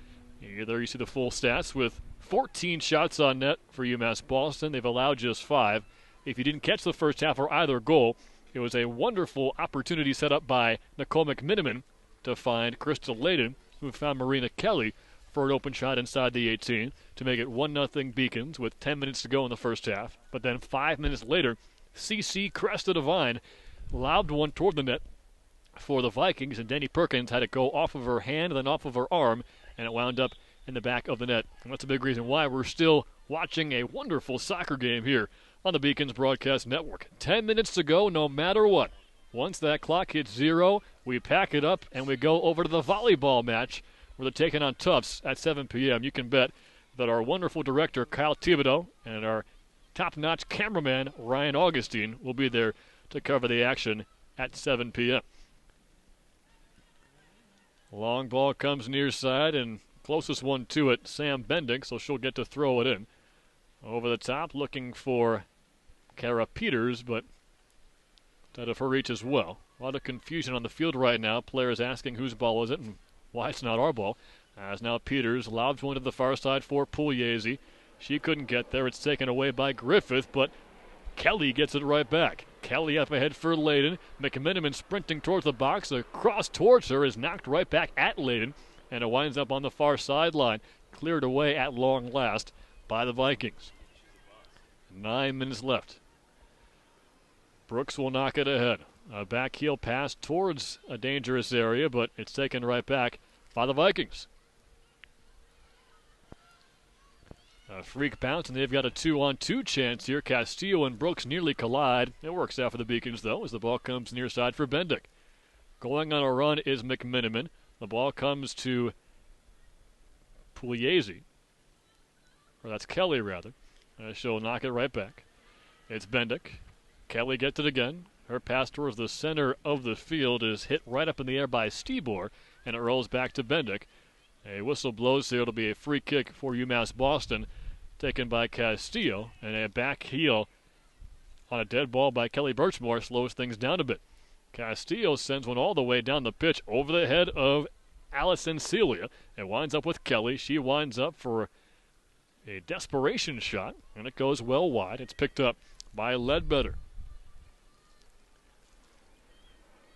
There you see the full stats with 14 shots on net for UMass Boston. They've allowed just 5. If you didn't catch the first half or either goal, it was a wonderful opportunity set up by Nicole McMiniman to find Crystal Layden, who found Marina Kelly for an open shot inside the 18 to make it 1-0 Beacons with 10 minutes to go in the first half. But then 5 minutes later, CC Cresta Devine lobbed one toward the net for the Vikings, and Danny Perkins had it go off of her hand, then off of her arm, and it wound up in the back of the net. And that's a big reason why we're still watching a wonderful soccer game here on the Beacons Broadcast Network. 10 minutes to go no matter what. Once that clock hits 0, we pack it up and we go over to the volleyball match where they're taking on Tufts at 7 p.m. You can bet that our wonderful director, Kyle Thibodeau, and our top-notch cameraman, Ryan Augustine, will be there to cover the action at 7 p.m. Long ball comes near side, and closest one to it, Sam Bendick, so she'll get to throw it in. Over the top, looking for Kara Peters, but out of her reach as well. A lot of confusion on the field right now. Players asking whose ball is it and why it's not our ball. As now Peters lobs one to the far side for Pugliese. She couldn't get there. It's taken away by Griffith, but Kelly gets it right back. Kelly up ahead for Layden. McMiniman sprinting towards the box. A cross towards her is knocked right back at Layden, and it winds up on the far sideline. Cleared away at long last by the Vikings. 9 minutes left. Brooks will knock it ahead. A back heel pass towards a dangerous area, but it's taken right back by the Vikings. A freak bounce, and they've got a 2-on-2 chance here. Castillo and Brooks nearly collide. It works out for the Beacons, though, as the ball comes near side for Bendick. Going on a run is McMiniman. The ball comes to Pugliese. Or that's Kelly, rather. She'll knock it right back. It's Bendick. Kelly gets it again. Her pass towards the center of the field is hit right up in the air by Stebor, and it rolls back to Bendick. A whistle blows here. It'll be a free kick for UMass Boston, taken by Castillo, and a back heel on a dead ball by Kelly Birchmore slows things down a bit. Castillo sends one all the way down the pitch over the head of Allison Celia. It winds up with Kelly. She winds up for a desperation shot, and it goes well wide. It's picked up by Ledbetter.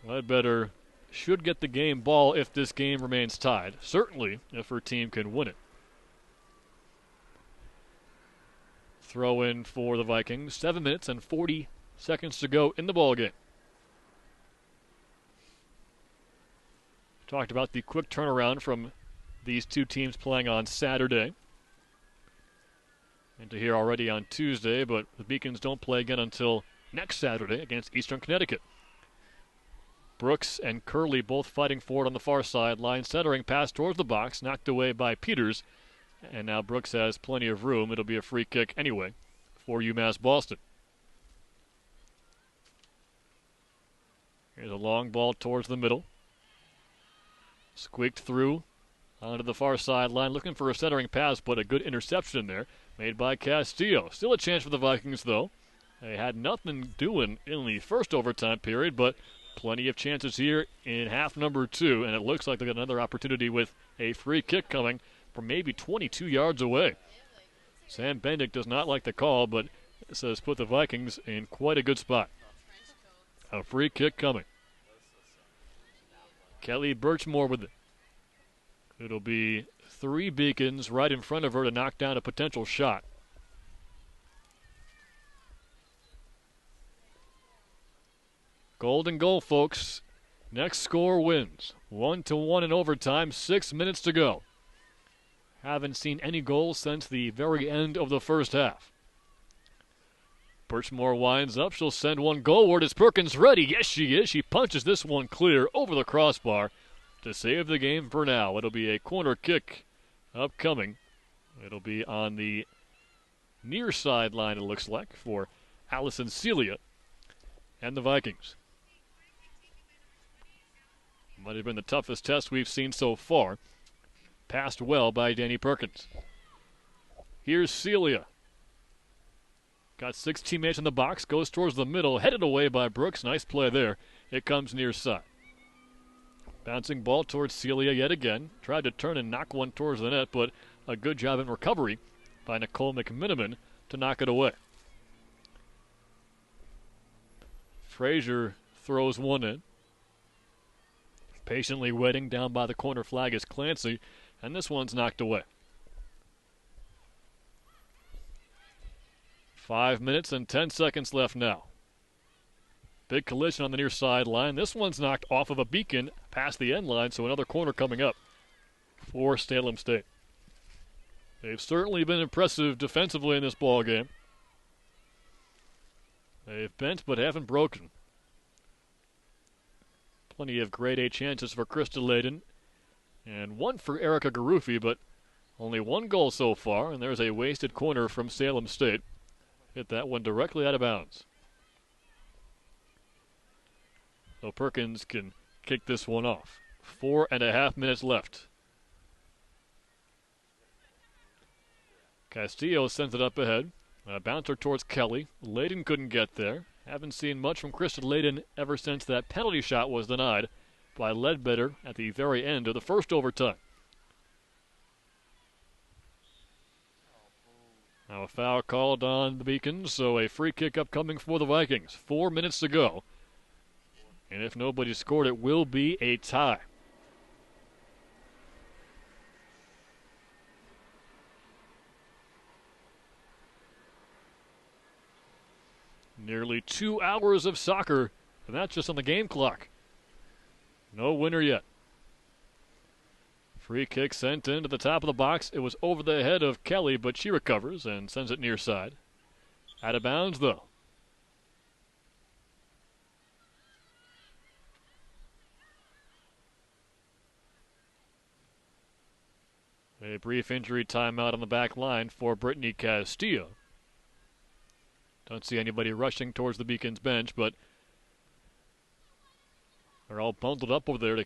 Ledbetter should get the game ball if this game remains tied. Certainly if her team can win it. Throw in for the Vikings. 7 minutes and 40 seconds to go in the ballgame. Talked about the quick turnaround from these two teams playing on Saturday. Into here already on Tuesday, but the Beacons don't play again until next Saturday against Eastern Connecticut. Brooks and Curley both fighting for it on the far side. Line centering pass towards the box, knocked away by Peters. And now Brooks has plenty of room. It'll be a free kick anyway for UMass Boston. Here's a long ball towards the middle. Squeaked through onto the far sideline, looking for a centering pass, but a good interception there made by Castillo. Still a chance for the Vikings, though. They had nothing doing in the first overtime period, but plenty of chances here in half number 2, and it looks like they got another opportunity with a free kick coming from maybe 22 yards away. Sam Bendick does not like the call, but this has put the Vikings in quite a good spot. A free kick coming. Kelly Birchmore with it. It'll be 3 Beacons right in front of her to knock down a potential shot. Golden goal, folks. Next score wins. 1-1 in overtime, 6 minutes to go. Haven't seen any goals since the very end of the first half. Birchmore winds up. She'll send one goalward. Is Perkins ready? Yes, she is. She punches this one clear over the crossbar to save the game for now. It'll be a corner kick upcoming. It'll be on the near sideline, it looks like, for Allison Celia and the Vikings. Might have been the toughest test we've seen so far. Passed well by Danny Perkins. Here's Celia. Got 6 teammates in the box, goes towards the middle, headed away by Brooks. Nice play there. It comes near side. Bouncing ball towards Celia yet again. Tried to turn and knock one towards the net, but a good job in recovery by Nicole McMiniman to knock it away. Frazier throws one in. Patiently waiting down by the corner flag is Clancy, and this one's knocked away. 5 minutes and 10 seconds left now. Big collision on the near sideline. This one's knocked off of a beacon past the end line, so another corner coming up for Salem State. They've certainly been impressive defensively in this ball game. They've bent but haven't broken. Plenty of grade A chances for Krista Layden, and one for Erica Garufi, but only one goal so far, and there's a wasted corner from Salem State. Hit that one directly out of bounds. So Perkins can kick this one off. 4.5 minutes left. Castillo sends it up ahead. A bouncer towards Kelly. Layden couldn't get there. Haven't seen much from Kristen Layden ever since that penalty shot was denied by Ledbetter at the very end of the first overtime. Now a foul called on the Beacons, so a free kick upcoming for the Vikings. 4 minutes to go. And if nobody scored, it will be a tie. Nearly 2 hours of soccer, and that's just on the game clock. No winner yet. Free kick sent into the top of the box. It was over the head of Kelly, but she recovers and sends it near side. Out of bounds, though. A brief injury timeout on the back line for Brittany Castillo. Don't see anybody rushing towards the Beacons bench, but they're all bundled up over there to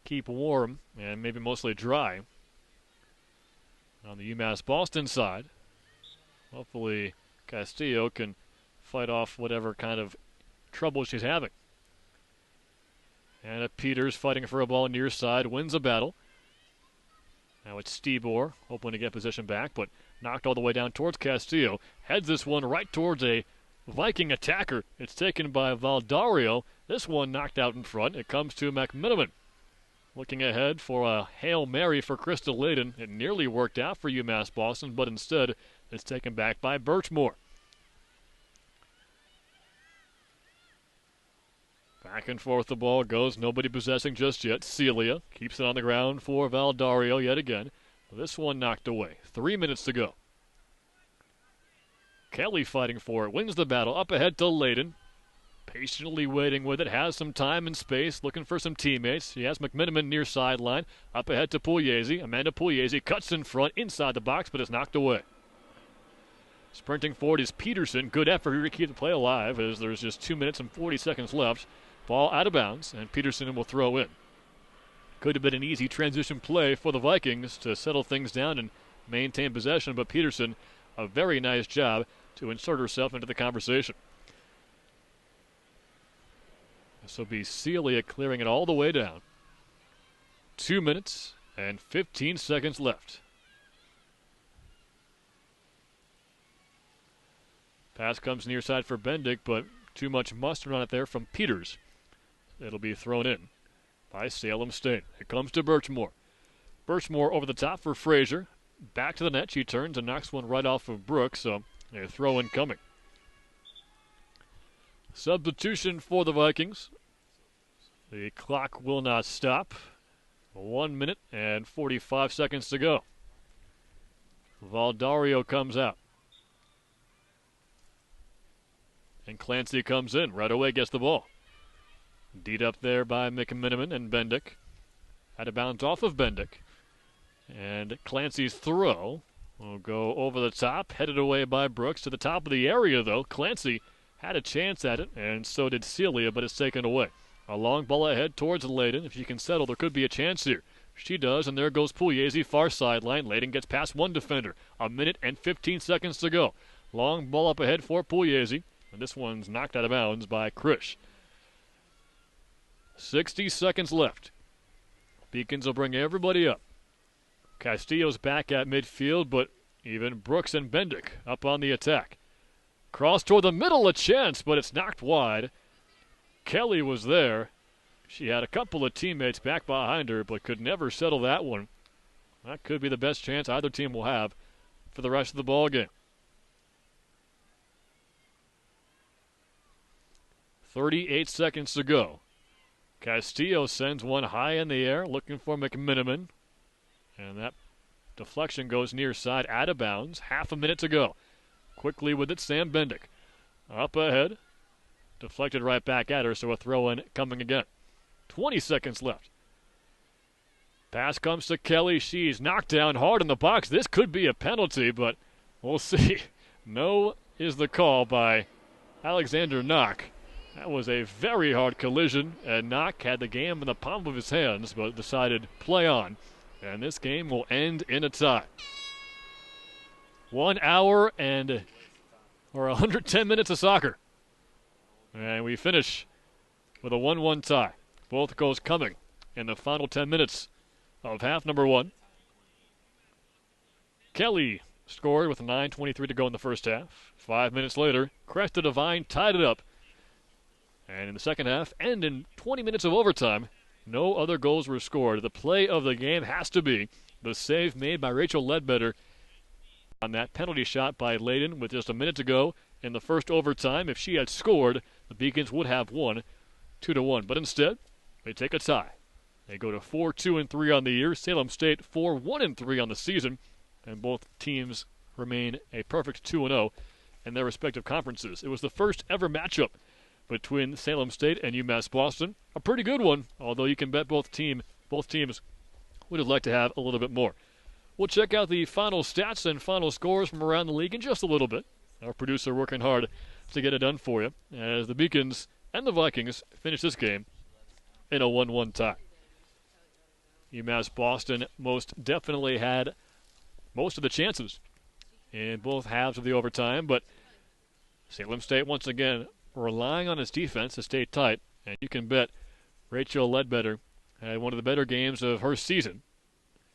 keep warm and maybe mostly dry. On the UMass Boston side, hopefully Castillo can fight off whatever kind of trouble she's having. Anna Peters fighting for a ball near side, wins a battle. Now it's Stebor, hoping to get position back, but knocked all the way down towards Castillo. Heads this one right towards a Viking attacker. It's taken by Valdario. This one knocked out in front. It comes to McMiniman. Looking ahead for a Hail Mary for Krista Layden. It nearly worked out for UMass Boston, but instead it's taken back by Birchmore. Back and forth the ball goes. Nobody possessing just yet. Celia keeps it on the ground for Valdario yet again. This one knocked away. 3 minutes to go. Kelly fighting for it. Wins the battle. Up ahead to Layden. Patiently waiting with it. Has some time and space. Looking for some teammates. He has McMiniman near sideline. Up ahead to Pugliese. Amanda Pugliese cuts in front inside the box, but is knocked away. Sprinting forward is Peterson. Good effort here to keep the play alive as there's just 2 minutes and 40 seconds left. Ball out of bounds, and Peterson will throw in. Could have been an easy transition play for the Vikings to settle things down and maintain possession, but Peterson, a very nice job to insert herself into the conversation. This will be Celia clearing it all the way down. 2 minutes and 15 seconds left. Pass comes near side for Bendick, but too much mustard on it there from Peters. It'll be thrown in by Salem State. It comes to Birchmore. Birchmore over the top for Frazier. Back to the net. She turns and knocks one right off of Brooks, so a throw in coming. Substitution for the Vikings. The clock will not stop. 1 minute and 45 seconds to go. Valdario comes out. And Clancy comes in. Right away gets the ball. Deed up there by McMiniman and Bendick. Had a bounce off of Bendick. And Clancy's throw will go over the top. Headed away by Brooks to the top of the area, though. Clancy had a chance at it, and so did Celia, but it's taken away. A long ball ahead towards Layden. If she can settle, there could be a chance here. She does, and there goes Pugliese, far sideline. Layden gets past one defender. 1 minute and 15 seconds to go. Long ball up ahead for Pugliese, and this one's knocked out of bounds by Krish. 60 seconds left. Beacons will bring everybody up. Castillo's back at midfield, but even Brooks and Bendick up on the attack. Cross toward the middle, a chance, but it's knocked wide. Kelly was there. She had a couple of teammates back behind her, but could never settle that one. That could be the best chance either team will have for the rest of the ball game. 38 seconds to go. Castillo sends one high in the air, looking for McMiniman. And that deflection goes near side, out of bounds. Half a minute to go. Quickly with it, Sam Bendick. Up ahead. Deflected right back at her, so a throw-in coming again. 20 seconds left. Pass comes to Kelly. She's knocked down hard in the box. This could be a penalty, but we'll see. No is the call by Alexander Knock. That was a very hard collision, and Knock had the game in the palm of his hands, but decided play on. And this game will end in a tie. 1 hour and 110 minutes of soccer. And we finish with a 1-1 tie. Both goals coming in the final 10 minutes of half number 1. Kelly scored with 9:23 to go in the first half. 5 minutes later, Cresta Divine tied it up. And in the second half, and in 20 minutes of overtime, no other goals were scored. The play of the game has to be the save made by Rachel Ledbetter on that penalty shot by Layden with just a minute to go in the first overtime. If she had scored, the Beacons would have won 2-1. But instead, they take a tie. They go to 4-2-3 on the year. Salem State 4-1-3 on the season. And both teams remain a perfect 2-0 in their respective conferences. It was the first ever matchup between Salem State and UMass Boston. A pretty good one, although you can bet both teams would have liked to have a little bit more. We'll check out the final stats and final scores from around the league in just a little bit. Our producer working hard to get it done for you as the Beacons and the Vikings finish this game in a 1-1 tie. UMass Boston most definitely had most of the chances in both halves of the overtime, but Salem State once again relying on its defense to stay tight, and you can bet Rachel Ledbetter had one of the better games of her season,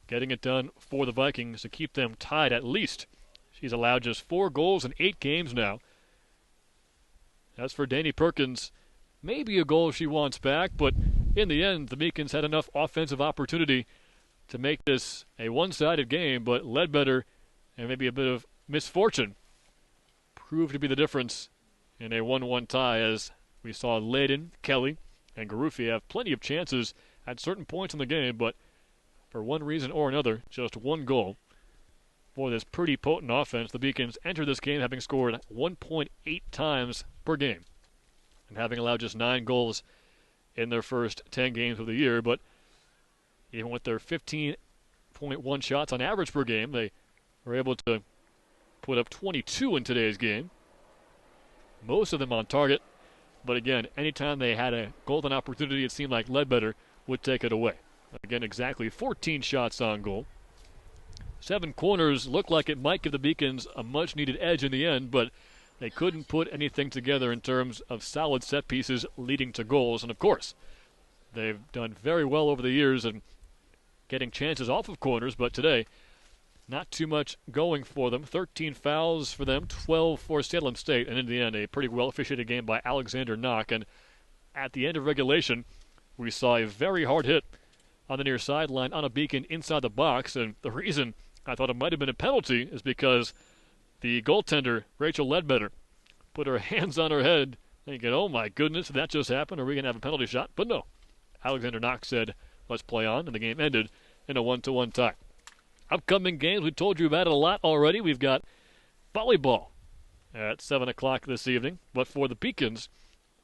getting it done for the Vikings to keep them tied at least. She's allowed just 4 goals in 8 games now. As for Danny Perkins, maybe a goal she wants back, but in the end, the Beacons had enough offensive opportunity to make this a one-sided game, but Ledbetter, and maybe a bit of misfortune, proved to be the difference in a 1-1 tie, as we saw Layden, Kelly, and Garufi have plenty of chances at certain points in the game, but for one reason or another, just one goal. For this pretty potent offense, the Beacons enter this game having scored 1.8 times per game and having allowed just 9 goals in their first 10 games of the year. But even with their 15.1 shots on average per game, they were able to put up 22 in today's game. Most of them on target. But again, anytime they had a golden opportunity, it seemed like Ledbetter would take it away. Again, exactly 14 shots on goal. 7 corners looked like it might give the Beacons a much-needed edge in the end, but they couldn't put anything together in terms of solid set pieces leading to goals. And of course, they've done very well over the years in getting chances off of corners, but today, not too much going for them. 13 fouls for them, 12 for Salem State, and in the end, a pretty well-officiated game by Alexander Knock. And at the end of regulation, we saw a very hard hit on the near sideline on a Beacon inside the box, and the reason I thought it might have been a penalty is because the goaltender, Rachel Ledbetter, put her hands on her head thinking, oh my goodness, did that just happen? Are we going to have a penalty shot? But no. Alexander Knox said, let's play on, and the game ended in a 1-1 tie. Upcoming games, we told you about it a lot already. We've got volleyball at 7 o'clock this evening. But for the Beacons,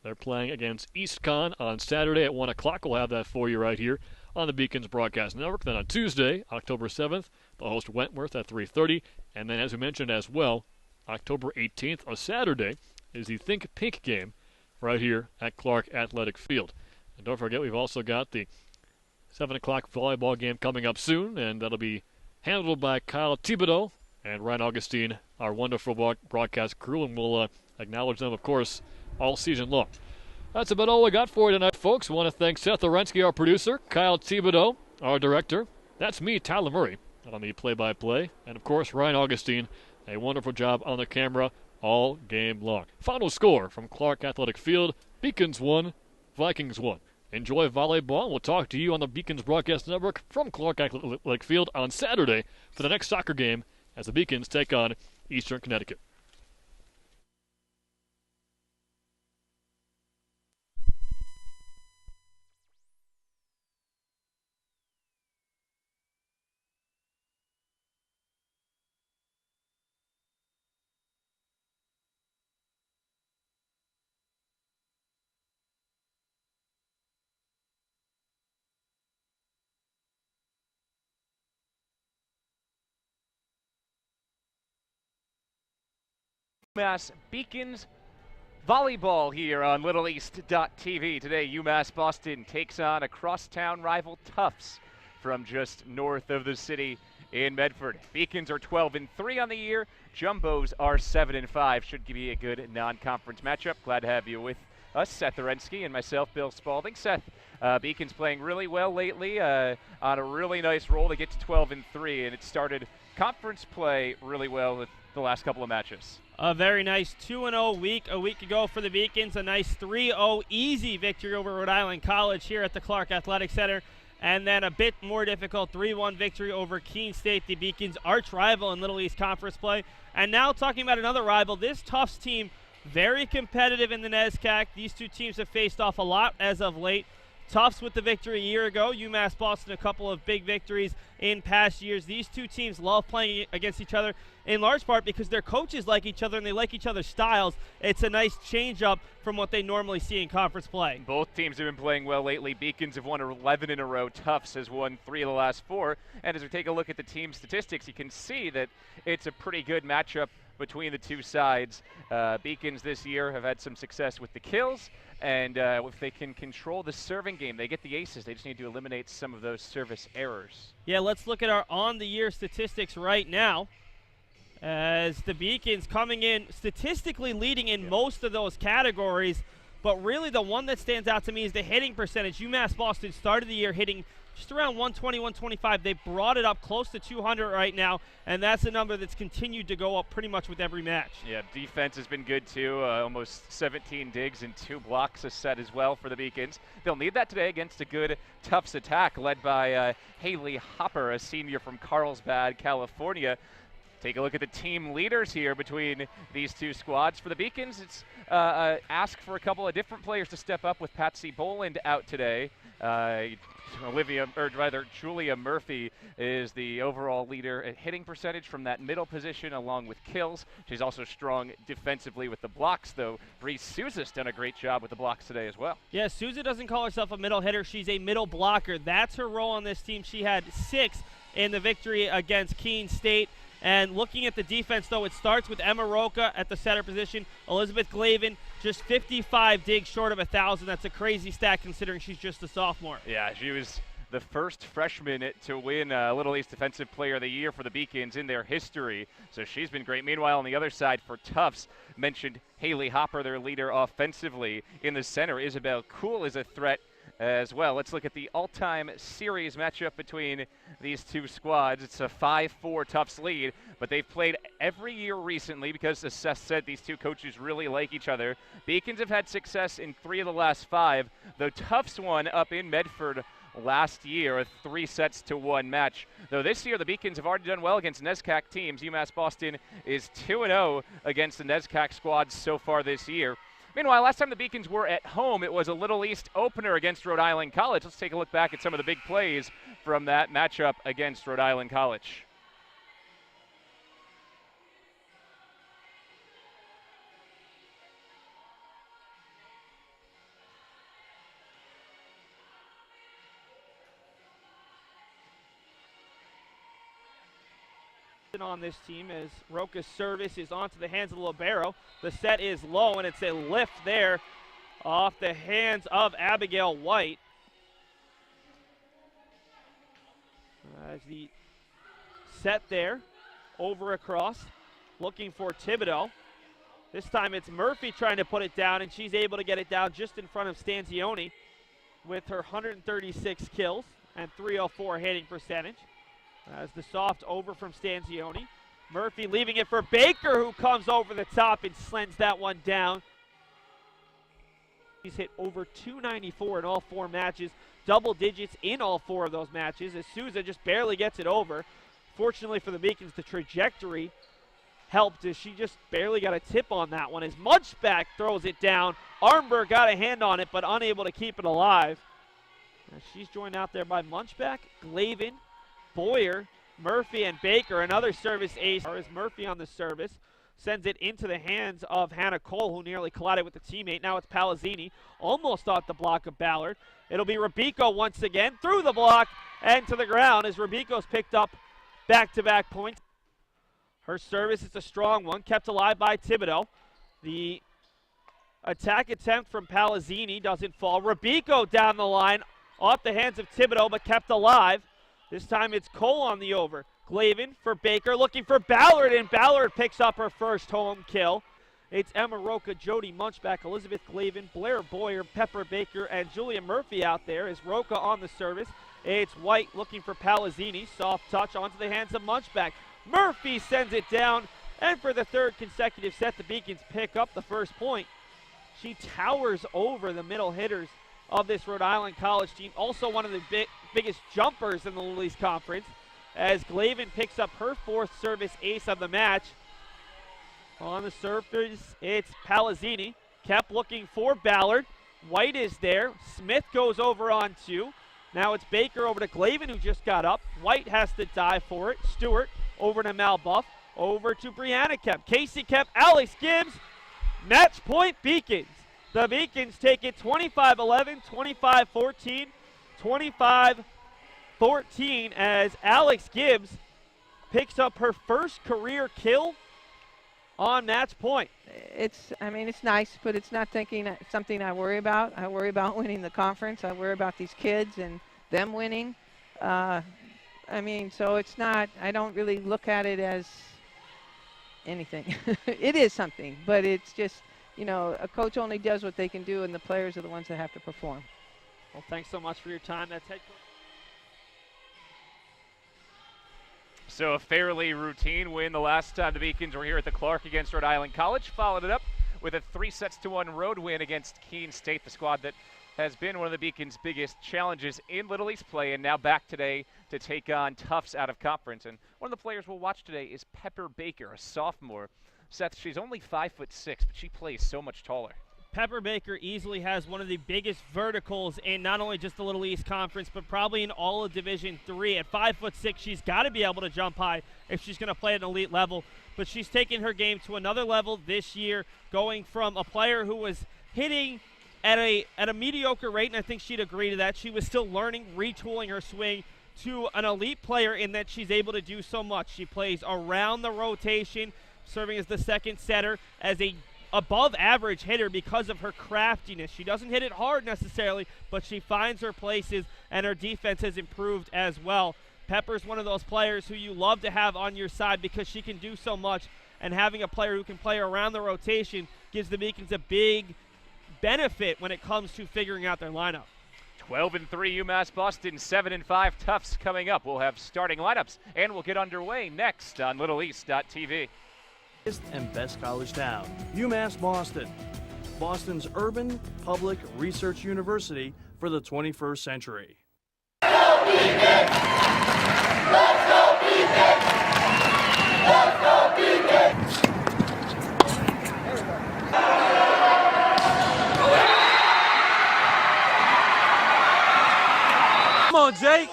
they're playing against EastCon on Saturday at 1 o'clock. We'll have that for you right here on the Beacons Broadcast Network. Then on Tuesday, October 7th, they'll host Wentworth at 3:30. And then, as we mentioned as well, October 18th, a Saturday, is the Think Pink game right here at Clark Athletic Field. And don't forget, we've also got the 7 o'clock volleyball game coming up soon, and that'll be handled by Kyle Thibodeau and Ryan Augustine, our wonderful broadcast crew, and we'll acknowledge them, of course, all season long. That's about all we got for you tonight, folks. We want to thank Seth Orensky, our producer, Kyle Thibodeau, our director. That's me, Tyler Murray, on the play-by-play, and, of course, Ryan Augustine, a wonderful job on the camera all game long. Final score from Clark Athletic Field, Beacons 1, Vikings 1. Enjoy volleyball. We'll talk to you on the Beacons Broadcast Network from Clark Athletic Field on Saturday for the next soccer game as the Beacons take on Eastern Connecticut. UMass Beacons volleyball here on LittleEast.tv. Today, UMass Boston takes on a crosstown rival Tufts from just north of the city in Medford. Beacons are 12-3 on the year. Jumbos are 7-5. Should be a good non-conference matchup. Glad to have you with us, Seth Orensky, and myself, Bill Spalding. Seth, Beacons playing really well lately on a really nice roll to get to 12-3, and it started conference play really well with the last couple of matches. A very nice 2-0 week a week ago for the Beacons. A nice 3-0 easy victory over Rhode Island College here at the Clark Athletic Center. And then a bit more difficult 3-1 victory over Keene State, the Beacons' arch rival in Little East Conference play. And now talking about another rival, this Tufts team, very competitive in the NESCAC. These two teams have faced off a lot as of late. Tufts with the victory a year ago. UMass Boston, a couple of big victories in past years. These two teams love playing against each other in large part because their coaches like each other and they like each other's styles. It's a nice change up from what they normally see in conference play. Both teams have been playing well lately. Beacons have won 11 in a row. Tufts has won 3 of the last 4. And as we take a look at the team statistics, you can see that it's a pretty good matchup between the two sides. Beacons this year have had some success with the kills, and if they can control the serving game, they get the aces. They just need to eliminate some of those service errors. Yeah, let's look at our on-the-year statistics right now. As the Beacons coming in statistically leading in most of those categories, but really the one that stands out to me is the hitting percentage. UMass Boston started the year hitting just around 120, 125. They brought it up close to 200 right now, and that's a number that's continued to go up pretty much with every match. Yeah, defense has been good too. Almost 17 digs and 2 blocks a set as well for the Beacons. They'll need that today against a good Tufts attack led by Haley Hopper, a senior from Carlsbad, California. Take a look at the team leaders here between these two squads. For the Beacons, it's ask for a couple of different players to step up with Patsy Boland out today. Julia Murphy is the overall leader at hitting percentage from that middle position along with kills. She's also strong defensively with the blocks, though. Bree Souza's done a great job with the blocks today as well. Yeah, Souza doesn't call herself a middle hitter. She's a middle blocker. That's her role on this team. She had 6 in the victory against Keene State. And looking at the defense, though, it starts with Emma Roca at the center position. Elizabeth Glavin, just 55 digs short of 1,000. That's a crazy stat considering she's just a sophomore. Yeah, she was the first freshman to win Little East Defensive Player of the Year for the Beacons in their history. So she's been great. Meanwhile, on the other side for Tufts, mentioned Haley Hopper, their leader offensively. In the center, Isabel Kuhl is a threat as well. Let's look at the all-time series matchup between these two squads. It's a 5-4 Tufts lead, but they've played every year recently because, as Seth said, these two coaches really like each other. Beacons have had success in 3 of the last 5, though Tufts won up in Medford last year, a 3-1 match. Though this year the Beacons have already done well against NESCAC teams. UMass Boston is 2-0 against the NESCAC squads so far this year. Meanwhile, last time the Beacons were at home, it was a Little East opener against Rhode Island College. Let's take a look back at some of the big plays from that matchup against Rhode Island College. Boston on this team as Roca's service is onto the hands of the libero. The set is low, and it's a lift there off the hands of Abigail White. As the set there, over across, looking for Thibodeau. This time it's Murphy trying to put it down, and she's able to get it down just in front of Stanzioni with her 136 kills and 304 hitting percentage. As the soft over from Stanzioni. Murphy leaving it for Baker, who comes over the top and slends that one down. He's hit over 294 in all 4 matches, double digits in all 4 of those matches, as Souza just barely gets it over. Fortunately for the Beacons, the trajectory helped as she just barely got a tip on that one. As Munchback throws it down, Armberg got a hand on it, but unable to keep it alive. As she's joined out there by Munchback, Glavin, Boyer, Murphy, and Baker. Another service ace as Murphy on the service sends it into the hands of Hannah Cole, who nearly collided with the teammate. Now it's Palazzini, almost off the block of Ballard. It'll be Robico once again, through the block and to the ground as Robico's picked up back-to-back points. Her service is a strong one, kept alive by Thibodeau. The attack attempt from Palazzini doesn't fall. Robico down the line, off the hands of Thibodeau, but kept alive. This time it's Cole on the over. Glavin for Baker, looking for Ballard, and Ballard picks up her first home kill. It's Emma Roca, Jody Munchback, Elizabeth Glavin, Blair Boyer, Pepper Baker, and Julia Murphy out there as Roca on the service. It's White looking for Palazzini. Soft touch onto the hands of Munchback. Murphy sends it down, and for the 3rd consecutive set, the Beacons pick up the first point. She towers over the middle hitters of this Rhode Island College team. Also one of the biggest jumpers in the Little East Conference, as Glavin picks up her 4th service ace of the match. On the surface, it's Palazzini. Kept looking for Ballard. White is there. Smith goes over on 2. Now it's Baker over to Glavin, who just got up. White has to dive for it. Stewart over to Malbuff. Over to Brianna Kemp. Casey Kemp, Alex Gibbs. Match point Beacons. The Beacons take it 25-11, 25-14, 25-14 as Alex Gibbs picks up her first career kill on match point. It's nice, but it's not something I worry about. I worry about winning the conference. I worry about these kids and them winning. So it's not, I don't really look at it as anything. It is something, but it's just, a coach only does what they can do, and the players are the ones that have to perform. Well, thanks so much for your time. That's head coach. So a fairly routine win the last time the Beacons were here at the Clark against Rhode Island College. Followed it up with a 3-1 road win against Keene State, the squad that has been one of the Beacons' biggest challenges in Little East play, and now back today to take on Tufts out of conference. And one of the players we'll watch today is Pepper Baker, a sophomore. Seth, she's only 5'6", but she plays so much taller. Pepper Baker easily has one of the biggest verticals in not only just the Little East Conference, but probably in all of Division III. At 5'6", she's got to be able to jump high if she's going to play at an elite level. But she's taken her game to another level this year, going from a player who was hitting at a mediocre rate, and I think she'd agree to that. She was still learning, retooling her swing, to an elite player in that she's able to do so much. She plays around the rotation, serving as the second setter, as a above average hitter because of her craftiness. She doesn't hit it hard necessarily, but she finds her places, and her defense has improved as well. Pepper's one of those players who you love to have on your side because she can do so much, and having a player who can play around the rotation gives the Beacons a big benefit when it comes to figuring out their lineup. 12-3 UMass Boston, 7-5 Tufts coming up. We'll have starting lineups, and we'll get underway next on LittleEast.tv. And best college town, UMass Boston, Boston's urban public research university for the 21st century. Let's go Beacons! Let's go Beacons! Let's go Beacons! Come on, Jake!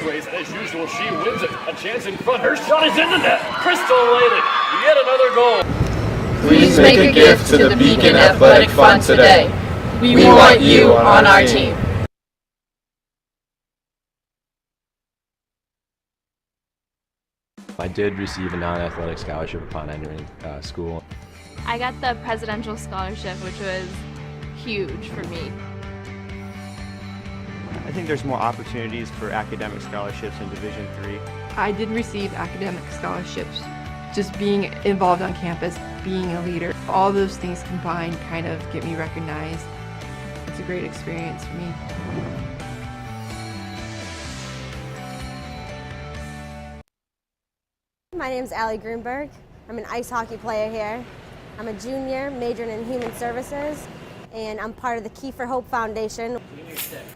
As usual, she wins it. A chance in front. Her shot is in the net. Crystal laid it. Yet another goal. Please make a gift to the Beacon Athletic Fund today. We want you on our team. I did receive a non-athletic scholarship upon entering school. I got the presidential scholarship, which was huge for me. I think there's more opportunities for academic scholarships in Division III. I did receive academic scholarships. Just being involved on campus, being a leader, all those things combined kind of get me recognized. It's a great experience for me. My name is Allie Greenberg. I'm an ice hockey player here. I'm a junior majoring in human services, and I'm part of the Key for Hope Foundation.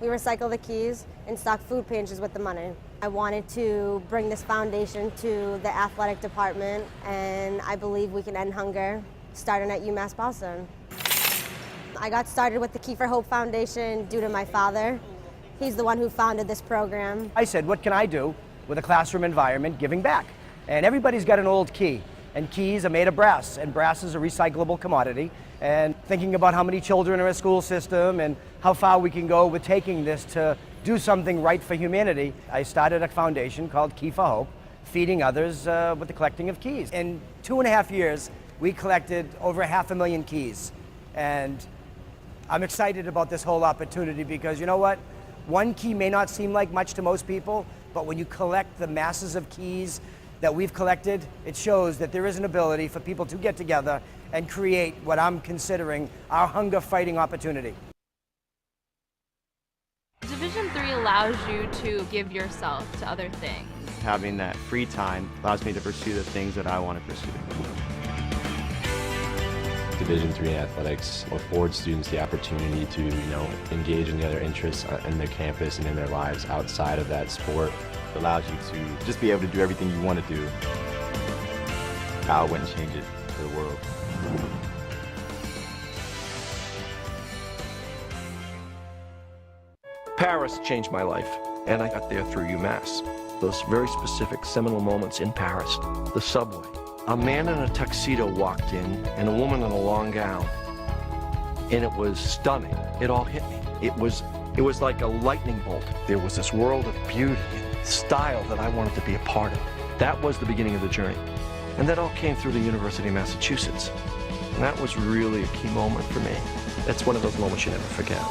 We recycle the keys and stock food pantries with the money. I wanted to bring this foundation to the athletic department, and I believe we can end hunger starting at UMass Boston. I got started with the Key for Hope Foundation due to my father. He's the one who founded this program. I said, what can I do with a classroom environment giving back? And everybody's got an old key, and keys are made of brass, and brass is a recyclable commodity. And thinking about how many children are in a school system and how far we can go with taking this to do something right for humanity, I started a foundation called Key for Hope, feeding others with the collecting of keys. In 2.5 years, we collected over 500,000 keys. And I'm excited about this whole opportunity because you know what? One key may not seem like much to most people, but when you collect the masses of keys that we've collected, it shows that there is an ability for people to get together and create what I'm considering our hunger fighting opportunity. Division III allows you to give yourself to other things. Having that free time allows me to pursue the things that I want to pursue. Division III athletics affords students the opportunity to, engage in the other interests in their campus and in their lives outside of that sport. It allows you to just be able to do everything you want to do. I wouldn't change it for the world. Paris changed my life, and I got there through UMass. Those very specific seminal moments in Paris, the subway. A man in a tuxedo walked in, and a woman in a long gown. And it was stunning. It all hit me. It was like a lightning bolt. There was this world of beauty and style that I wanted to be a part of. That was the beginning of the journey. And that all came through the University of Massachusetts. And that was really a key moment for me. That's one of those moments you never forget.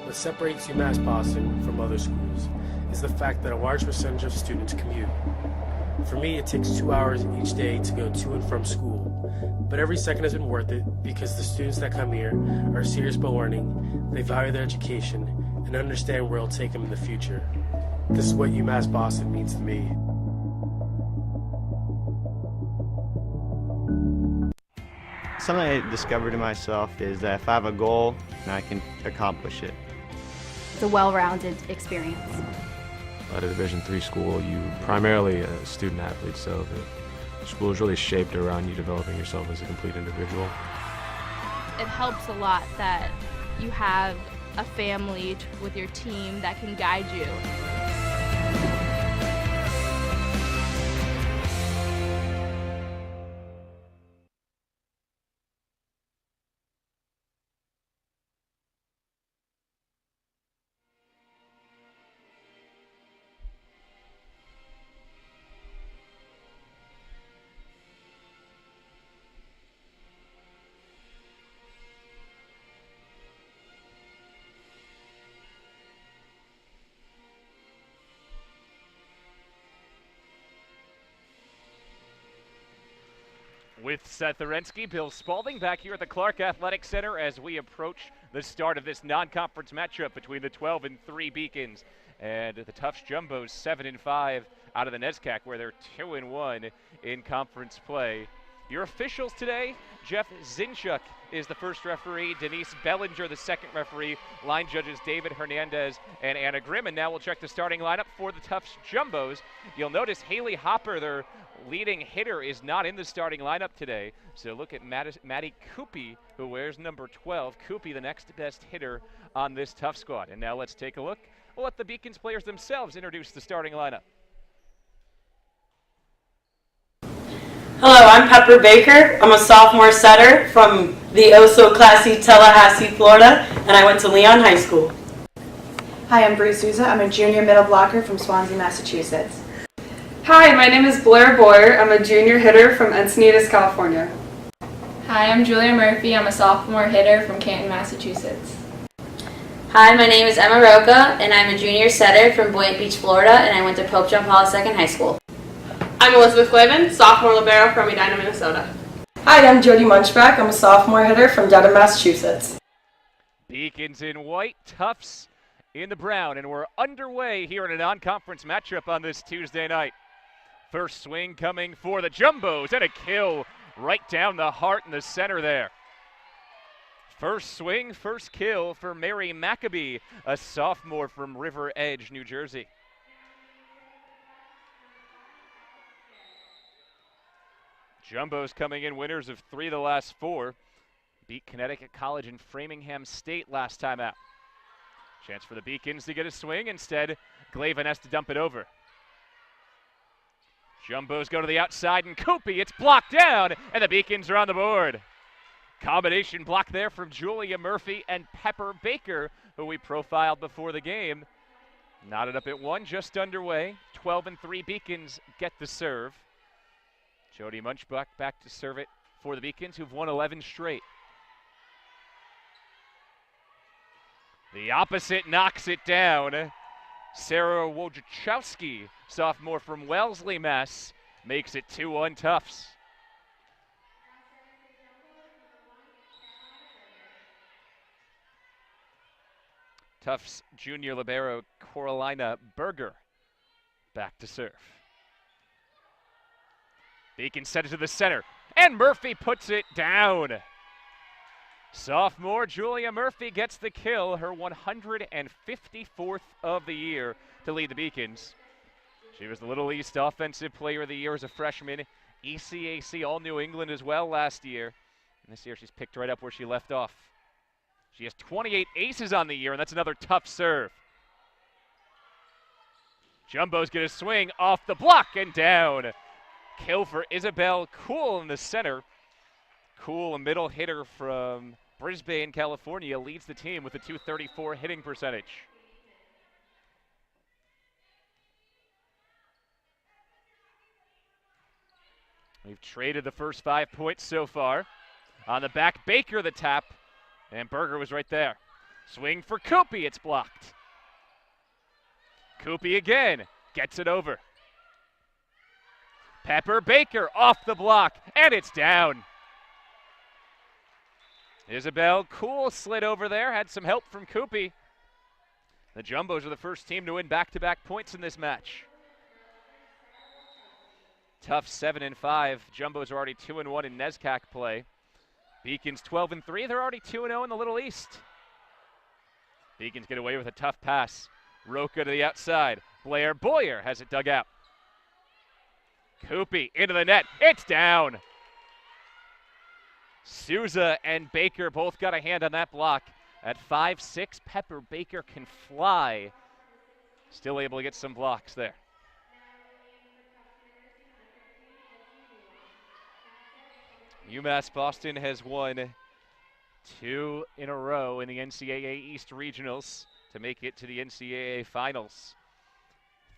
What separates UMass Boston from other schools is the fact that a large percentage of students commute. For me, it takes 2 hours each day to go to and from school, but every second has been worth it because the students that come here are serious about learning, they value their education, and understand where it'll take them in the future. This is what UMass Boston means to me. Something I discovered in myself is that if I have a goal, I can accomplish it. It's a well-rounded experience. At a Division III school, you primarily a student athlete, so the school is really shaped around you developing yourself as a complete individual. It helps a lot that you have a family with your team that can guide you. With Seth Orensky, Bill Spalding back here at the Clark Athletic Center as we approach the start of this non-conference matchup between the 12-3 Beacons and the Tufts Jumbos 7-5 out of the NESCAC, where they're 2-1 in conference play. Your officials today, Jeff Zinchuk is the first referee, Denise Bellinger the second referee, line judges David Hernandez and Anna Grimm. And now we'll check the starting lineup for the Tufts Jumbos. You'll notice Haley Hopper, their leading hitter, is not in the starting lineup today. So look at Maddie Coopy, who wears number 12. Coopy, the next best hitter on this Tufts squad. And now let's take a look. We'll let the Beacons players themselves introduce the starting lineup. Hello, I'm Pepper Baker. I'm a sophomore setter from the oh-so-classy Tallahassee, Florida, and I went to Leon High School. Hi, I'm Bree Souza. I'm a junior middle blocker from Swansea, Massachusetts. Hi, my name is Blair Boyer. I'm a junior hitter from Encinitas, California. Hi, I'm Julia Murphy. I'm a sophomore hitter from Canton, Massachusetts. Hi, my name is Emma Roca, and I'm a junior setter from Boynton Beach, Florida, and I went to Pope John Paul II High School. I'm Elizabeth Glavin, sophomore libero from Edina, Minnesota. Hi, I'm Jody Munchback. I'm a sophomore hitter from Dedham, Massachusetts. Beacons in white, Tufts in the brown, and we're underway here in a non-conference matchup on this Tuesday night. First swing coming for the Jumbos, and a kill right down the heart in the center there. First swing, first kill for Mary Maccabee, a sophomore from River Edge, New Jersey. Jumbos coming in winners of 3 of the last 4. Beat Connecticut College and Framingham State last time out. Chance for the Beacons to get a swing. Instead, Glavin has to dump it over. Jumbos go to the outside, and Koopy, it's blocked down, and the Beacons are on the board. Combination block there from Julia Murphy and Pepper Baker, who we profiled before the game. Knotted up at 1, just underway. 12-3 Beacons get the serve. Jody Munchbach back to serve it for the Beacons, who've won 11 straight. The opposite knocks it down. Sarah Wojciechowski, sophomore from Wellesley, Mass, makes it 2-1 Tufts. Tufts junior libero Coralina Berger back to serve. Beacon set it to the center, and Murphy puts it down. Sophomore Julia Murphy gets the kill, her 154th of the year to lead the Beacons. She was the Little East Offensive Player of the Year as a freshman, ECAC All New England as well last year. And this year she's picked right up where she left off. She has 28 aces on the year, and that's another tough serve. Jumbos get a swing off the block and down. Kill for Isabel Cool in the center. Cool, a middle hitter from Brisbane, California, leads the team with a .234 hitting percentage. We've traded the first 5 points so far. On the back, Baker the tap, and Berger was right there. Swing for Koopy, it's blocked. Koopy again, gets it over. Pepper Baker off the block, and it's down. Isabel Cool slid over there, had some help from Koopy. The Jumbos are the first team to win back-to-back points in this match. Tufts 7-5. Jumbos are already 2-1 in NESCAC play. Beacons 12-3. They're already 2-0 in the Little East. Beacons get away with a tough pass. Roca to the outside. Blair Boyer has it dug out. Koopy into the net. It's down. Souza and Baker both got a hand on that block. At 5'6", Pepper Baker can fly. Still able to get some blocks there. UMass Boston has won 2 in a row in the NCAA East Regionals to make it to the NCAA Finals.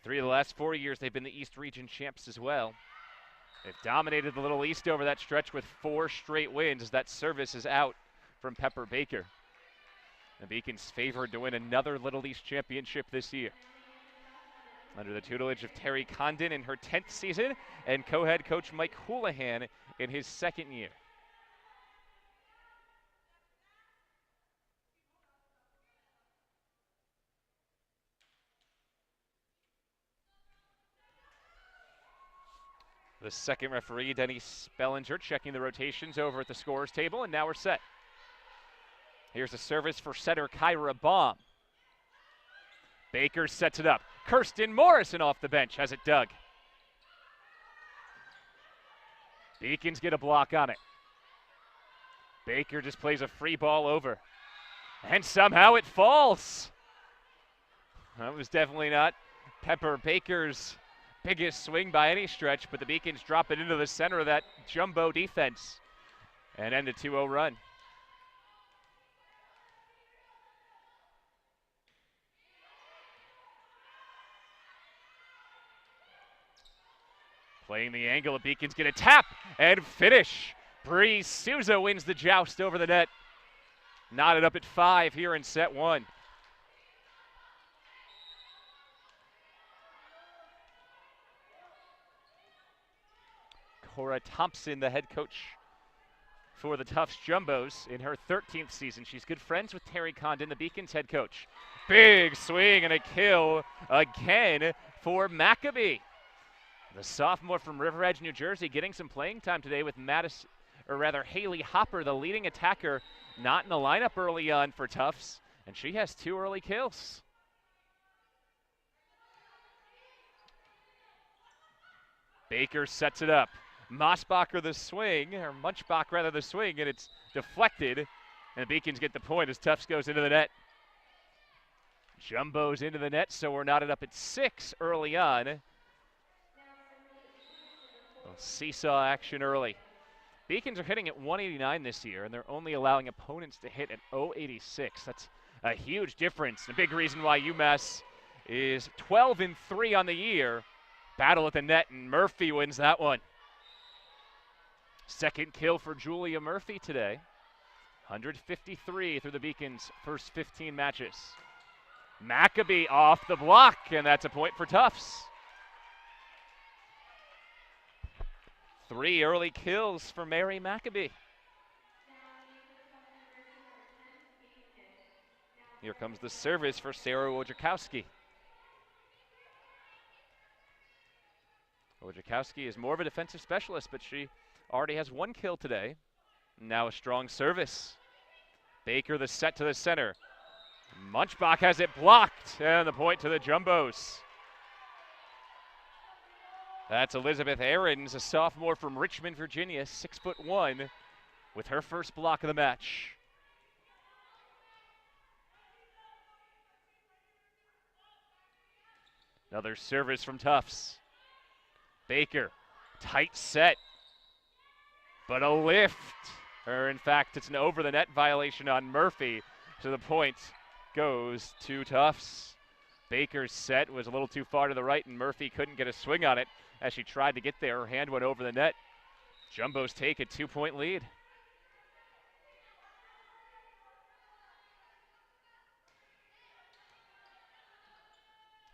3 of the last 4 years, they've been the East Region champs as well. They've dominated the Little East over that stretch with 4 straight wins as that service is out from Pepper Baker. The Beacons favored to win another Little East championship this year. Under the tutelage of Terry Condon in her 10th season and co-head coach Mike Houlihan in his 2nd year. The second referee, Denny Spellinger, checking the rotations over at the scorer's table, and now we're set. Here's a service for setter Kyra Baum. Baker sets it up. Kirsten Morrison off the bench has it dug. Beacons get a block on it. Baker just plays a free ball over. And somehow it falls. That was definitely not Pepper Baker's biggest swing by any stretch, but the Beacons drop it into the center of that jumbo defense and end a 2-0 run. Playing the angle, Beacon's going to tap and finish. Bree Souza wins the joust over the net. Knotted up at 5 here in set 1. Cora Thompson, the head coach for the Tufts Jumbos in her 13th season. She's good friends with Terry Condon, the Beacons head coach. Big swing and a kill again for Maccabee. The sophomore from River Edge, New Jersey, getting some playing time today with Haley Hopper, the leading attacker, not in the lineup early on for Tufts, and she has 2 early kills. Baker sets it up. Munchbach the swing, and it's deflected, and the Beacons get the point as Tufts goes into the net. Jumbo's into the net, so we're knotted up at 6 early on. Seesaw action early. Beacons are hitting at 189 this year, and they're only allowing opponents to hit at 086. That's a huge difference. A big reason why UMass is 12-3 on the year. Battle at the net, and Murphy wins that one. Second kill for Julia Murphy today. 153 through the Beacons' first 15 matches. Maccabee off the block, and that's a point for Tufts. 3 early kills for Mary Maccabee. Here comes the service for Sarah Wojciechowski. Wojciechowski is more of a defensive specialist, but she already has 1 kill today. Now a strong service. Baker the set to the center. Munchbach has it blocked, and the point to the Jumbos. That's Elizabeth Ahrens, a sophomore from Richmond, Virginia, 6'1", with her first block of the match. Another service from Tufts. Baker, tight set, but a lift. Or in fact, it's an over the net violation on Murphy, so the point goes to Tufts. Baker's set was a little too far to the right, and Murphy couldn't get a swing on it as she tried to get there. Her hand went over the net. Jumbos take a 2-point lead.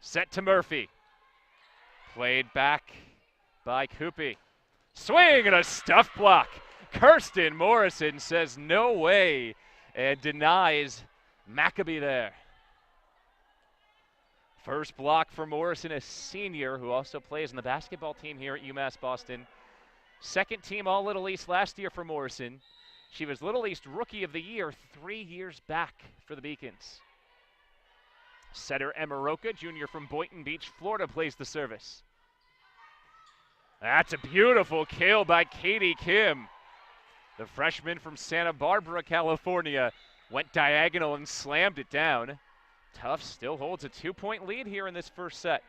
Set to Murphy. Played back by Coopy. Swing and a stuff block. Kirsten Morrison says no way and denies Maccabee there. First block for Morrison, a senior who also plays in the basketball team here at UMass Boston. Second team All Little East last year for Morrison. She was Little East Rookie of the Year 3 years back for the Beacons. Setter Emma Roca, junior from Boynton Beach, Florida, plays the service. That's a beautiful kill by Katie Kim. The freshman from Santa Barbara, California, went diagonal and slammed it down. Tufts still holds a 2-point lead here in this first set.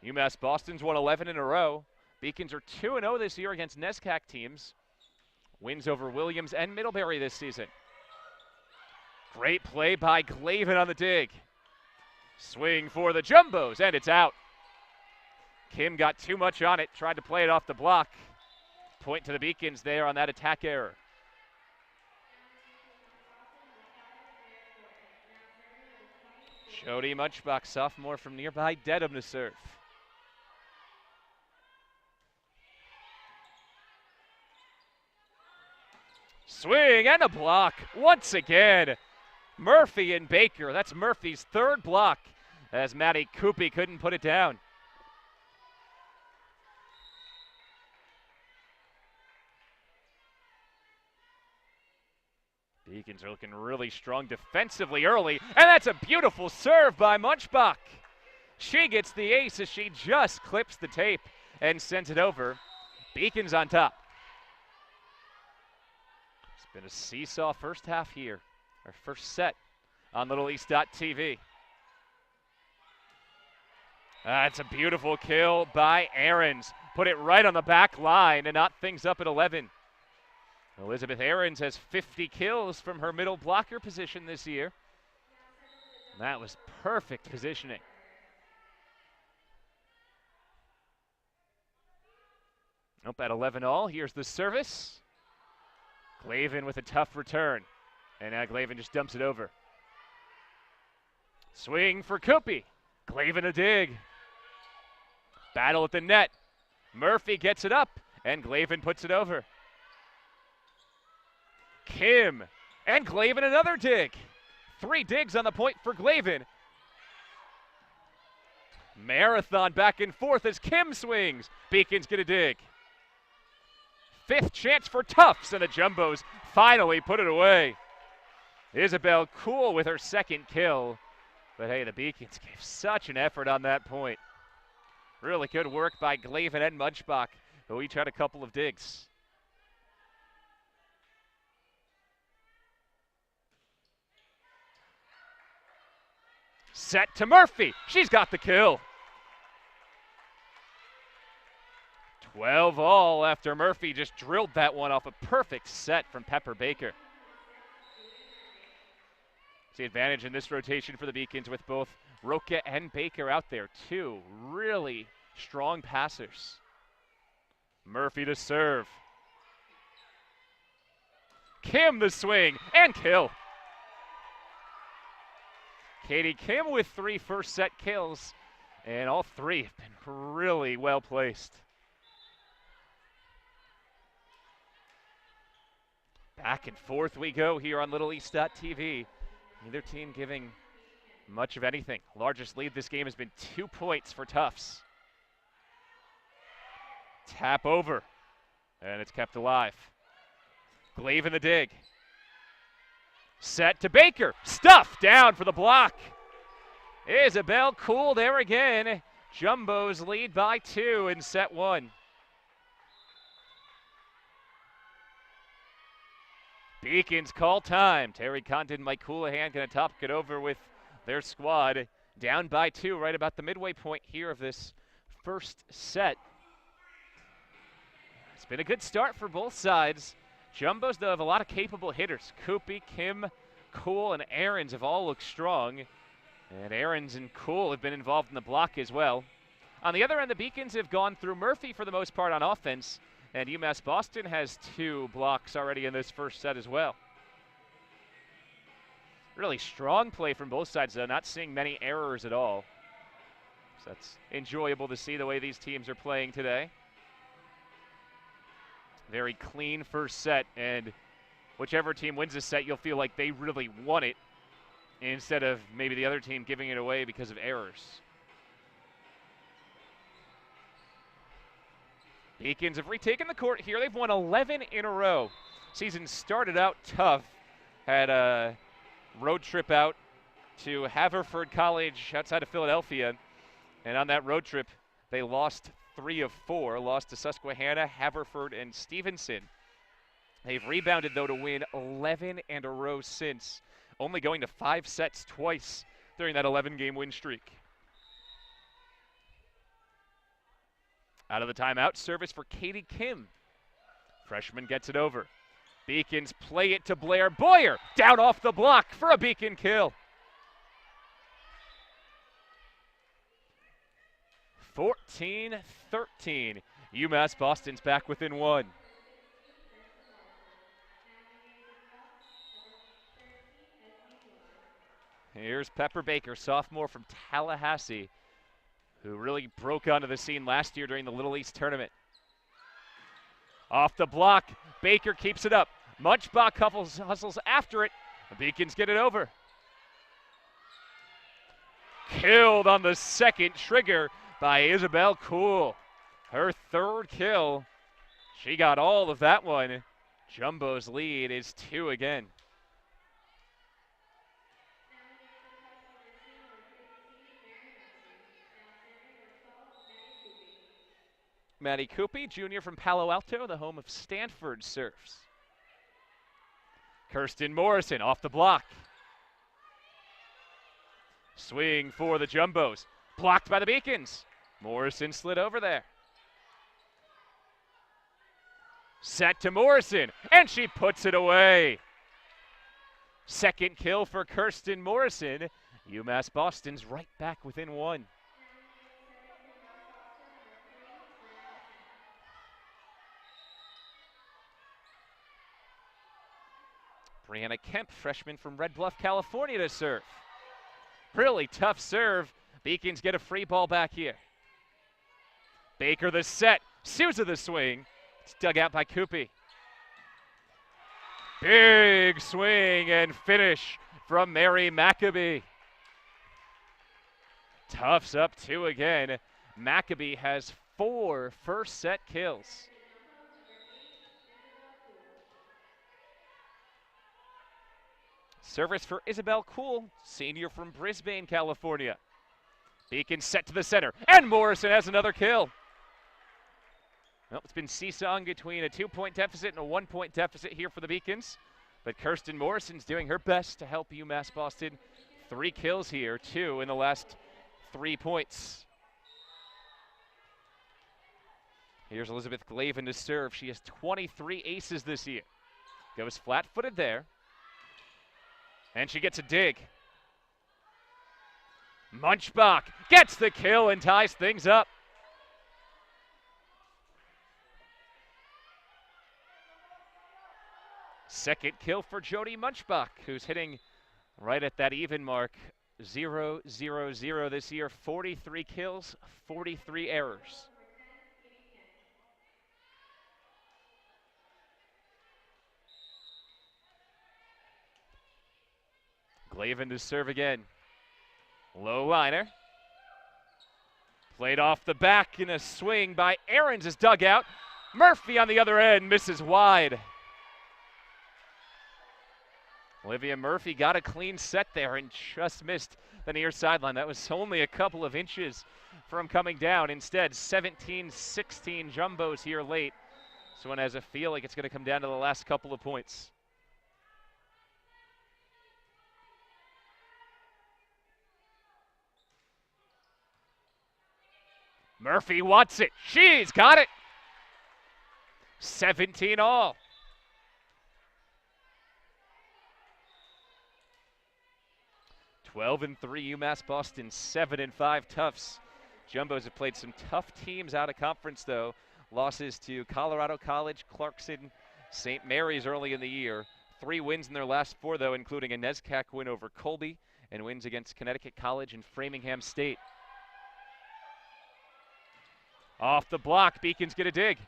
UMass Boston's won 11 in a row. Beacons are 2-0 this year against NESCAC teams. Wins over Williams and Middlebury this season. Great play by Glavin on the dig. Swing for the Jumbos, and it's out. Kim got too much on it, tried to play it off the block. Point to the Beacons there on that attack error. Jody Munchbach, sophomore from nearby Dedham, to serve. Swing and a block once again. Murphy and Baker. That's Murphy's 3rd block as Maddie Coopy couldn't put it down. Beacons are looking really strong defensively early, and that's a beautiful serve by Munchbach. She gets the ace as she just clips the tape and sends it over. Beacons on top. It's been a seesaw first half here, our first set on LittleEast.tv. That's a beautiful kill by Ahrens. Put it right on the back line and knot things up at 11. Elizabeth Ahrens has 50 kills from her middle blocker position this year. That was perfect positioning. Nope, at 11-all. Here's the service. Glavin with a tough return. And now Glavin just dumps it over. Swing for Koopy. Glavin a dig. Battle at the net. Murphy gets it up, and Glavin puts it over. Kim, and Glavin another dig. 3 digs on the point for Glavin. Marathon back and forth as Kim swings. Beacons get a dig. 5th chance for Tufts, and the Jumbos finally put it away. Isabel Cool with her 2nd kill. But hey, the Beacons gave such an effort on that point. Really good work by Glavin and Munchbach, who each had a couple of digs. Set to Murphy. She's got the kill. 12-all after Murphy just drilled that one off a perfect set from Pepper Baker. The advantage in this rotation for the Beacons with both Roca and Baker out there. 2 really strong passers. Murphy to serve. Kim the swing and kill. Katie Kim with 3 first set kills, and all 3 have been really well placed. Back and forth we go here on LittleEast.tv. Neither team giving much of anything. Largest lead this game has been 2 points for Tufts. Tap over, and it's kept alive. Glavin the dig. Set to Baker. Stuff down for the block. Isabel Cool there again. Jumbos lead by 2 in set 1. Beacons call time. Terry Condon, Mike Houlihan going to top it over with their squad. Down by 2 right about the midway point here of this first set. It's been a good start for both sides. Jumbos, though, have a lot of capable hitters. Koopy, Kim, Cool, and Aarons have all looked strong. And Aarons and Cool have been involved in the block as well. On the other end, the Beacons have gone through Murphy for the most part on offense. And UMass Boston has 2 blocks already in this first set as well. Really strong play from both sides, though. Not seeing many errors at all. So that's enjoyable to see the way these teams are playing today. Very clean first set, and whichever team wins this set, you'll feel like they really won it instead of maybe the other team giving it away because of errors. Beacons have retaken the court here. They've won 11 in a row. Season started out tough. Had a road trip out to Haverford College outside of Philadelphia. And on that road trip, they lost 3 of 4. Lost to Susquehanna, Haverford, and Stevenson. They've rebounded, though, to win 11 in a row since. Only going to 5 sets twice during that 11-game win streak. Out of the timeout, service for Katie Kim. Freshman gets it over. Beacons play it to Blair Boyer. Down off the block for a Beacon kill. 14-13. UMass Boston's back within 1. Here's Pepper Baker, sophomore from Tallahassee, who really broke onto the scene last year during the Little East tournament. Off the block, Baker keeps it up. Munchbach hustles after it. The Beacons get it over. Killed on the second trigger by Isabel Cool. Her 3rd kill. She got all of that one. Jumbo's lead is 2 again. Maddie Koopy, junior from Palo Alto, the home of Stanford, serves. Kirsten Morrison off the block. Swing for the Jumbos. Blocked by the Beacons. Morrison slid over there. Set to Morrison, and she puts it away. 2nd kill for Kirsten Morrison. UMass Boston's right back within 1. Brianna Kemp, freshman from Red Bluff, California, to serve. Really tough serve. Beacons get a free ball back here. Baker the set. Souza the swing. It's dug out by Koopy. Big swing and finish from Mary Maccabee. Tufts up 2 again. Maccabee has 4 first set kills. Service for Isabel Kuhl, senior from Brisbane, California. Beacon set to the center, and Morrison has another kill. Well, it's been seesawing between a 2-point deficit and a 1-point deficit here for the Beacons. But Kirsten Morrison's doing her best to help UMass Boston. 3 kills here, 2 in the last 3 points. Here's Elizabeth Glavin to serve. She has 23 aces this year. Goes flat-footed there. And she gets a dig. Munchbach gets the kill and ties things up. Second kill for Jody Munchbach, who's hitting right at that even mark. 0-0-0 this year. 43 kills, 43 errors. Glavin to serve again. Low liner. Played off the back in a swing by Ahrens is dug out. Murphy on the other end misses wide. Olivia Murphy got a clean set there and just missed the near sideline. That was only a couple of inches from coming down. Instead, 17-16 jumbos here late. This one has a feel like it's going to come down to the last couple of points. Murphy wants it. She's got it. 17 all. (12-3) UMass Boston, 7-5 Tufts. Jumbos have played some tough teams out of conference, though. Losses to Colorado College, Clarkson, St. Mary's early in the year. 3 wins in their last 4, though, including a NESCAC win over Colby and wins against Connecticut College and Framingham State. Off the block, Beacons get a dig.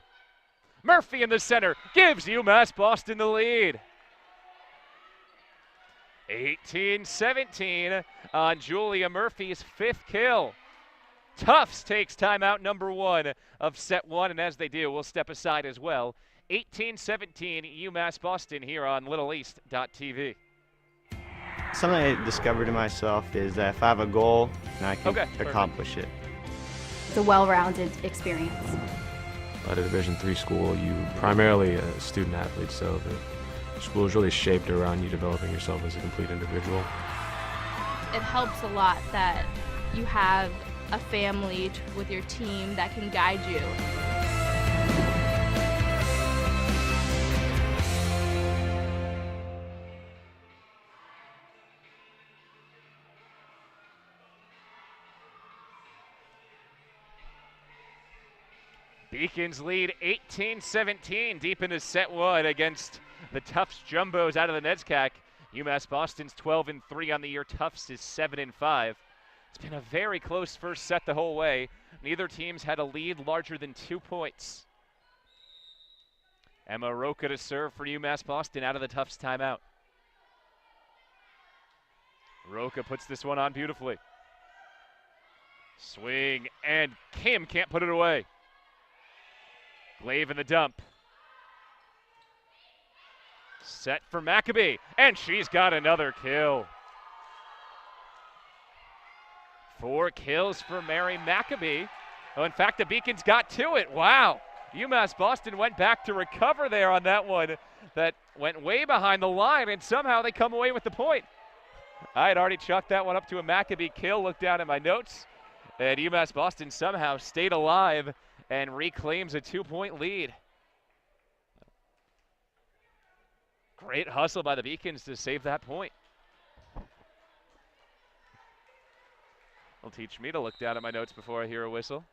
Murphy in the center gives UMass Boston the lead. 18-17 on Julia Murphy's 5th kill. Tufts takes timeout number 1 of set 1, and as they do, we'll step aside as well. 18-17 UMass Boston here on LittleEast.tv. Something I discovered in myself is that if I have a goal, then I can accomplish it. It's a well-rounded experience. At a Division III school, you primarily a student athlete, so the school is really shaped around you developing yourself as a complete individual. It helps a lot that you have a family with your team that can guide you. Beacons lead 18-17 deep into set 1 against the Tufts Jumbos out of the NESCAC. UMass Boston's 12-3 on the year. Tufts is 7-5. It's been a very close first set the whole way. Neither team's had a lead larger than 2 points. Emma Roca to serve for UMass Boston out of the Tufts timeout. Roca puts this one on beautifully. Swing, and Kim can't put it away. Glaive in the dump. Set for Maccabee, and she's got another kill. 4 kills for Mary Maccabee. Oh, in fact, the Beacons got to it. Wow. UMass Boston went back to recover there on that one that went way behind the line, and somehow they come away with the point. I had already chalked that one up to a Maccabee kill. Looked down at my notes, and UMass Boston somehow stayed alive and reclaims a 2-point lead. Great hustle by the Beacons to save that point. Will teach me to look down at my notes before I hear a whistle.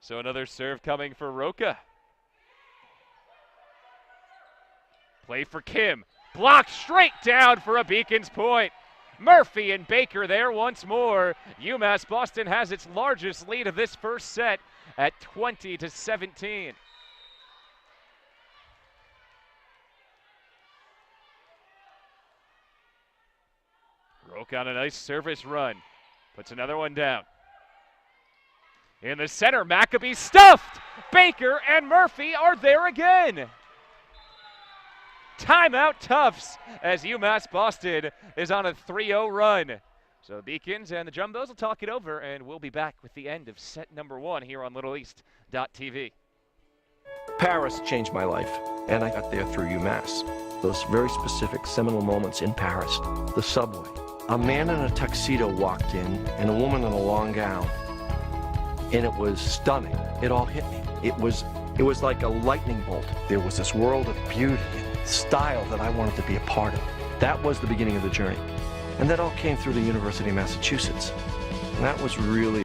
So another serve coming for Roca. Play for Kim. Blocked straight down for a Beacons point. Murphy and Baker there once more. UMass Boston has its largest lead of this first set at 20-17. Broke on a nice service run. Puts another one down. In the center, Maccabee stuffed. Baker and Murphy are there again. Timeout Tufts as UMass Boston is on a 3-0 run. So Beacons and the Jumbos will talk it over, and we'll be back with the end of set number 1 here on LittleEast.tv. Paris changed my life, and I got there through UMass. Those very specific seminal moments in Paris, the subway. A man in a tuxedo walked in, and a woman in a long gown. And it was stunning. It all hit me. It was like a lightning bolt. There was this world of beauty and style that I wanted to be a part of. That was the beginning of the journey. And that all came through the University of Massachusetts. And that was really...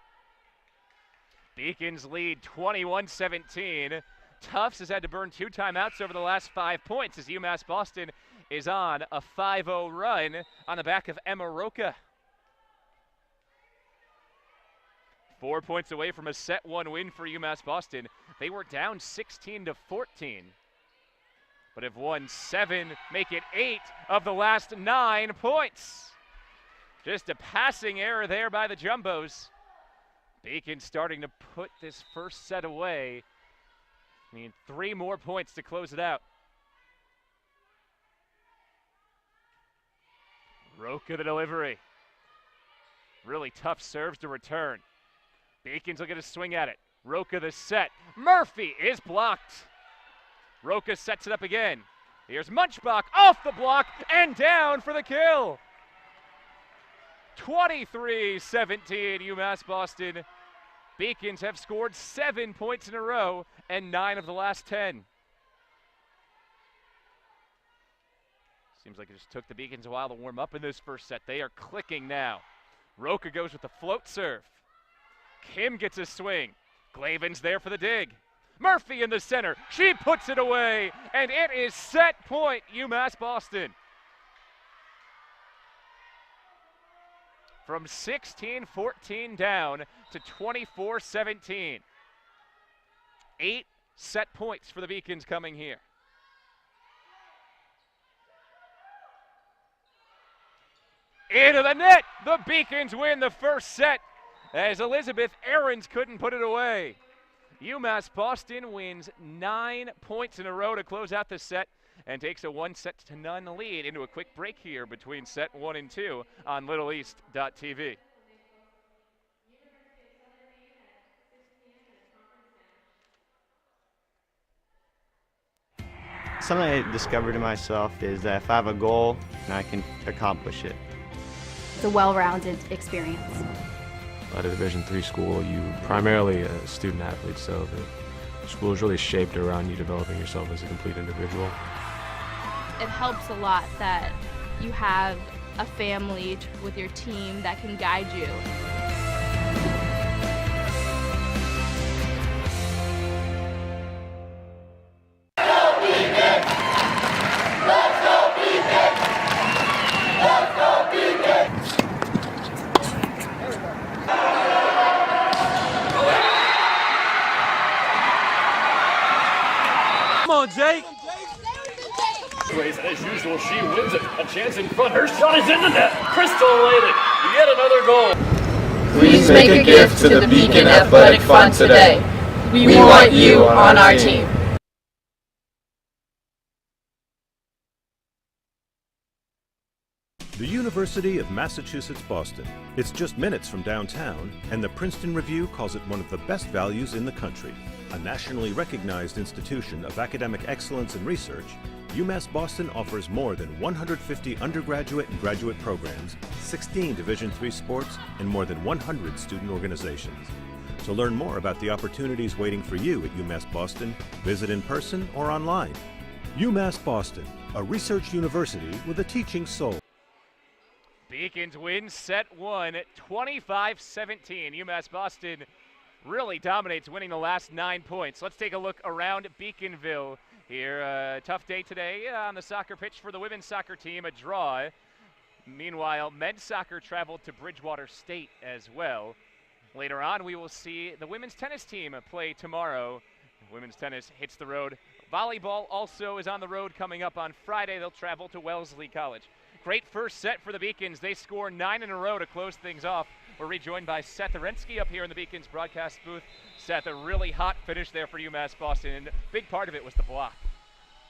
Beacons lead 21-17. Tufts has had to burn 2 timeouts over the last 5 points as UMass Boston is on a 5-0 run on the back of Emma Roca. 4 points away from a set 1 win for UMass Boston. They were down 16-14, but have won 7, make it 8 of the last 9 points. Just a passing error there by the Jumbos. Beacon starting to put this first set away. Need 3 more points to close it out. Roca the delivery. Really tough serves to return. Beacons will get a swing at it. Roca the set. Murphy is blocked. Roca sets it up again. Here's Munchbach off the block and down for the kill. 23-17 UMass Boston. Beacons have scored 7 points in a row and 9 of the last 10. Seems like it just took the Beacons a while to warm up in this first set. They are clicking now. Roca goes with the float serve. Kim gets a swing. Glaven's there for the dig. Murphy in the center. She puts it away, and it is set point UMass Boston. From 16-14 down to 24-17. 8 set points for the Beacons coming here. Into the net. The Beacons win the first set as Elizabeth Ahrens couldn't put it away. UMass Boston wins 9 points in a row to close out the set and takes a 1-0 lead into a quick break here between set 1 and 2 on LittleEast.tv. Something I discovered in myself is that if I have a goal, then I can accomplish it. It's a well-rounded experience. At a Division III school, you primarily a student athlete, so the school is really shaped around you developing yourself as a complete individual. It helps a lot that you have a family with your team that can guide you. Come on, Jake. As usual, she wins it. A chance in front. Her shot is in the net. Crystal Layden, yet another goal. Please make a gift to the Beacon Athletic Fund today. We want you on our team. The University of Massachusetts Boston. It's just minutes from downtown, and the Princeton Review calls it one of the best values in the country. A nationally recognized institution of academic excellence and research, UMass Boston offers more than 150 undergraduate and graduate programs, 16 Division III sports, and more than 100 student organizations. To learn more about the opportunities waiting for you at UMass Boston, visit in person or online. UMass Boston, a research university with a teaching soul. Beacons win set 1 at 25-17. UMass Boston really dominates, winning the last 9 points. Let's take a look around Beaconville Here, tough day today on the soccer pitch for the women's soccer team, a draw. Meanwhile, men's soccer traveled to Bridgewater State as well. Later on, we will see the women's tennis team play tomorrow. Women's tennis hits the road. Volleyball also is on the road coming up on Friday. They'll travel to Wellesley College. Great first set for the Beacons. They score 9 in a row to close things off. We're rejoined by Seth Arensky up here in the Beacons broadcast booth. Seth, a really hot finish there for UMass Boston, and a big part of it was the block.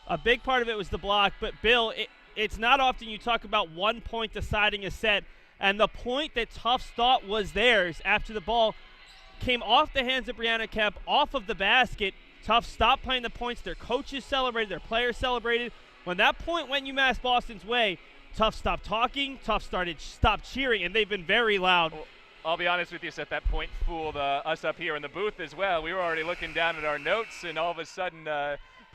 A big part of it was the block, but Bill, it's not often you talk about 1 point deciding a set, and the point that Tufts thought was theirs after the ball came off the hands of Brianna Kemp, off of the basket. Tufts stopped playing the points. Their coaches celebrated. Their players celebrated. When that point went UMass Boston's way, Tufts stopped talking. Tufts stopped cheering, and they've been very loud. Well, I'll be honest with you, Seth, that point fooled us up here in the booth as well. We were already looking down at our notes, and all of a sudden,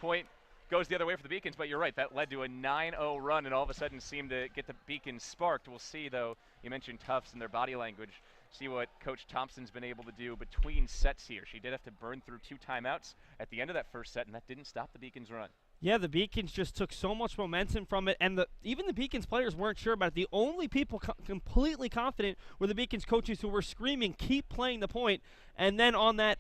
point goes the other way for the Beacons. But you're right, that led to a 9-0 run, and all of a sudden seemed to get the Beacons sparked. We'll see, though. You mentioned Tufts and their body language. See what Coach Thompson's been able to do between sets here. She did have to burn through 2 timeouts at the end of that first set, and that didn't stop the Beacons' run. Yeah, the Beacons just took so much momentum from it, and even the Beacons players weren't sure about it. The only people completely confident were the Beacons coaches, who were screaming, keep playing the point. And then on that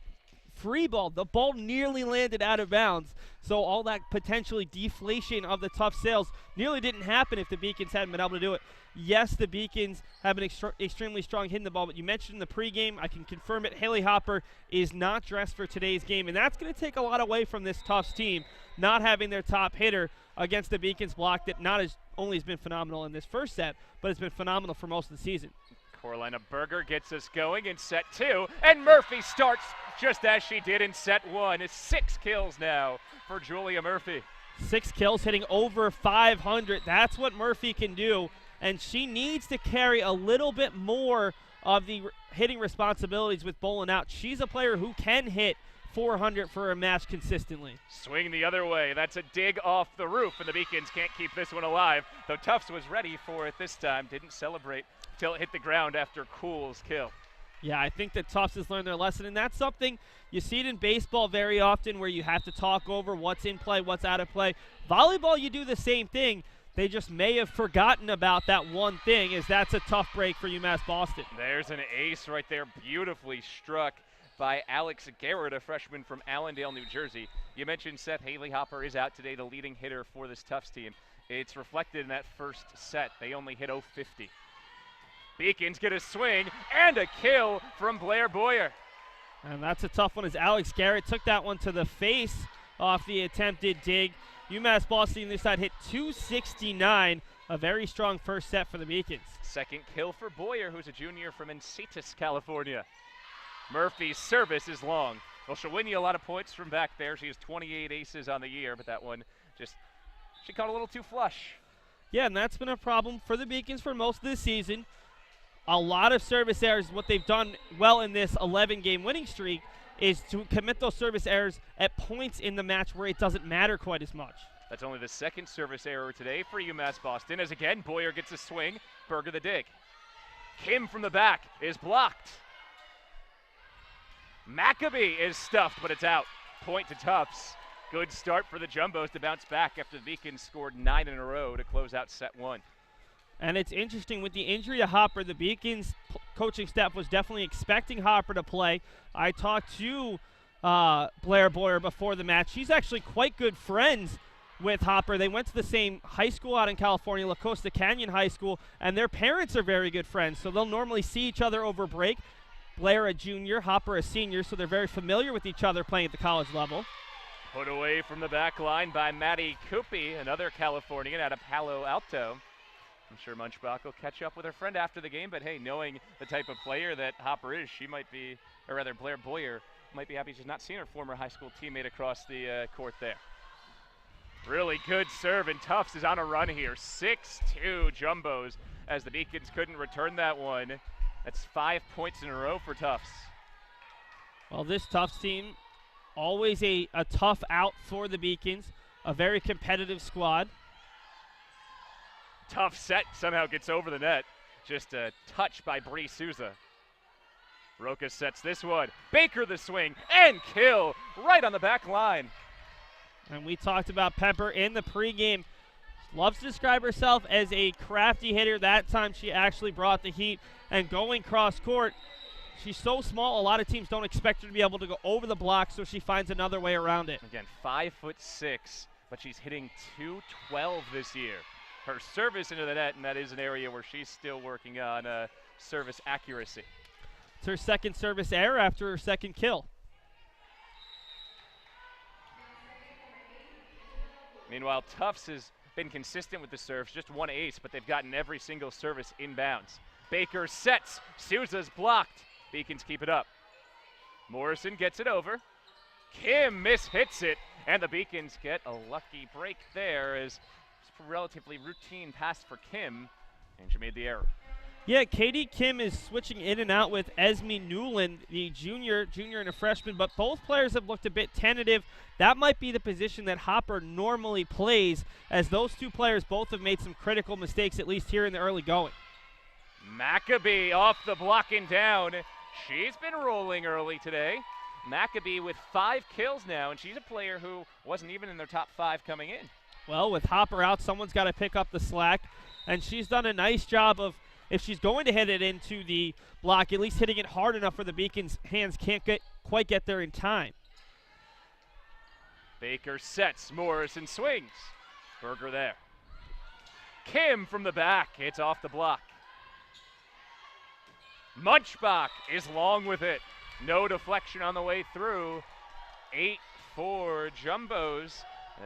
free ball, the ball nearly landed out of bounds. So all that potentially deflation of the Tufts sails nearly didn't happen if the Beacons hadn't been able to do it. Yes, the Beacons have been extremely strong hitting the ball, but you mentioned in the pregame, I can confirm it, Haley Hopper is not dressed for today's game, and that's going to take a lot away from this Tufts team, not having their top hitter against the Beacons block that only has been phenomenal in this first set, but it's been phenomenal for most of the season. Carolina Berger gets us going in set 2, and Murphy starts just as she did in set 1. It's 6 kills now for Julia Murphy. 6 kills, hitting over 500. That's what Murphy can do, and she needs to carry a little bit more of the hitting responsibilities with bowling out. She's a player who can hit 400 for a match consistently. Swing the other way. That's a dig off the roof, and the Beacons can't keep this one alive, though Tufts was ready for it this time. Didn't celebrate till it hit the ground after Cool's kill. Yeah, I think that Tufts has learned their lesson, and that's something you see it in baseball very often, where you have to talk over what's in play, what's out of play. Volleyball, you do the same thing. They just may have forgotten about that one thing, as that's a tough break for UMass Boston. There's an ace right there, beautifully struck by Alex Garrett, a freshman from Allendale, New Jersey. You mentioned Seth, Haley Hopper is out today, the leading hitter for this Tufts team. It's reflected in that first set. They only hit 050. Beacons get a swing and a kill from Blair Boyer. And that's a tough one, as Alex Garrett took that one to the face off the attempted dig. UMass Boston on this side hit 269, a very strong first set for the Beacons. Second kill for Boyer, who's a junior from Encinitas, California. Murphy's service is long. Well, she'll win you a lot of points from back there. She has 28 aces on the year, but that one she caught a little too flush. Yeah, and that's been a problem for the Beacons for most of the season. A lot of service errors. What they've done well in this 11-game winning streak is to commit those service errors at points in the match where it doesn't matter quite as much. That's only the second service error today for UMass Boston, as again, Boyer gets a swing, Berger the dig. Kim from the back is blocked. Maccabee is stuffed, but it's out. Point to Tufts. Good start for the Jumbos to bounce back after the Beacons scored 9 in a row to close out set 1. And it's interesting, with the injury to Hopper, the Beacons coaching staff was definitely expecting Hopper to play. I talked to Blair Boyer before the match. She's actually quite good friends with Hopper. They went to the same high school out in California, La Costa Canyon High School, and their parents are very good friends, so they'll normally see each other over break. Blair a junior, Hopper a senior, so they're very familiar with each other playing at the college level. Put away from the back line by Maddie Coopy, another Californian out of Palo Alto. I'm sure Munchbach will catch up with her friend after the game, but hey, knowing the type of player that Hopper is, she might be, or rather Blair Boyer, might be happy she's not seen her former high school teammate across the court there. Really good serve, and Tufts is on a run here. 6-2 Jumbos, as the Beacons couldn't return that one. That's 5 points in a row for Tufts. Well, this Tufts team, always a tough out for the Beacons, a very competitive squad. Tough set somehow gets over the net. Just a touch by Bree Souza. Roca sets this one. Baker the swing and kill right on the back line. And we talked about Pepper in the pregame. Loves to describe herself as a crafty hitter. That time she actually brought the heat. And going cross court, she's so small, a lot of teams don't expect her to be able to go over the block, so she finds another way around it. Again, 5'6", but she's hitting .212 this year. Her service into the net, and that is an area where she's still working on service accuracy. It's her second service error after her second kill. Meanwhile, Tufts has been consistent with the serves, just one ace, but they've gotten every single service inbounds. Baker sets, Souza's blocked. Beacons keep it up. Morrison gets it over. Kim mishits it, and the Beacons get a lucky break there as it's a relatively routine pass for Kim, and she made the error. Yeah, Katie Kim is switching in and out with Esme Newland, the junior and a freshman, but both players have looked a bit tentative. That might be the position that Hopper normally plays, as those two players both have made some critical mistakes, at least here in the early going. Maccabee off the block and down. She's been rolling early today. Maccabee with 5 kills now, and she's a player who wasn't even in their top 5 coming in. Well, with Hopper out, someone's got to pick up the slack, and she's done a nice job of, if she's going to hit it into the block, at least hitting it hard enough where the Beacons' hands can't quite get there in time. Baker sets, Morrison swings. Berger there. Kim from the back, it's off the block. Munchbach is long with it. No deflection on the way through. 8 for Jumbos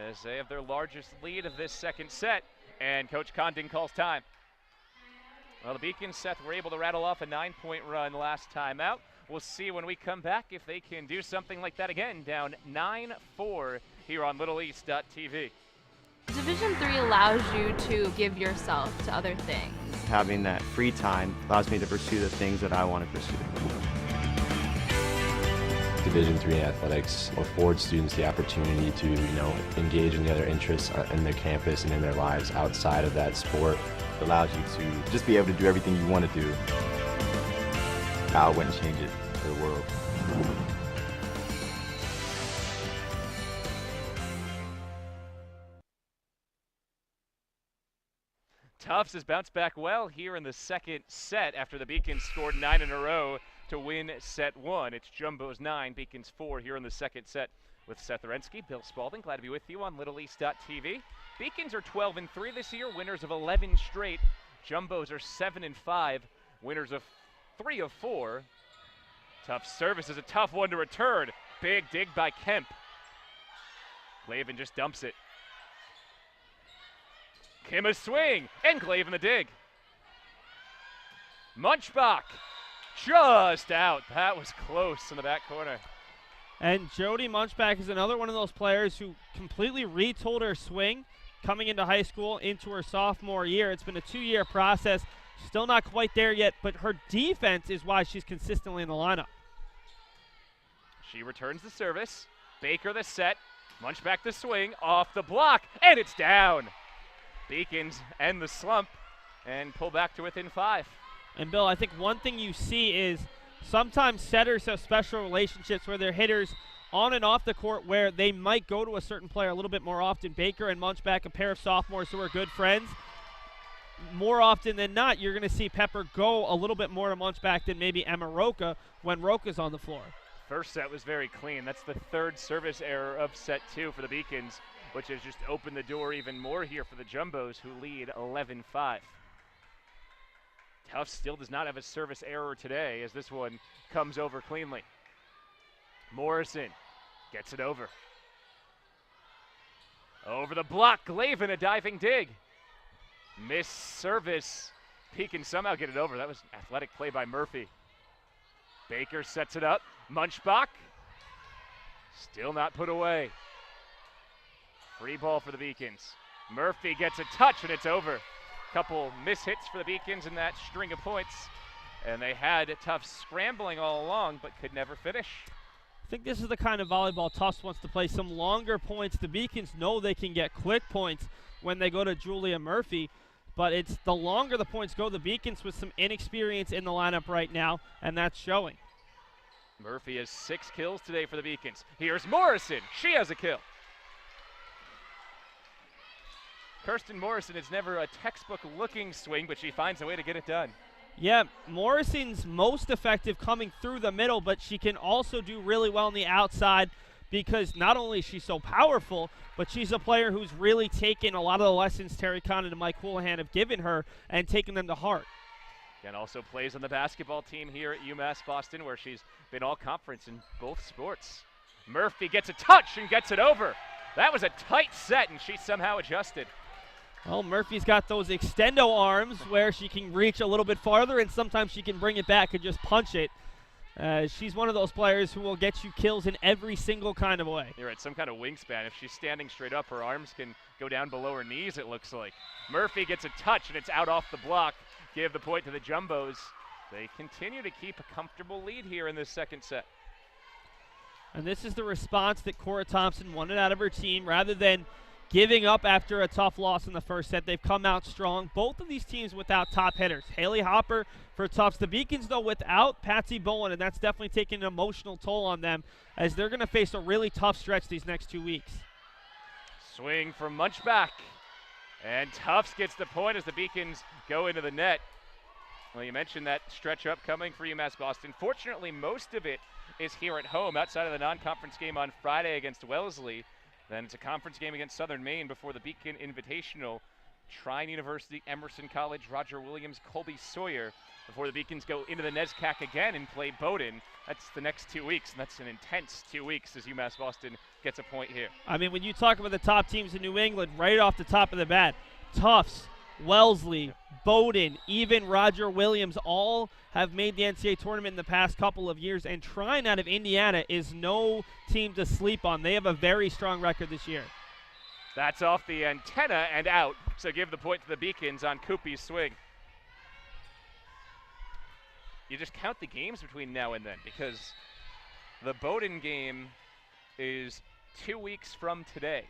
as they have their largest lead of this second set, and Coach Condon calls time. Well, the Beacons, Seth, were able to rattle off a 9-point run last time out. We'll see when we come back if they can do something like that again, down 9-4 here on LittleEast.tv. Division III allows you to give yourself to other things. Having that free time allows me to pursue the things that I want to pursue. Division III athletics affords students the opportunity to, engage in the other interests in their campus and in their lives outside of that sport. It allows you to just be able to do everything you want to do. I wouldn't change it for the world. Tufts has bounced back well here in the second set after the Beacons scored 9 in a row to win set 1. It's Jumbo's 9, Beacons 4 here in the second set with Seth Orensky, Bill Spalding. Glad to be with you on LittleEast.tv. Beacons are 12-3 this year, winners of 11 straight. Jumbos are 7-5, winners of 3 of 4. Tufts service is a tough one to return. Big dig by Kemp. Glavin just dumps it. Kim a swing, and Glavin the dig. Munchbach just out. That was close in the back corner. And Jody Munchbach is another one of those players who completely retooled her swing coming into high school, into her sophomore year. It's been a 2-year process. Still not quite there yet, but her defense is why she's consistently in the lineup. She returns the service. Baker the set. Munchbach the swing, off the block, and it's down. Beacons end the slump and pull back to within 5. And Bill, I think one thing you see is sometimes setters have special relationships where they're hitters on and off the court where they might go to a certain player a little bit more often. Baker and Munchbach, a pair of sophomores who are good friends. More often than not, you're going to see Pepper go a little bit more to Munchbach than maybe Emma Roca when Roca's on the floor. First set was very clean. That's the 3rd service error of set 2 for the Beacons, which has just opened the door even more here for the Jumbos, who lead 11-5. Tufts still does not have a service error today as this one comes over cleanly. Morrison gets it over. Over the block, Glavin a diving dig. Miss service. He can somehow get it over. That was athletic play by Murphy. Baker sets it up. Munchbach still not put away. Free ball for the Beacons. Murphy gets a touch and it's over. Couple mishits for the Beacons in that string of points. And they had Tufts scrambling all along but could never finish. I think this is the kind of volleyball Tufts wants to play, some longer points. The Beacons know they can get quick points when they go to Julia Murphy, but it's the longer the points go, the Beacons with some inexperience in the lineup right now, and that's showing. Murphy has 6 kills today for the Beacons. Here's Morrison. She has a kill. Kirsten Morrison is never a textbook-looking swing, but she finds a way to get it done. Yeah, Morrison's most effective coming through the middle, but she can also do really well on the outside because not only is she so powerful, but she's a player who's really taken a lot of the lessons Terry Condon and Mike Houlihan have given her and taken them to heart. And also plays on the basketball team here at UMass Boston, where she's been all conference in both sports. Murphy gets a touch and gets it over. That was a tight set, and she somehow adjusted. Well, Murphy's got those extendo arms where she can reach a little bit farther, and sometimes she can bring it back and just punch it. She's one of those players who will get you kills in every single kind of way. You're at some kind of wingspan. If she's standing straight up, her arms can go down below her knees, it looks like. Murphy gets a touch, and it's out off the block. Give the point to the Jumbos. They continue to keep a comfortable lead here in this second set. And this is the response that Cora Thompson wanted out of her team. Rather than giving up after a tough loss in the first set, they've come out strong. Both of these teams without top hitters. Haley Hopper for Tufts. The Beacons, though, without Patsy Bowen, and that's definitely taking an emotional toll on them as they're going to face a really tough stretch these next 2 weeks. Swing from Munchback. And Tufts gets the point as the Beacons go into the net. Well, you mentioned that stretch upcoming for UMass Boston. Fortunately, most of it is here at home, outside of the non-conference game on Friday against Wellesley. Then it's a conference game against Southern Maine before the Beacon Invitational. Trine University, Emerson College, Roger Williams, Colby Sawyer, before the Beacons go into the NESCAC again and play Bowdoin. That's the next 2 weeks, and that's an intense 2 weeks as UMass Boston gets a point here. I mean, when you talk about the top teams in New England, right off the top of the bat, Tufts, Wellesley, Bowdoin, even Roger Williams, all have made the NCAA tournament in the past couple of years, and Trine out of Indiana is no team to sleep on. They have a very strong record this year. That's off the antenna and out, so give the point to the Beacons on Koopy's swing. You just count the games between now and then, because the Bowdoin game is 2 weeks from today.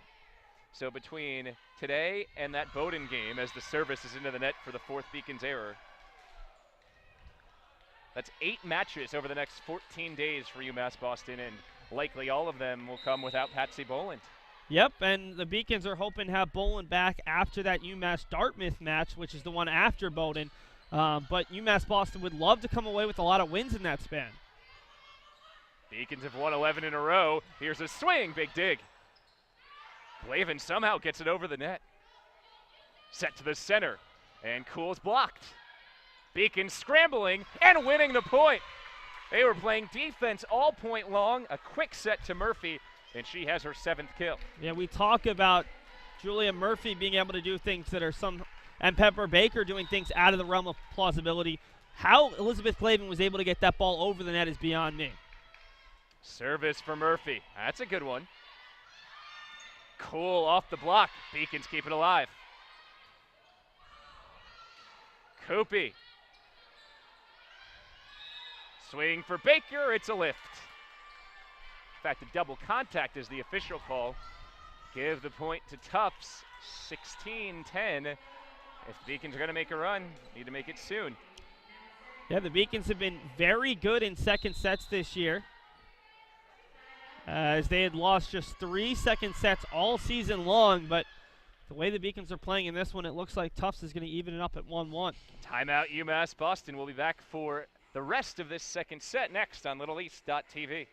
So between today and that Bowdoin game, as the service is into the net for the fourth Beacons error, that's 8 matches over the next 14 days for UMass Boston, and likely all of them will come without Patsy Boland. Yep, and the Beacons are hoping to have Boland back after that UMass Dartmouth match, which is the one after Bowdoin. But UMass Boston would love to come away with a lot of wins in that span. Beacons have won 11 in a row. Here's a swing, big dig. Glavin somehow gets it over the net. Set to the center, and Cool's blocked. Beacons scrambling and winning the point. They were playing defense all point long. A quick set to Murphy, and she has her 7th kill. Yeah, we talk about Julia Murphy being able to do things that are and Pepper Baker doing things out of the realm of plausibility. How Elizabeth Glavin was able to get that ball over the net is beyond me. Service for Murphy. That's a good one. Cool off the block. Beacons keep it alive. Koopy. Swing for Baker. It's a lift. In fact, a double contact is the official call. Give the point to Tufts. 16-10. If the Beacons are going to make a run, need to make it soon. Yeah, the Beacons have been very good in second sets this year, as they had lost just 3 second sets all season long. But the way the Beacons are playing in this one, it looks like Tufts is going to even it up at 1-1. Timeout UMass Boston. We'll be back for the rest of this second set next on LittleEast.tv.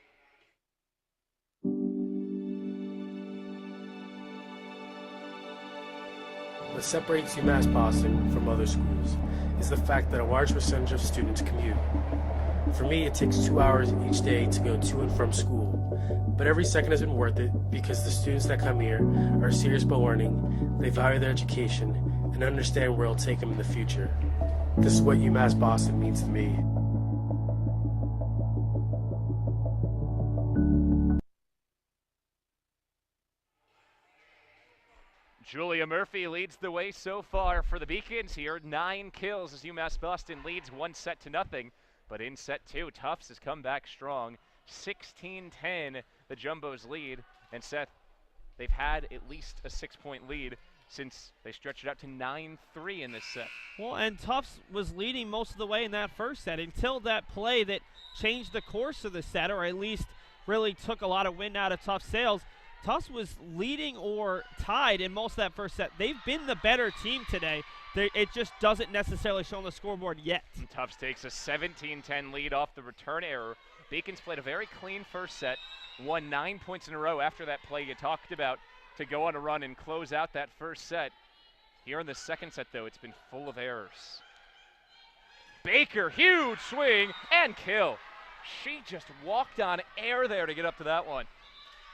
What separates UMass Boston from other schools is the fact that a large percentage of students commute. For me, it takes 2 hours each day to go to and from school, but every second has been worth it because the students that come here are serious about learning, they value their education, and understand where it'll take them in the future. This is what UMass Boston means to me. Julia Murphy leads the way so far for the Beacons here. 9 kills as UMass Boston leads 1-0. But in set 2, Tufts has come back strong. 16-10, the Jumbos lead. And Seth, they've had at least a 6-point lead since they stretched it out to 9-3 in this set. Well, and Tufts was leading most of the way in that first set until that play that changed the course of the set, or at least really took a lot of wind out of Tufts' sails. Tufts was leading or tied in most of that first set. They've been the better team today. It just doesn't necessarily show on the scoreboard yet. And Tufts takes a 17-10 lead off the return error. Beacons played a very clean first set, won 9 points in a row after that play you talked about to go on a run and close out that first set. Here in the second set, though, it's been full of errors. Baker, huge swing and kill. She just walked on air there to get up to that one.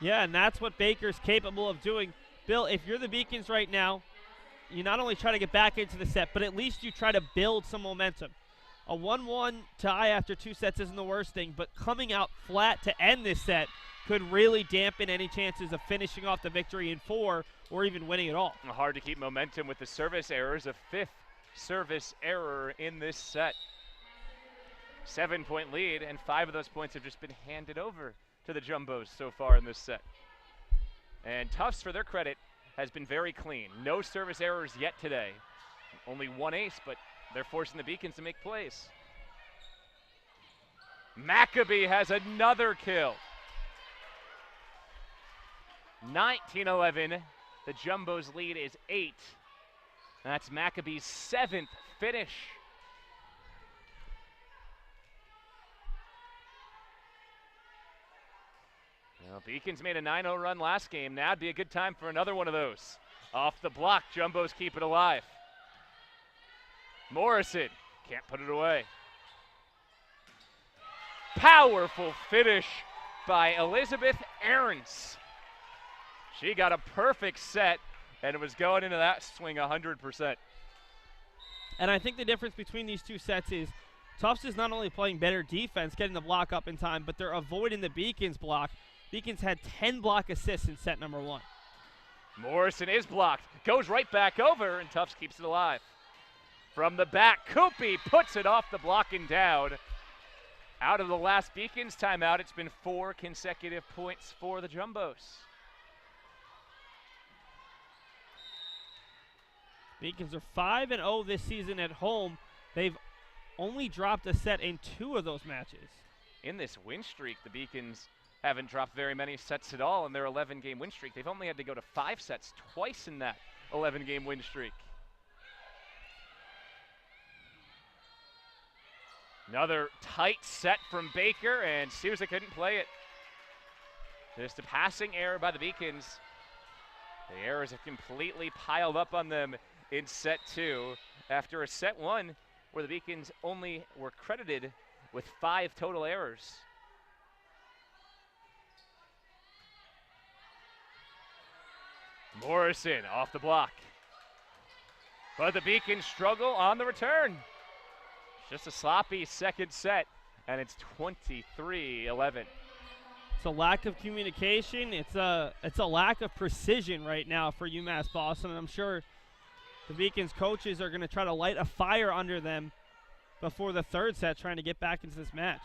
Yeah, and that's what Baker's capable of doing. Bill, if you're the Beacons right now, you not only try to get back into the set, but at least you try to build some momentum. A 1-1 tie after 2 sets isn't the worst thing, but coming out flat to end this set could really dampen any chances of finishing off the victory in 4 or even winning it all. Hard to keep momentum with the service errors, a 5th service error in this set. 7-point lead, and 5 of those points have just been handed over to the Jumbos so far in this set. And Tufts, for their credit, has been very clean. No service errors yet today. Only 1 ace, but they're forcing the Beacons to make plays. Maccabee has another kill. 19-11. The Jumbos' lead is 8. That's Maccabee's 7th finish. Well, Beacons made a 9-0 run last game. Now would be a good time for another one of those. Off the block, Jumbos keep it alive. Morrison can't put it away. Powerful finish by Elizabeth Ahrens. She got a perfect set, and it was going into that swing 100%. And I think the difference between these 2 sets is Tufts is not only playing better defense, getting the block up in time, but they're avoiding the Beacons block. Beacons had 10 block assists in set number 1. Morrison is blocked, goes right back over, and Tufts keeps it alive. From the back, Koopy puts it off the block and down. Out of the last Beacons timeout, it's been 4 consecutive points for the Jumbos. Beacons are 5-0 this season at home. They've only dropped a set in 2 of those matches. In this win streak, the Beacons haven't dropped very many sets at all in their 11-game win streak. They've only had to go to 5 sets twice in that 11-game win streak. Another tight set from Baker, and Sousa couldn't play it. Just a passing error by the Beacons. The errors have completely piled up on them in set 2 after a set 1 where the Beacons only were credited with 5 total errors. Morrison off the block. But the Beacons struggle on the return. Just a sloppy second set, and it's 23-11. It's a lack of communication. It's a lack of precision right now for UMass Boston, and I'm sure the Beacons coaches are going to try to light a fire under them before the third set, trying to get back into this match.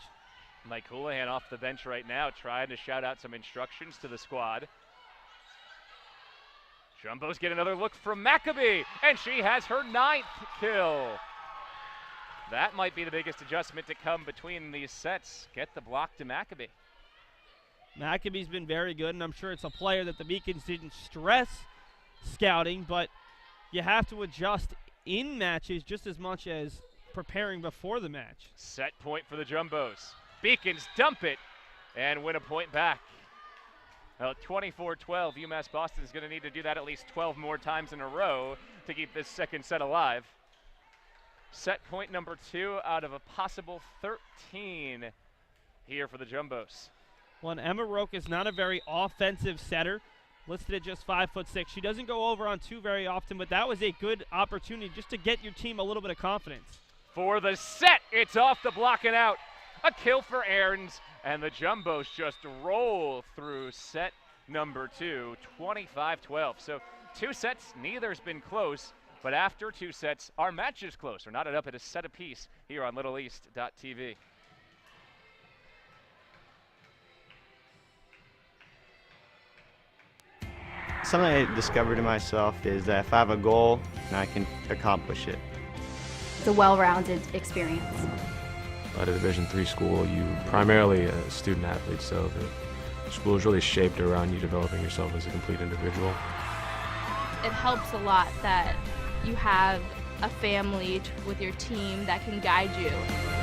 Mike Houlihan off the bench right now, trying to shout out some instructions to the squad. Jumbos get another look from Maccabee, and she has her 9th kill. That might be the biggest adjustment to come between these sets. Get the block to Maccabee. Maccabee's been very good, and I'm sure it's a player that the Beacons didn't stress scouting, but you have to adjust in matches just as much as preparing before the match. Set point for the Jumbos. Beacons dump it and win a point back. Well, 24-12, UMass Boston is going to need to do that at least 12 more times in a row to keep this second set alive. Set point number 2 out of a possible 13 here for the Jumbos. Well, and Emma Roque is not a very offensive setter, listed at just 5'6". She doesn't go over on 2 very often, but that was a good opportunity just to get your team a little bit of confidence. For the set, it's off the block and out. A kill for Ahrens, and the Jumbos just roll through set number 2, 25-12. So 2 sets, neither's been close, but after 2 sets, our match is close. We're knotted up at a set apiece here on LittleEast.tv. Something I discovered in myself is that if I have a goal, I can accomplish it. It's a well-rounded experience. At a Division III school, you primarily a student athlete, so the school is really shaped around you developing yourself as a complete individual. It helps a lot that you have a family with your team that can guide you.